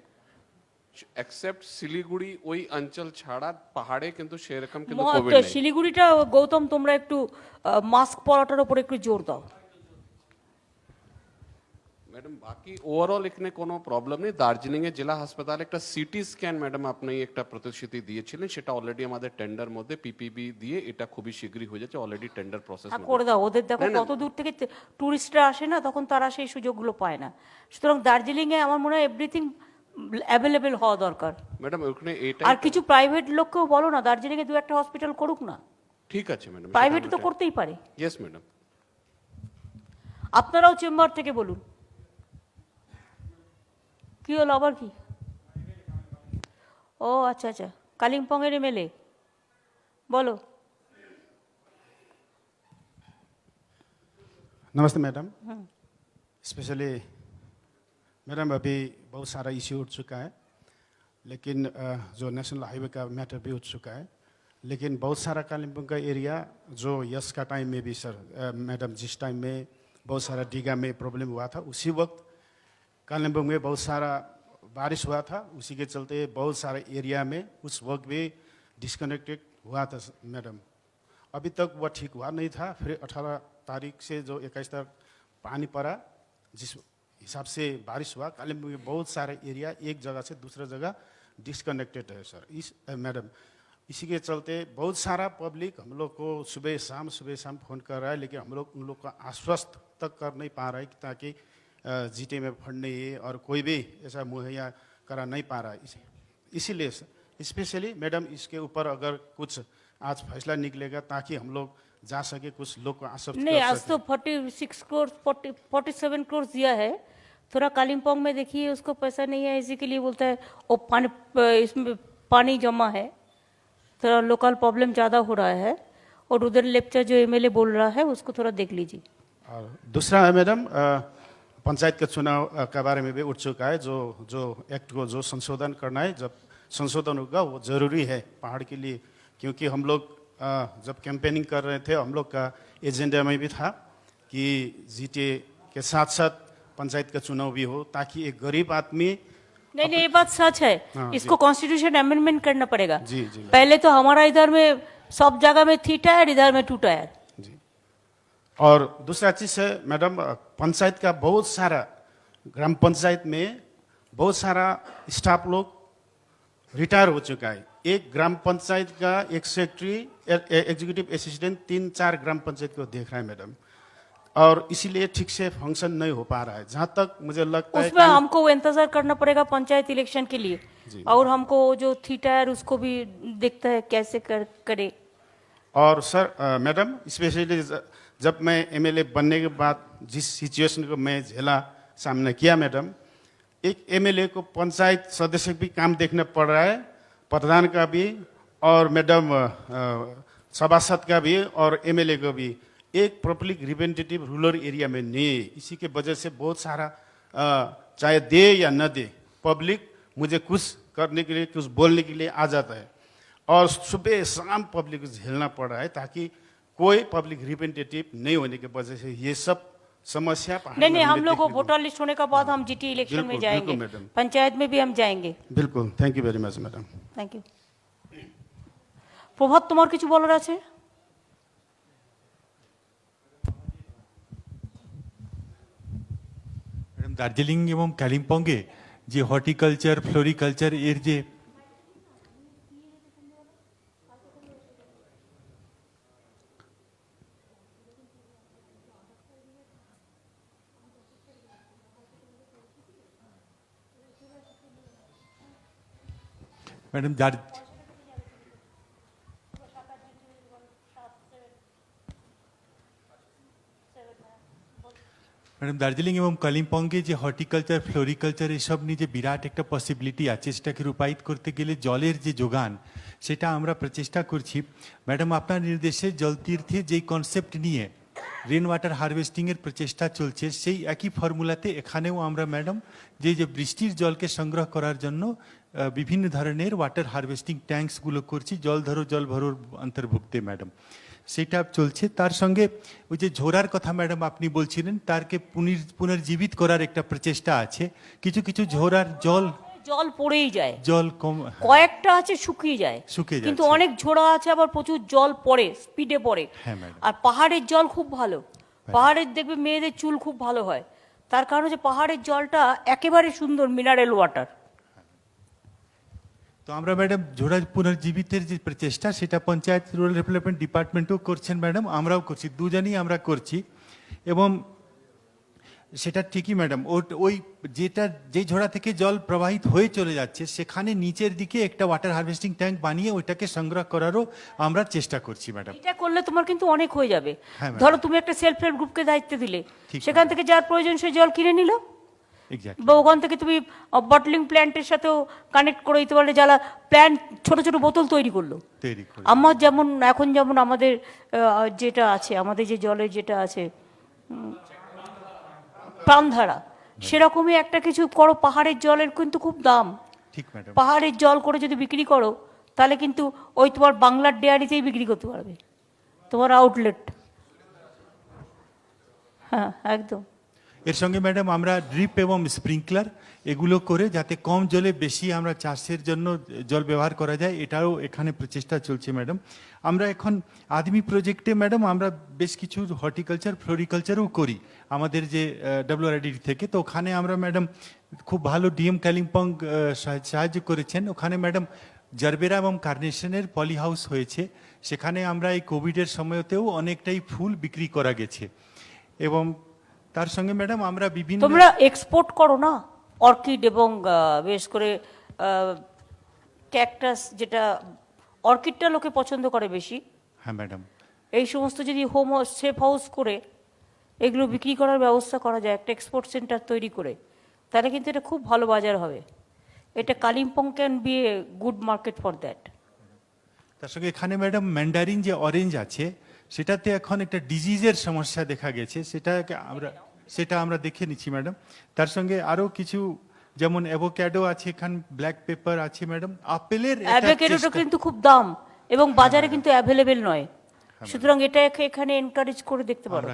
এক্সেপ্ট শিলিগুড়ি ওই অঞ্চল ছাড়া পাহাড়ে কিন্তু সেরকম কিন্তু কোভিড নেই। শিলিগুড়িটা, গৌতম, তোমরা একটু মাস্ক পরাটার উপর একটু জোর দাও। ম্যাডাম বাকি ওভারঅল এখানে কোনো প্রবলেম নেই। দার্জিলিং এর জেলা হাসপাতালে একটা সিটি স্ক্যান ম্যাডাম আপনি একটা প্রতিশ্রুতি দিয়েছিলেন, সেটা অলরেডি আমাদের টেন্ডার মধ্যে পিপিবি দিয়ে এটা খুবই শীঘ্রই হয়ে যাচ্ছে, অলরেডি টেন্ডার প্রসেস করে দাও। ওদের দেখো কত দূর থেকে টুরিস্টরা আসে না, তখন তারা সেই সুযোগগুলো পায় না। সুতরাং দার্জিলিংয়ে আমার মনে হয় এভরিথিং অ্যাভেলেবেল হওয়া দরকার। ম্যাডাম ওখানে এটা আর কিছু প্রাইভেট লোককেও বলো না, দার্জিলিংয়ে 2-1টা হসপিটাল করুক না। ঠিক আছে ম্যাডাম, প্রাইভেটে তো করতেই পারে। Yes madam. আপনারাও চেম্বার থেকে বলুন। কি হলো আবার? কি? ও আচ্ছা আচ্ছা, কালিম্পংয়ের এমএলএ, বলো। नमस्ते मैडम। स्पेशली मैडम अभी बहुत सारा इश्यू उठ चुका है, लेकिन जो नेशनल हाईवे का मैटर भी उठ चुका है, लेकिन बहुत सारा कालिम्पोंग का एरिया जो यस का टाइम में भी सर मैडम जिस टाइम में बहुत सारा डीगा में प्रॉब्लम हुआ था, उसी वक्त कालिम्पोंग में बहुत सारा बारिश हुआ था, उसी के चलते बहुत सारे एरिया में उस वक्त भी डिस्कनेक्टेड हुआ था मैडम। अभी तक वह ठीक हुआ नहीं था। फिर 18 तारीख से जो 21 तक पानी पड़ा, जिस हिसाब से बारिश हुआ, कालिम्पोंग में बहुत सारे एरिया एक जगह से दूसरा जगह डिस्कनेक्टेड है सर। मैडम इसी के चलते बहुत सारा पब्लिक हम लोग को सुबह शाम फ़ोन कर रहा है, लेकिन हम लोग उन लोग का आश्वस्त तक कर नहीं पा रहा है ताकि जीटे में फंड नहीं है और कोई भी ऐसा मुहैया करा नहीं पा रहा है। इसीलिए स्पेशली मैडम इसके ऊपर अगर कुछ आज फैसला निकलेगा ताकि हम लोग जा सके, कुछ लोग को आश्वस्त नहीं, कर आज सके। तो 46 करोड़ 47 करोड़ दिया है। थोड़ा कालिम्पोंग में देखिए, उसको पैसा नहीं है, इसी के लिए बोलता है वो पानी, इसमें पानी जमा है, थोड़ा लोकल प्रॉब्लम ज़्यादा हो रहा है। और उधर लेक्चर जो एमएलए बोल रहा है उसको थोड़ा देख लीजिए। और दूसरा है मैडम, पंचायत के चुनाव के बारे में भी उठ चुका है। जो एक्ट को जो संशोधन करना है, जब संशोधन होगा वो ज़रूरी है पहाड़ के लिए, क्योंकि हम लोग जब कैंपेनिंग कर रहे थे, हम लोग का एजेंडा में भी था कि जीटे के साथ साथ पंचायत का चुनाव भी हो, ताकि एक गरीब आदमी। नहीं, ये बात सच है। हाँ, इसको कॉन्स्टिट्यूशन अमेंडमेंट करना पड़ेगा। जी जी। पहले तो हमारा इधर में सब जगह में 3 टायर, इधर में 2 टायर। और दूसरा चीज़ है मैडम, पंचायत का बहुत सारा, ग्राम पंचायत में बहुत सारा स्टाफ लोग रिटायर हो चुका है। एक ग्राम पंचायत का एक सेक्रेटरी, एग्जीक्यूटिव असिस्टेंट 3-4 ग्राम पंचायत को देख रहा है मैडम, और इसीलिए ठीक से फंक्शन नहीं हो पा रहा है। जहाँ तक मुझे लगता है उसमें हमको इंतजार करना पड़ेगा पंचायत इलेक्शन के लिए, और हमको जो 3 टायर उसको भी देखता है कैसे करे। और सर मैडम, स्पेशली जब मैं एमएलए बनने के बाद जिस सिचुएशन को मैं झेला सामना किया मैडम, एक एमएलए को पंचायत सदस्य भी काम देखना पड़ रहा है, प्रधान का भी, और मैडम सभासद का भी, और एमएलए को भी। एक पब्लिक रिप्रेजेंटेटिव रूरल एरिया में नहीं है। इसी के वजह से बहुत सारा चाहे दे या न दे, पब्लिक मुझे कुछ करने के लिए, कुछ बोलने के लिए आ जाता है, और सुबह शाम पब्लिक को झेलना पड़ रहा है, ताकि कोई पब्लिक रिप्रेजेंटेटिव नहीं होने की वजह से ये सब समस्या। नहीं, हम लोग को वोटर लिस्ट होने के बाद हम जीटी इलेक्शन में जाएंगे, पंचायत में भी हम जाएंगे। बिल्कुल, thank you very much madam. Thank you. Prabhat, তোমার কিছু বলার আছে? ম্যাডাম, দার্জিলিং এবং কালিম্পংয়ে যে হর্টিকালচার, ফ্লোরিকালচার এর যে ম্যাডাম ম্যাডাম দার্জিলিং এবং কালিম্পংয়ে যে হর্টিকালচার, ফ্লোরিকালচার এসব নিয়ে যে বিরাট একটা পসিবিলিটি আছে, সেটাকে রূপায়িত করতে গেলে জলের যে যোগান, সেটা আমরা প্রচেষ্টা করছি। ম্যাডাম, আপনার নির্দেশে জলতীর্থে যেই কনসেপ্ট নিয়ে রেন ওয়াটার হারভেস্টিংয়ের প্রচেষ্টা চলছে, সেই একই ফর্মুলাতে এখানেও আমরা ম্যাডাম যে বৃষ্টির জলকে সংগ্রহ করার জন্য বিভিন্ন ধরনের ওয়াটার হারভেস্টিং ট্যাঙ্কসগুলো করছি, জল ধরো জল ভরোর অন্তর্ভুক্তে ম্যাডাম, সেটা চলছে। তার সঙ্গে ওই যে ঝোরার কথা ম্যাডাম আপনি বলছিলেন, তারকে পুনর্জীবিত করার একটা প্রচেষ্টা আছে। কিছু কিছু ঝোরার জল পড়েই যায়, জল কম, কয়েকটা আছে শুকিয়ে যায়, কিন্তু যাচ্ছে। অনেক ঝোড়া আছে আবার প্রচুর জল পড়ে, স্পিডে পড়ে। হ্যাঁ ম্যাডাম। আর পাহাড়ের জল খুব ভালো, পাহাড়ের দেখবে মেয়েদের চুল খুব ভালো হয়, তার কারণ হচ্ছে পাহাড়ের জলটা একেবারে সুন্দর মিনারেল ওয়াটার। তো আমরা ম্যাডাম ঝোড়া পুনর্জীবিতের যে প্রচেষ্টা, সেটা পঞ্চায়েত রুরাল ডেভেলপমেন্ট ডিপার্টমেন্টও করছেন ম্যাডাম, আমরাও করছি, দুজনেই আমরা করছি। এবং সেটা ঠিকই ম্যাডাম, ওই যে ঝোড়া থেকে জল প্রবাহিত হয়ে চলে যাচ্ছে, সেখানে নিচের দিকে একটা ওয়াটার হারভেস্টিং ট্যাঙ্ক বানিয়ে ওইটাকে সংগ্রহ করারও আমরা চেষ্টা করছি ম্যাডাম। এটা করলে তোমার কিন্তু অনেক হয়ে যাবে। হ্যাঁ ম্যাডাম। ধরো তুমি একটা সেলফ হেল্প গ্রুপকে দায়িত্ব দিলে, সেখান থেকে যার প্রয়োজন সে জল কিনে নিল, বা ওখান থেকে তুমি বটলিং প্ল্যান্টের সাথেও কানেক্ট করে দিতে পারলে, যারা প্ল্যান্ট ছোট ছোট বোতল তৈরি করলো। আমার যেমন এখন যেমন আমাদের যেটা আছে, আমাদের যে জলের যেটা আছে প্রাণধারা, সেরকমই একটা কিছু করো। পাহাড়ের জলের কিন্তু খুব দাম, পাহাড়ের জল করে যদি বিক্রি করো, তাহলে কিন্তু ওই তোমার বাংলার ডেয়ারিতেই বিক্রি করতে পারবে, তোমার আউটলেট। হ্যাঁ, একদম। এর সঙ্গে ম্যাডাম আমরা ড্রিপ এবং স্প্রিংকলার এগুলো করে যাতে কম জলে বেশি আমরা চাষের জন্য জল ব্যবহার করা যায়, এটাও এখানে প্রচেষ্টা চলছে ম্যাডাম। আমরা এখন আদমি প্রজেক্টে ম্যাডাম আমরা বেশ কিছু হর্টিকালচার ফ্লোরিকালচারও করি আমাদের যে WRID থেকে। তো ওখানে আমরা ম্যাডাম খুব ভালো ডিএম কালিম্পং সাহায্য করেছেন। ওখানে ম্যাডাম জারবেরা এবং কার্নেশনের পলি হাউস হয়েছে, সেখানে আমরা এই কোভিডের সময়তেও অনেকটাই ফুল বিক্রি করা গেছে। এবং তার সঙ্গে ম্যাডাম আমরা বিভিন্ন তোমরা এক্সপোর্ট করো না অর্কিড এবং বেশ করে ক্যাকটাস, যেটা অর্কিডটা লোকে পছন্দ করে বেশি। হ্যাঁ ম্যাডাম, এই সমস্ত যদি হোম সেফ হাউস করে এগুলো বিক্রি করার ব্যবস্থা করা যায় একটা এক্সপোর্ট সেন্টার তৈরি করে, তাহলে কিন্তু এটা খুব ভালো বাজার হবে। এটা Kalimpong can B a good market for that. তার সঙ্গে এখানে ম্যাডাম ম্যান্ডারিন যে অরেঞ্জ আছে সেটাতে এখন একটা ডিজিজের সমস্যা দেখা গেছে, সেটা আমরা দেখে নিচ্ছি ম্যাডাম। তার সঙ্গে আরও কিছু যেমন অ্যাভোক্যাডো আছে, এখানে ব্ল্যাক পেপার আছে ম্যাডাম, আপেলের অ্যাভোক্যাডোটা কিন্তু খুব দাম এবং বাজারে কিন্তু অ্যাভেলেবেল নয়, সুতরাং এটাকে এখানে এনকারেজ করে দেখতে পারো।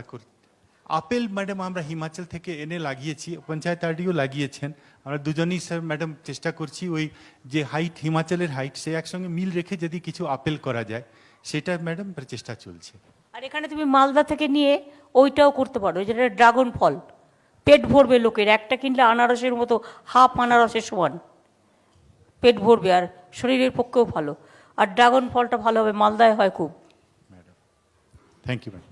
আপেল ম্যাডাম আমরা হিমাচল থেকে এনে লাগিয়েছি, পঞ্চায়েত আরডিও লাগিয়েছেন। আমরা দুজনেই স্যার ম্যাডাম চেষ্টা করছি ওই যে হাইট হিমাচলের হাইট সে একসঙ্গে মিল রেখে যদি কিছু আপেল করা যায় সেটা ম্যাডাম প্রচেষ্টা চলছে। আর এখানে তুমি মালদা থেকে নিয়ে ওইটাও করতে পারো, যেটা ড্রাগন ফল, পেট ভরবে লোকের, একটা কিনলে আনারসের মতো হাফ আনারসের সমান পেট ভরবে, আর শরীরের পক্ষেও ভালো। আর ড্রাগন ফলটা ভালো হবে, মালদায় হয় খুব। Thank you madam.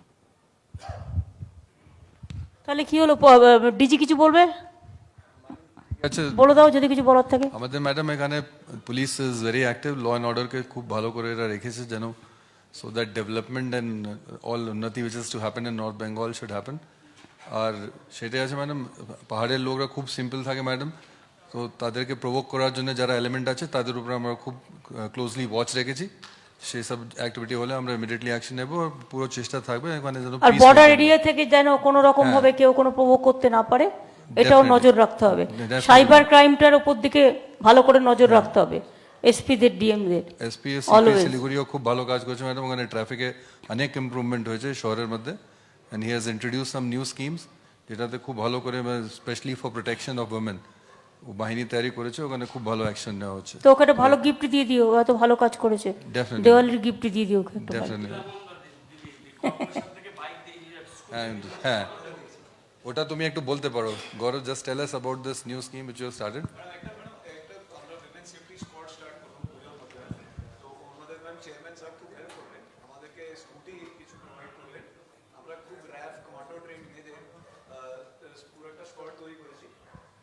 তাহলে কি হলো, ডিজি কিছু বলবে? আচ্ছা, বলে দাও যদি কিছু বলার থাকে। আমাদের ম্যাডাম এখানে police is very active, law and অর্ডারকে খুব ভালো করে এরা রেখেছে যেন, so that development and all উন্নতি which is to happen in north Bengal should happen. আর সেটাই আছে ম্যাডাম, পাহাড়ের লোকরা খুব সিম্পল থাকে ম্যাডাম, তো তাদেরকে প্রভোক করার জন্য যারা এলিমেন্ট আছে তাদের উপরে আমরা খুব ক্লোজলি ওয়াচ রেখেছি। সেই সব অ্যাক্টিভিটি হলে আমরা ইমিডিয়েটলি অ্যাকশন নেব, আর পুরো চেষ্টা থাকবে এখানে যেন। আর বর্ডার এরিয়া থেকে যেন কোনো রকম ভাবে কেউ কোনো প্রভোগ করতে না পারে, এটাও নজর রাখতে হবে। সাইবার ক্রাইমটার উপর দিকে ভালো করে নজর রাখতে হবে, এসপিদের ডিএমদের। এসপি শিলিগুড়িও খুব ভালো কাজ করছে ম্যাডাম, ওখানে ট্রাফিকে অনেক ইমপ্রুভমেন্ট হয়েছে শহরের মধ্যে, and he has introduce some new schemes যেটাতে খুব ভালো করে specially for protection of women ও বাহিনী তৈরি করেছে, ওখানে খুব ভালো অ্যাকশন নেওয়া হচ্ছে। তো ওখানে ভালো গিফট দিয়ে দিও, এত ভালো কাজ করেছে, দেওয়ালির গিফট দিয়ে দিও। হ্যাঁ, ওটা তুমি একটু বলতে পারো Gaurav, just tell us about this new scheme which you have started.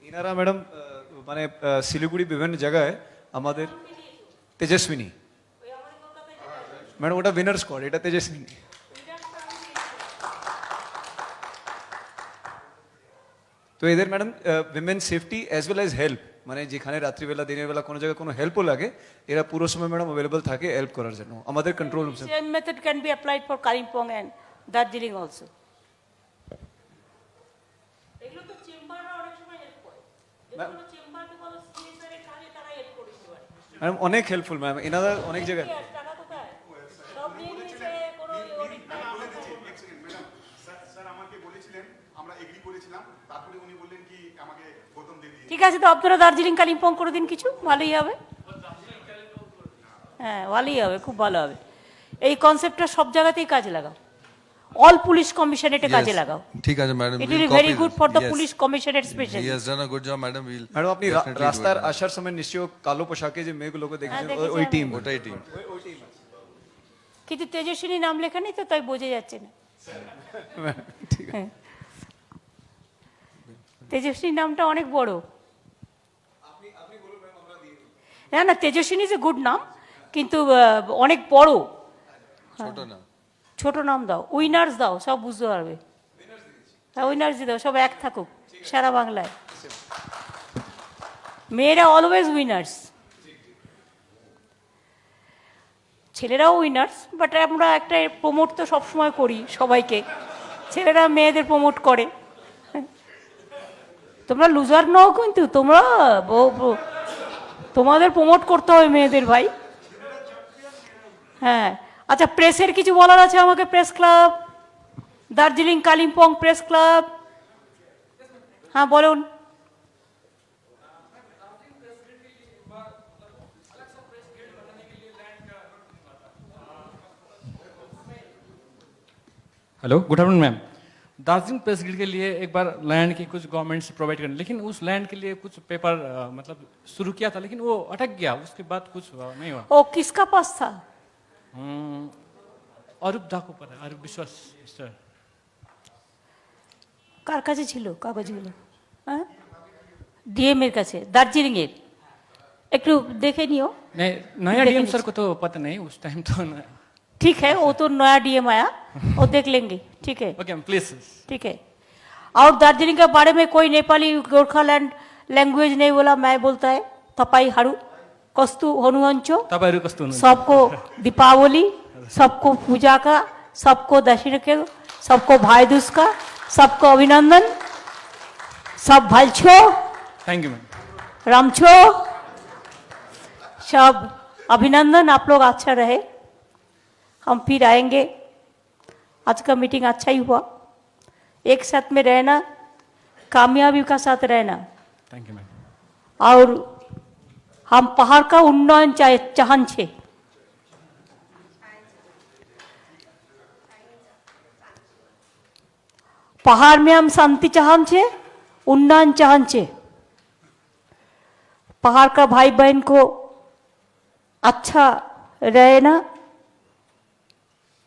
ইনারা ম্যাডাম মানে শিলিগুড়ি বিভিন্ন জায়গায় আমাদের তেজস্বিনী ম্যাডাম, ওটা উইনার স্কোয়াড, এটা তেজস্বিনী। তো এদের madam women safety as well as help, মানে যেখানে রাত্রিবেলা দিনের বেলা কোনো জায়গায় কোনো হেল্পও লাগে, এরা পুরো সময় ম্যাডাম অ্যাভেলেবল থাকে হেল্প করার জন্য আমাদের control room. Same method can be applied for Kalimpong and Darjeeling also. এগুলো তো চেম্বাররা অনেক সময় হেল্প করে, যেগুলো চেম্বারকে বলো সিএসআর এর কাজে তারা হেল্প করে দিতে পারে ম্যাডাম, অনেক হেল্পফুল ম্যাম, এনারা অনেক জায়গায়। টাকা কোথায় সব নিয়ে নিয়েছে, কোনো অনেক টাকা। স্যার আমাকে বলেছিলেন, আমরা এগ্রি করেছিলাম, তারপরে উনি বললেন কি আমাকে প্রথম দিয়ে দিন। ঠিক আছে, তো আপনারা দার্জিলিং কালিম্পং করে দিন কিছু, ভালোই হবে। হ্যাঁ, ভালোই হবে, খুব ভালো হবে। এই কনসেপ্টটা সব জায়গাতেই কাজে লাগাও, অল পুলিশ কমিশন এটা কাজে লাগাও। ঠিক আছে madam, it will be very good for the police commissioner specially. He has done a good job madam. Madam আপনি রাস্তার আসার সময় নিশ্চয়ই কালো পোশাকে যে মেয়েগুলোকে দেখেছেন, ওই টিম, ওটাই টিম। কিন্তু তেজস্বিনী নাম লেখা নেই তো, তাই বোঝা যাচ্ছে না। ঠিক আছে, তেজস্বিনী নামটা অনেক বড়। না না, তেজস্বিনী ইজ এ গুড নাম, কিন্তু অনেক বড়। ছোট নাম, ছোট নাম দাও, উইনার্স দাও, সব বুঝতে পারবে। হ্যাঁ, উইনার্স দাও, সব এক থাকুক সারা বাংলায়। মেয়েরা অলওয়েজ উইনার্স, ছেলেরাও উইনার্স, বাট আমরা একটা প্রমোট তো সবসময় করি সবাইকে, ছেলেরা মেয়েদের প্রমোট করে। তোমরা লুজার নও, কিন্তু তোমরা তোমাদের প্রমোট করতে হবে মেয়েদের ভাই। হ্যাঁ, আচ্ছা, প্রেসের কিছু বলার আছে আমাকে? Press club, Darjeeling Kalimpong press club. হ্যাঁ বলুন। Hello, good afternoon ma'am. Darjeeling press guild के लिए एक बार लैंड की कुछ गवर्नमेंट से प्रोवाइड करने, लेकिन उस लैंड के लिए कुछ पेपर मतलब शुरू किया था, लेकिन वो अटक गया, उसके बाद कुछ नहीं हुआ। वो किसका पास था? अरूप दा को पता है, अरूप विश्वास सर। কার কাছে ছিল কাগজগুলো? হ্যাঁ, ডিএম এর কাছে, দার্জিলিং এর। একটু দেখে নিও। नहीं, नया देख डीएम लीजिए। सर को तो पता नहीं, उस टाइम तो ठीक है, वो तो नया डीएम आया, वो देख लेंगे। ठीक है, ओके प्लीज। ठीक है। और दार्जिलिंग के बारे में कोई नेपाली गोरखालैंड लैंग्वेज नहीं बोला, मैं बोलता है तपाई हारू कस्तु हनुवंचो। तपाईहरु कस्तो हुनुहुन्छ? सबको दीपावली, सबको पूजा का, सबको दशहरा के, सबको भाई दूज का, सबको अभिनंदन। सब भालछो, थैंक यू मैम। रामछो, सब अभिनंदन। आप लोग अच्छा रहे, हम फिर आएंगे। आज का मीटिंग अच्छा ही हुआ। एक साथ में रहना, कामयाबी का साथ रहना। Thank you ma'am. और हम पहाड़ का उन्नयन चाहन छे। पहाड़ में हम शांति चाहन छे, उन्नयन चाहन छे। पहाड़ का भाई बहन को अच्छा रहना,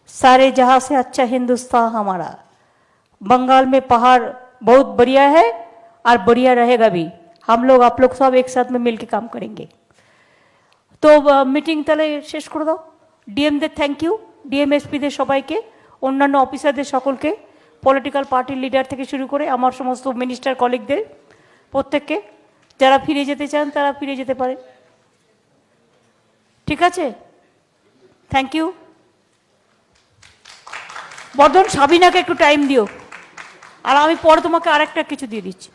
सारे जहां से अच्छा हिंदुस्तान हमारा। बंगाल में पहाड़ बहुत बढ़िया है और बढ़िया रहेगा भी। हम लोग आप लोग सब एक साथ में मिलकर काम करेंगे। तो मीटिंग তাহলে শেষ করে দাও। ডিএমদের থ্যাংক ইউ, ডিএমএসপিদের সবাইকে, অন্যান্য অফিসারদের সকলকে, পলিটিক্যাল পার্টির লিডার থেকে শুরু করে আমার সমস্ত মিনিস্টার কলিগদের প্রত্যেককে। যারা ফিরে যেতে চান তারা ফিরে যেতে পারে। ঠিক আছে, থ্যাংক ইউ। বর্ধন সাবিনাকে একটু টাইম দিও, আর আমি পরে তোমাকে আরেকটা কিছু দিয়ে দিচ্ছি।